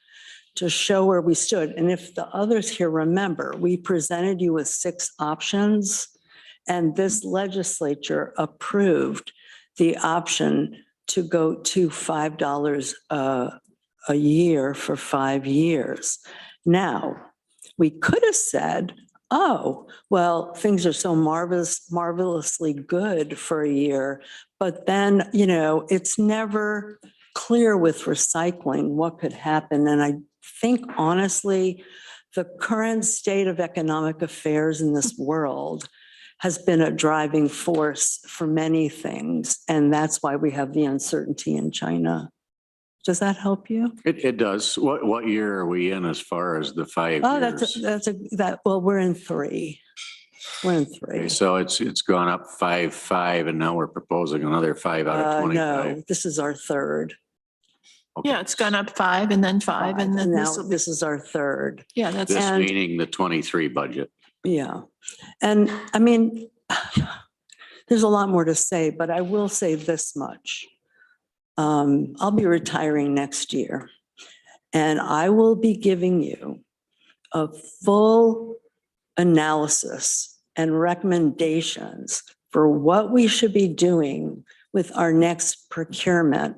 to show where we stood. And if the others here remember, we presented you with 6 options and this legislature approved the option to go to $5 a year for 5 years. Now, we could have said, oh, well, things are so marvelously good for a year, but then, it's never clear with recycling what could happen. And I think honestly, the current state of economic affairs in this world has been a driving force for many things. And that's why we have the uncertainty in China. Does that help you? It does. What year are we in as far as the 5 Oh, years? well, we're in 3. We're in 3. Okay, so it's gone up 5, and now we're proposing another 5 out of 25. No, this is our 3rd. Okay. Yeah, it's gone up 5 and then 5 and then Now this is our 3rd. Yeah, that's. This meaning the 23 budget. Yeah. And I mean, there's a lot more to say, but I will say this much. I'll be retiring next year and I will be giving you a full analysis and recommendations for what we should be doing with our next procurement,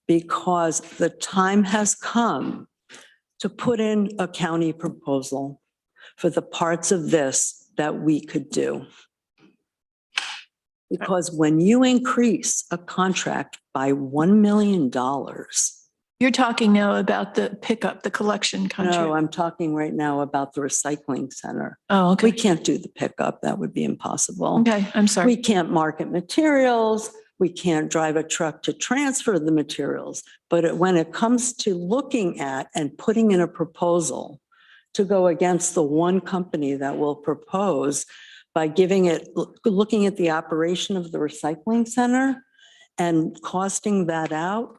because the time has come to put in a county proposal for the parts of this that we could do. Because when you increase a contract by $1 million. You're talking now about the pickup, the collection contract. No, I'm talking right now about the recycling center. Oh, okay. We can't do the pickup. That would be impossible. Okay, I'm sorry. We can't market materials. We can't drive a truck to transfer the materials. But when it comes to looking at and putting in a proposal to go against the one company that will propose by looking at the operation of the recycling center and costing that out,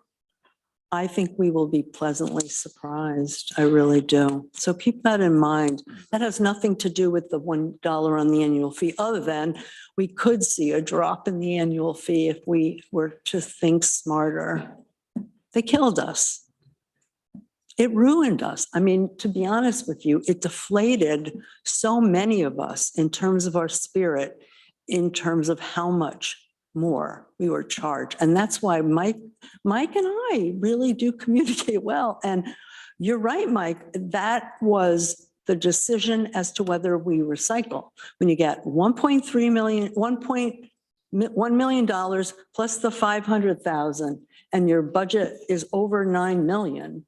I think we will be pleasantly surprised. I really do. So keep that in mind. That has nothing to do with the $1 on the annual fee, other than we could see a drop in the annual fee if we were to think smarter. They killed us. It ruined us. I mean, to be honest with you, it deflated so many of us in terms of our spirit, in terms of how much more we were charged. And that's why Mike and I really do communicate well. And you're right, Mike, that was the decision as to whether we recycle. When you get $1.3 million, $1 million plus the 500,000 and your budget is over 9 million,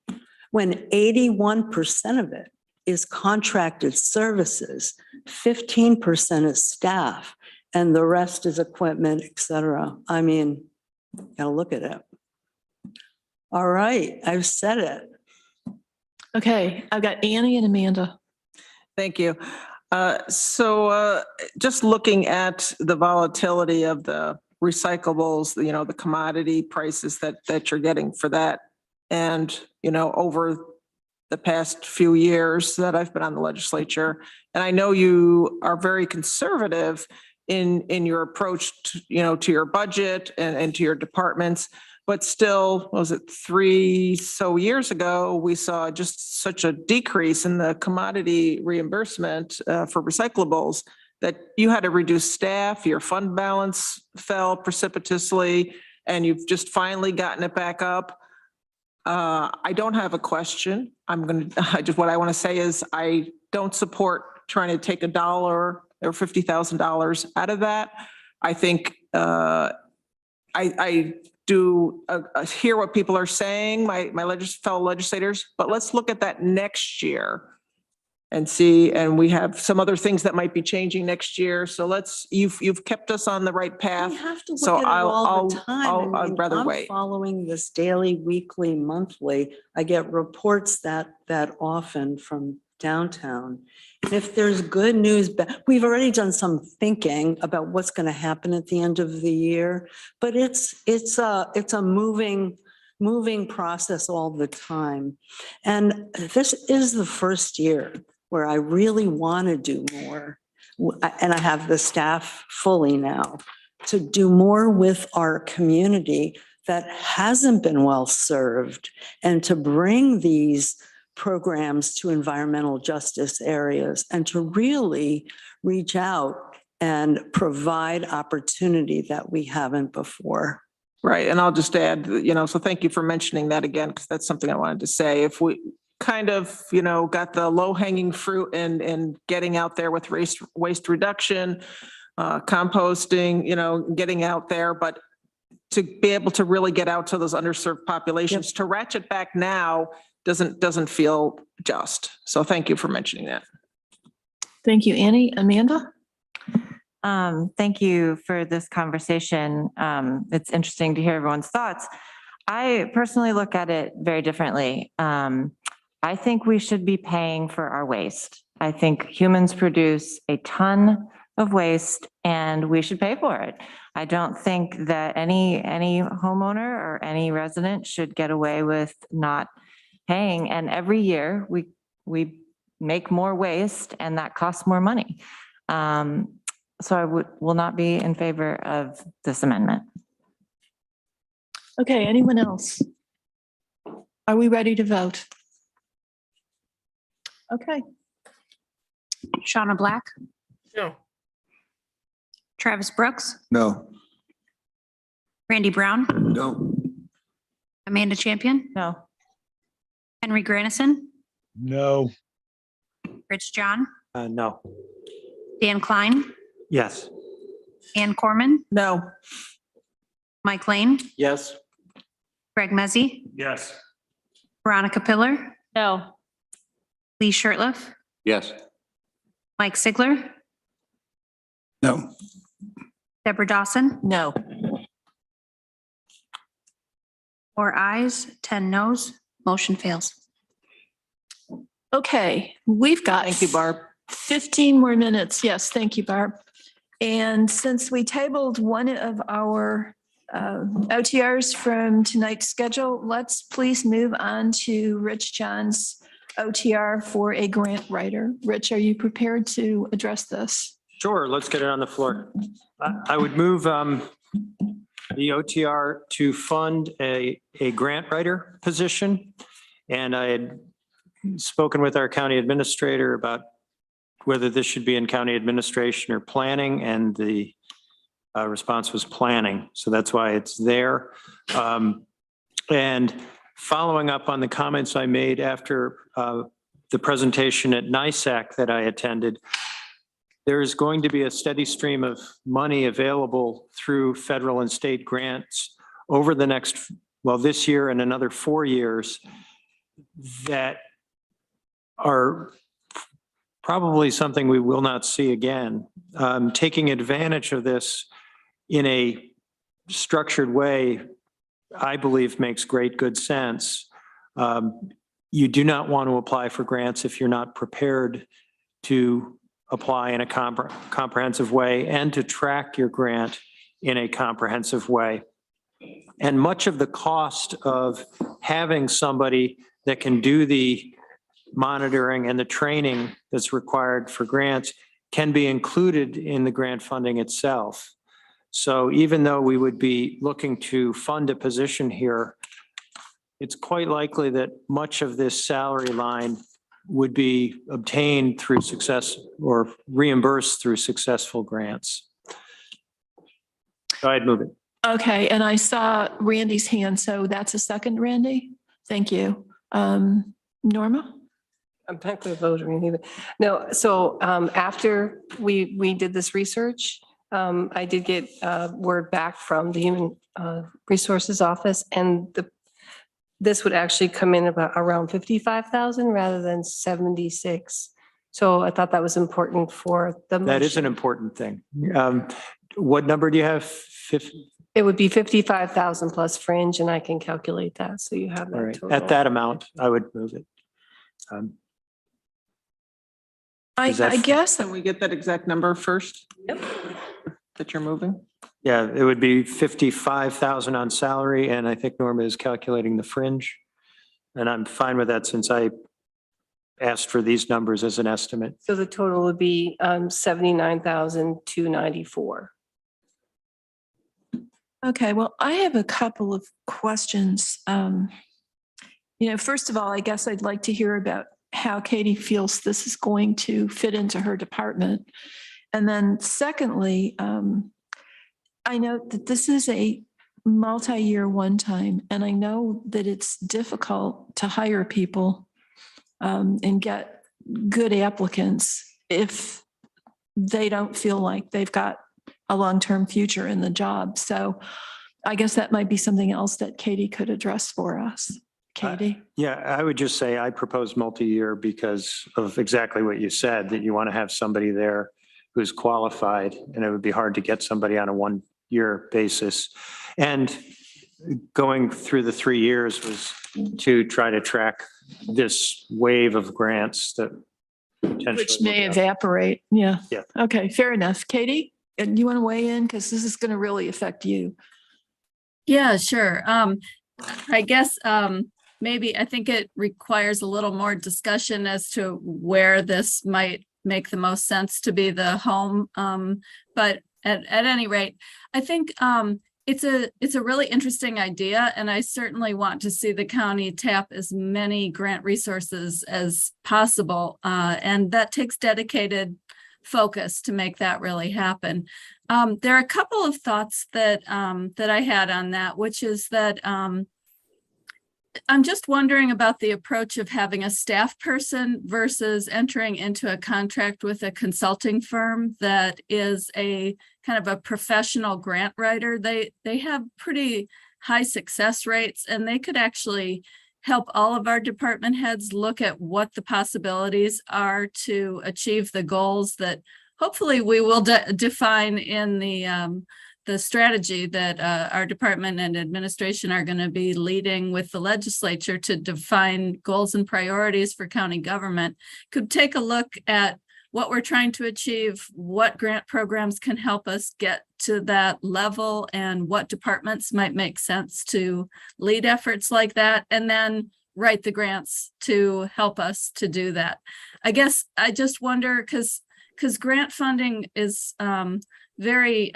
when 81% of it is contracted services, 15% is staff, and the rest is equipment, et cetera. I mean, gotta look at it. All right, I've said it. Okay, I've got Annie and Amanda. Thank you. So just looking at the volatility of the recyclables, the commodity prices that you're getting for that. And, over the past few years that I've been on the legislature, and I know you are very conservative in your approach to your budget and to your departments, but still, what was it 3 years ago, we saw just such a decrease in the commodity reimbursement for recyclables that you had to reduce staff, your fund balance fell precipitously, and you've just finally gotten it back up. I don't have a question. What I want to say is I don't support trying to take $1 or $50,000 out of that. I think I do hear what people are saying, my fellow legislators, but let's look at that next year and see, and we have some other things that might be changing next year. So you've kept us on the right path. We have to So look at it all the time. I'd rather I'm wait. following this daily, weekly, monthly. I get reports that often from downtown. And if there's good news, we've already done some thinking about what's going to happen at the end of the year, but it's a moving moving process all the time. And this is the first year where I really want to do more. And I have the staff fully now to do more with our community that hasn't been well served, and to bring these programs to environmental justice areas and to really reach out and provide opportunity that we haven't before. Right, and I'll just add, so thank you for mentioning that again, because that's something I wanted to say. If we kind of, got the low hanging fruit and getting out there with waste reduction, composting, getting out there, but to be able to really get out to those underserved populations, to ratchet back now doesn't feel just. So thank you for mentioning that. Thank you, Annie. Amanda? Thank you for this conversation. It's interesting to hear everyone's thoughts. I personally look at it very differently. I think we should be paying for our waste. I think humans produce a ton of waste and we should pay for it. I don't think that any homeowner or any resident should get away with not paying. And every year we make more waste and that costs more money. So I will not be in favor of this amendment. Okay, anyone else? Are we ready to vote? Okay. Shauna Black, No. Travis Brooks, No. Randy Brown, No. Amanda Champion, No. Henry Grannison, No. Rich John, No. Dan Klein, Yes. Ann Corman, No. Mike Lane, Yes. Greg Mezzi, Yes. Veronica Pillar, No. Lee Shirtliff, Yes. Mike Sigler, No. Deborah Dawson, No. 4 ayes, 10 noes, motion fails. Okay, we've got. Thank you, Barb. 15 more minutes. Yes, thank you, Barb. And since we tabled one of our OTRs from tonight's schedule, let's please move on to Rich John's OTR for a grant writer. Rich, are you prepared to address this? Sure, let's get it on the floor. I would move the OTR to fund a grant writer position. And I had spoken with our county administrator about whether this should be in county administration or planning, and the response was planning. So that's why it's there. And following up on the comments I made after the presentation at NISAC that I attended, there's going to be a steady stream of money available through federal and state grants over the next, this year and another 4 years, that are probably something we will not see again. Taking advantage of this in a structured way, I believe makes great good sense. You do not want to apply for grants if you're not prepared to apply in a comprehensive way and to track your grant in a comprehensive way. And much of the cost of having somebody that can do the monitoring and the training that's required for grants can be included in the grant funding itself. So even though we would be looking to fund a position here, it's quite likely that much of this salary line would be obtained through success or reimbursed through successful grants. So I'd move it. Okay, and I saw Randy's hand, so that's a second, Randy? Thank you. Norma? I'm not going to vote or anything. No, so after we did this research, I did get word back from the Human Resources Office, and this would actually come in about around 55,000 rather than 76. So I thought that was important for the. That is an important thing. What number do you have? 50? It would be 55,000 plus fringe, and I can calculate that. So you have that. All right. Total. At that amount, I would move it. I guess. Can we get that exact number first? Yep. That you're moving? Yeah, it would be 55,000 on salary, and I think Norma is calculating the fringe. And I'm fine with that since I asked for these numbers as an estimate. So the total would be 79,294. Okay, well, I have a couple of questions. First of all, I guess I'd like to hear about how Katie feels this is going to fit into her department. And then secondly, I know that this is a multi-year one-time, and I know that it's difficult to hire people and get good applicants if they don't feel like they've got a long-term future in the job. So I guess that might be something else that Katie could address for us. Katie? Yeah, I would just say I propose multi-year because of exactly what you said, that you want to have somebody there who's qualified, and it would be hard to get somebody on a one-year basis. And going through the 3 years was to try to track this wave of grants that potentially. Which may will be out. evaporate. Yeah. Yeah. Okay, fair enough. Katie, do you want to weigh in? Because this is going to really affect you. Yeah, sure. I guess maybe I think it requires a little more discussion as to where this might make the most sense to be the home. But at any rate, I think it's a really interesting idea, and I certainly want to see the county tap as many grant resources as possible. And that takes dedicated focus to make that really happen. There are a couple of thoughts that I had on that, which is that I'm just wondering about the approach of having a staff person versus entering into a contract with a consulting firm that is a kind of a professional grant writer. They have pretty high success rates, and they could actually help all of our department heads look at what the possibilities are to achieve the goals that hopefully we will define in the strategy that our department and administration are going to be leading with the legislature to define goals and priorities for county government. Could take a look at what we're trying to achieve, what grant programs can help us get to that level, and what departments might make sense to lead efforts like that, and then write the grants to help us to do that. I guess I just wonder, because grant funding is very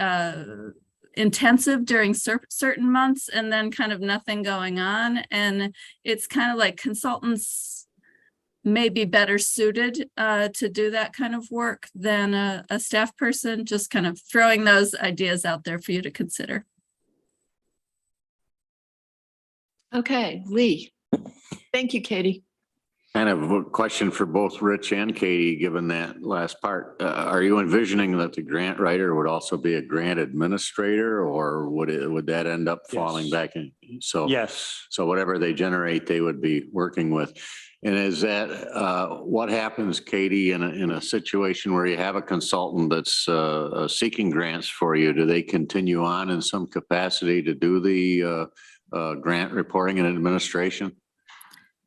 intensive during certain months and then kind of nothing going on. And it's kind of like consultants may be better suited to do that kind of work than a staff person. Just kind of throwing those ideas out there for you to consider. Okay, Lee. Thank you, Katie. Kind of a question for both Rich and Katie, given that last part. Are you envisioning that the grant writer would also be a grant administrator, or would that end up falling back in? So Yes. So whatever they generate, they would be working with. And is that what happens, Katie, in a situation where you have a consultant that's seeking grants for you? Do they continue on in some capacity to do the grant reporting and administration?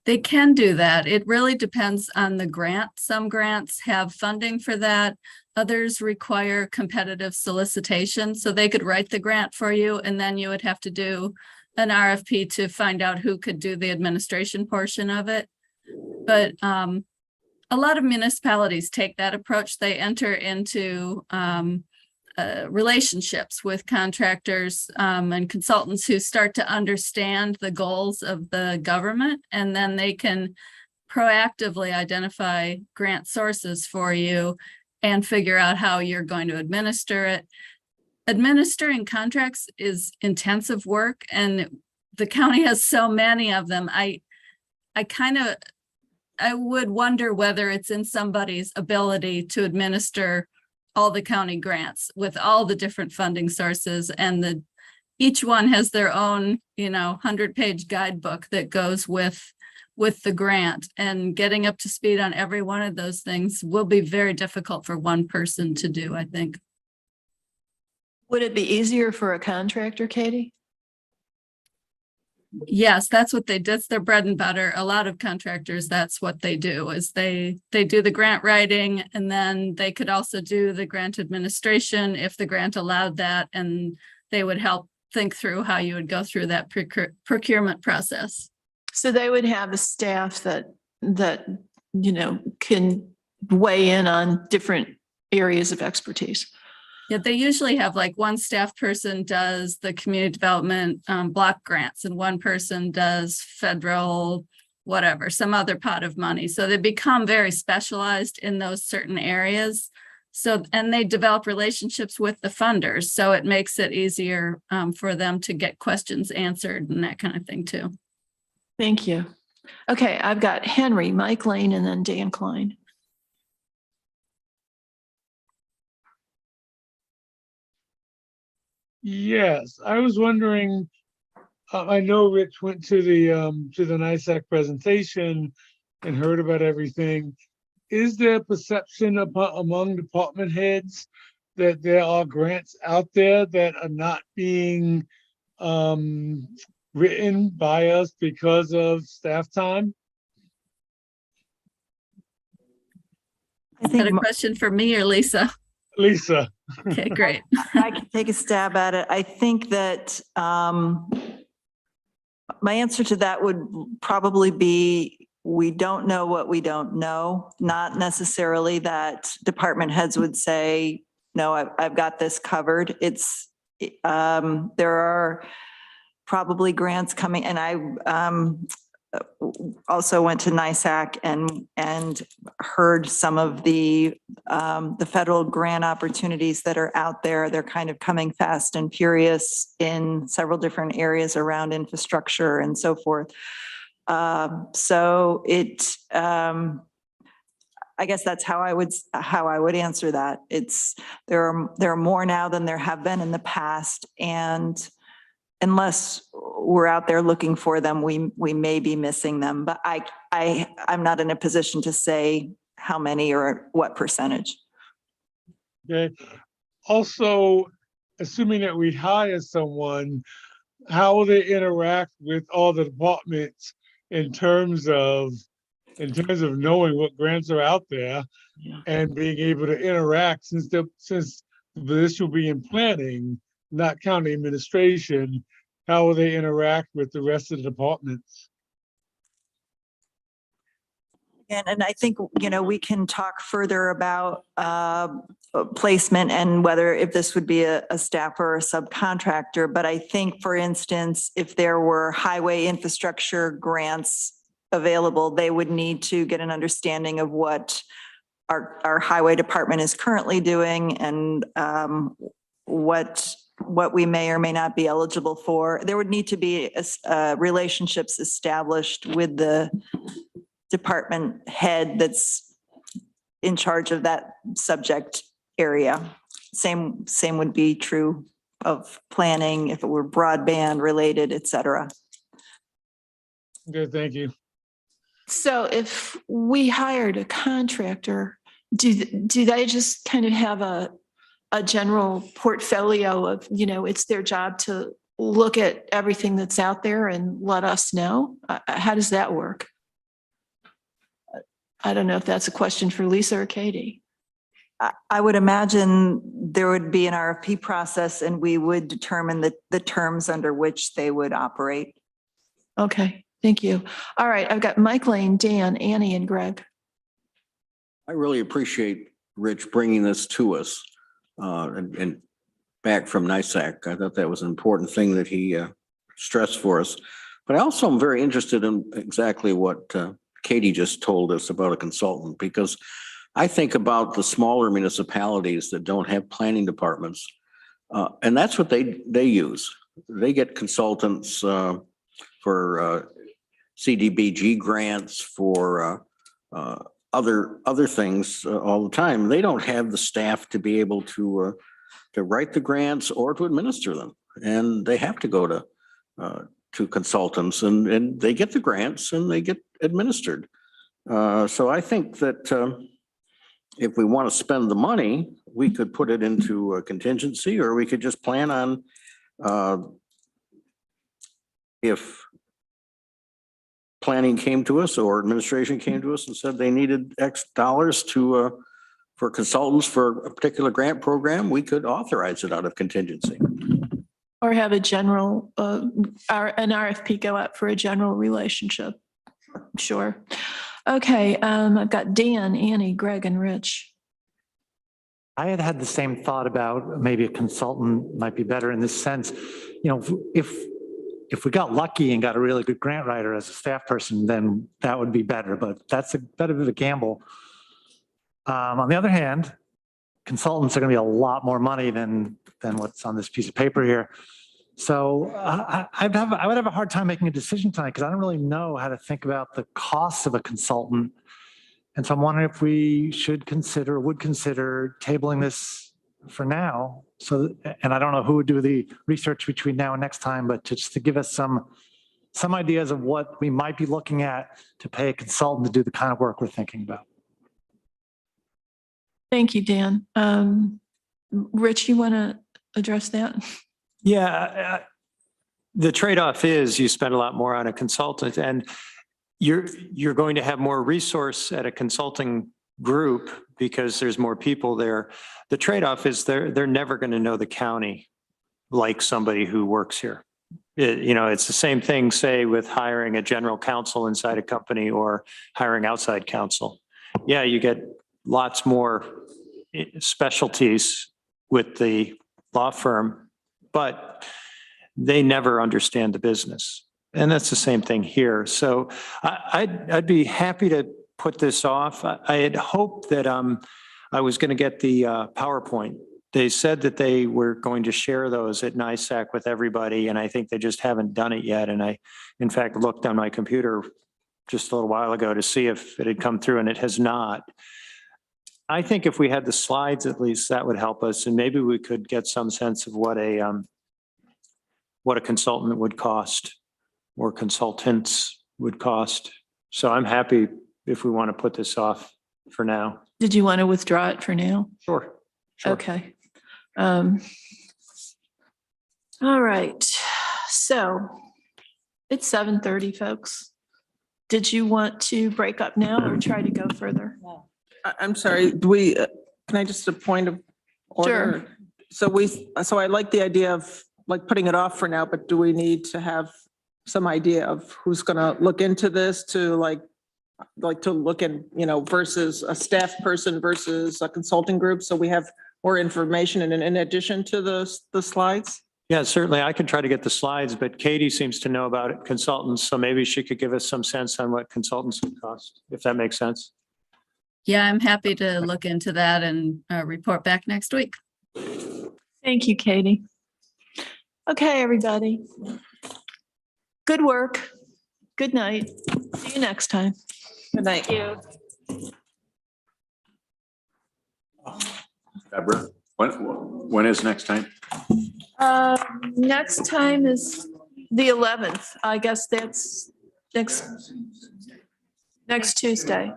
They can do that. It really depends on the grant. Some grants have funding for that. Others require competitive solicitation. So they could write the grant for you, and then you would have to do an RFP to find out who could do the administration portion of it. But a lot of municipalities take that approach. They enter into relationships with contractors and consultants who start to understand the goals of the government, and then they can proactively identify grant sources for you and figure out how you're going to administer it. Administering contracts is intensive work, and the county has so many of them. I would wonder whether it's in somebody's ability to administer all the county grants with all the different funding sources, and each one has their own, 100-page guidebook that goes with the grant, and getting up to speed on every one of those things will be very difficult for one person to do, I think. Would it be easier for a contractor, Katie? Yes, that's what they, that's their bread and butter. A lot of contractors, that's what they do, is they do the grant writing, and then they could also do the grant administration if the grant allowed that, and they would help think through how you would go through that procurement process. So they would have a staff that, can weigh in on different areas of expertise. Yeah, they usually have like one staff person does the community development block grants, and one person does federal, whatever, some other pot of money. So they become very specialized in those certain areas. So, and they develop relationships with the funders. So it makes it easier for them to get questions answered and that kind of thing too. Thank you. Okay, I've got Henry, Mike Lane, and then Dan Klein. Yes, I was wondering, I know Rich went to the NISAC presentation and heard about everything. Is there perception among department heads that there are grants out there that are not being written by us because of staff time? I think Got a question for me or Lisa? Lisa. Okay, great. I can take a stab at it. I think that my answer to that would probably be, we don't know what we don't know. Not necessarily that department heads would say, no, I've got this covered. It's, there are probably grants coming, and I also went to NISAC and heard some of the federal grant opportunities that are out there. They're kind of coming fast and furious in several different areas around infrastructure and so forth. So it, I guess that's how I would answer that. It's, there are more now than there have been in the past, and unless we're out there looking for them, we may be missing them. But I'm not in a position to say how many or what percentage. Okay. Also, assuming that we hire someone, how will they interact with all the departments in terms of knowing what grants are out there and being able to interact, since this will be in planning, not county administration, how will they interact with the rest of the departments? And I think, we can talk further about placement and whether if this would be a staff or a subcontractor. But I think, for instance, if there were highway infrastructure grants available, they would need to get an understanding of what our highway department is currently doing and what we may or may not be eligible for. There would need to be relationships established with the department head that's in charge of that subject area. Same would be true of planning if it were broadband related, et cetera. Okay, thank you. So if we hired a contractor, do they just kind of have a general portfolio of, it's their job to look at everything that's out there and let us know? How does that work? I don't know if that's a question for Lisa or Katie. I would imagine there would be an RFP process and we would determine the terms under which they would operate. Okay, thank you. All right, I've got Mike Lane, Dan, Annie, and Greg. I really appreciate Rich bringing this to us and back from NISAC. I thought that was an important thing that he stressed for us. But I also am very interested in exactly what Katie just told us about a consultant, because I think about the smaller municipalities that don't have planning departments, and that's what they use. They get consultants for CDBG grants, for other things all the time. They don't have the staff to be able to write the grants or to administer them, and they have to go to consultants, and they get the grants and they get administered. So I think that if we want to spend the money, we could put it into a contingency, or we could just plan on if planning came to us or administration came to us and said they needed X dollars to, for consultants for a particular grant program, we could authorize it out of contingency. Or have a general, an RFP go out for a general relationship. Sure. Okay, I've got Dan, Annie, Greg, and Rich. I had had the same thought about maybe a consultant might be better in this sense. You know, if we got lucky and got a really good grant writer as a staff person, then that would be better, but that's a bit of a gamble. On the other hand, consultants are going to be a lot more money than what's on this piece of paper here. So I would have a hard time making a decision tonight because I don't really know how to think about the costs of a consultant. And so I'm wondering if we would consider tabling this for now. So, and I don't know who would do the research between now and next time, but just to give us some ideas of what we might be looking at to pay a consultant to do the kind of work we're thinking about. Thank you, Dan. Rich, you want to address that? Yeah, the trade-off is you spend a lot more on a consultant and you're going to have more resource at a consulting group because there's more people there. The trade-off is they're never going to know the county like somebody who works here. It's the same thing, say, with hiring a general counsel inside a company or hiring outside counsel. Yeah, you get lots more specialties with the law firm, but they never understand the business. And that's the same thing here. So I'd be happy to put this off. I had hoped that I was going to get the PowerPoint. They said that they were going to share those at NISAC with everybody, and I think they just haven't done it yet. And I, in fact, looked on my computer just a little while ago to see if it had come through, and it has not. I think if we had the slides, at least that would help us, and maybe we could get some sense of what a consultant would cost or consultants would cost. So I'm happy if we want to put this off for now. Did you want to withdraw it for now? Sure. Okay. All right. So it's 7:30, folks. Did you want to break up now or try to go further? I'm sorry, can I just a point of order? Sure. So I like the idea of like putting it off for now, but do we need to have some idea of who's going to look into this to like to look in, versus a staff person versus a consulting group? So we have more information in addition to the slides? Yeah, certainly. I could try to get the slides, but Katie seems to know about consultants. So maybe she could give us some sense on what consultants would cost, if that makes sense. Yeah, I'm happy to look into that and report back next week. Thank you, Katie. Okay, everybody. Good work. Good night. See you next time. Good night. Thank you. Deborah, when is next time? Next time is the 11th. I guess that's next Tuesday.